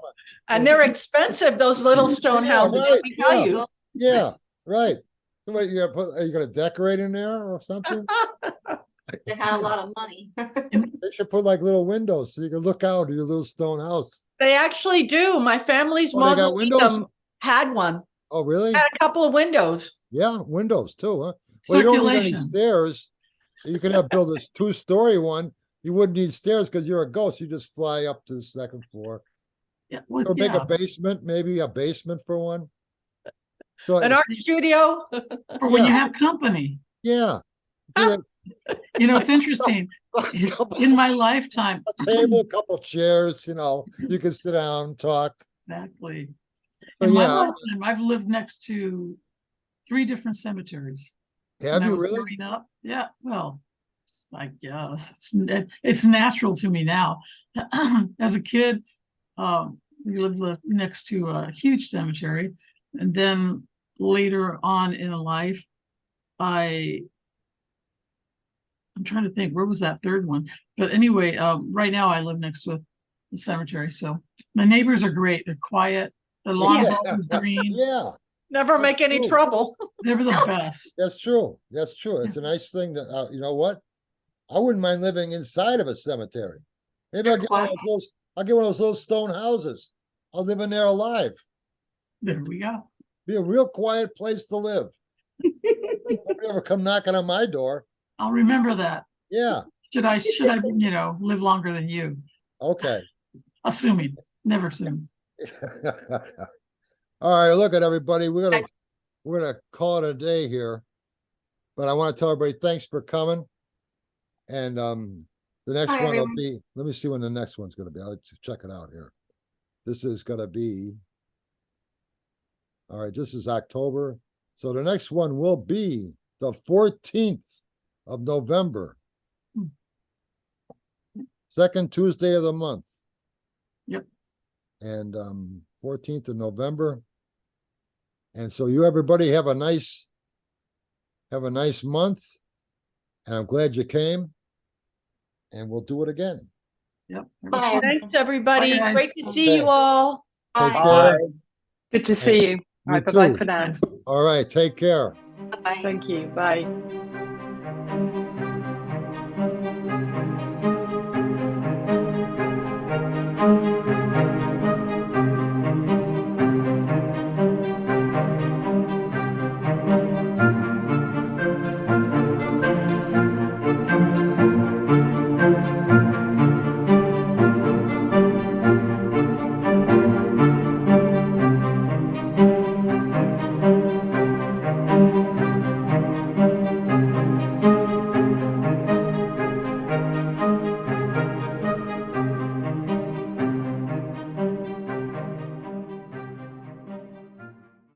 And they're expensive, those little stone houses. Right, Let me tell you. Yeah, right. So what, are you gonna decorate in there or something? They had a lot of money. They should put like little windows so you can look out of your little stone house. They actually do. My family's Oh, they got mausoleum had one. Oh, really? Had a couple of windows. Yeah, windows too, huh? Well, you don't need any stairs. You can build this 2-story one. You wouldn't need stairs because you're a ghost. You just fly up to the second floor. Yeah, or make a basement, maybe a basement for one. So an art studio for when you have company. Yeah. It's interesting. In my lifetime, a table, a couple chairs, you can sit down, talk. Exactly. So, in my lifetime, I've lived next to 3 different cemeteries. Have you really? Up. Yeah. Well, I guess it's natural to me now. As a kid, we lived next to a huge cemetery, and then later on in life, I'm trying to think, where was that third one? But anyway, right now I live next to the cemetery, so my neighbors are great. They're quiet. Their lawns always green. Yeah. Never make any trouble. They're the best. That's true. That's true. It's a nice thing that you know what? I wouldn't mind living inside of a cemetery. Maybe I'll get one of those little stone houses. I'll live in there alive. There we go. Be a real quiet place to live. Nobody ever come knocking on my door. I'll remember that. Yeah. Should I live longer than you? Okay. Assuming. Never assume. All right, look at everybody. We're gonna call it a day here. But I want to tell everybody, thanks for coming. And the next Hi, one will everyone. be, let me see when the next one's going to be. I'll check it out here. This is going to be, all right, this is October. So the next one will be the 14th of November. Second Tuesday of the month. Yep. And 14th of November. And so you everybody have a nice month. And I'm glad you came. And we'll do it again. Yep. Bye. Thanks, everybody. Bye, guys. Great to see Okay. you all. Take Bye. care. Good to see you. All right, bye-bye too. for now. All right, take care. Bye. Thank you. Bye.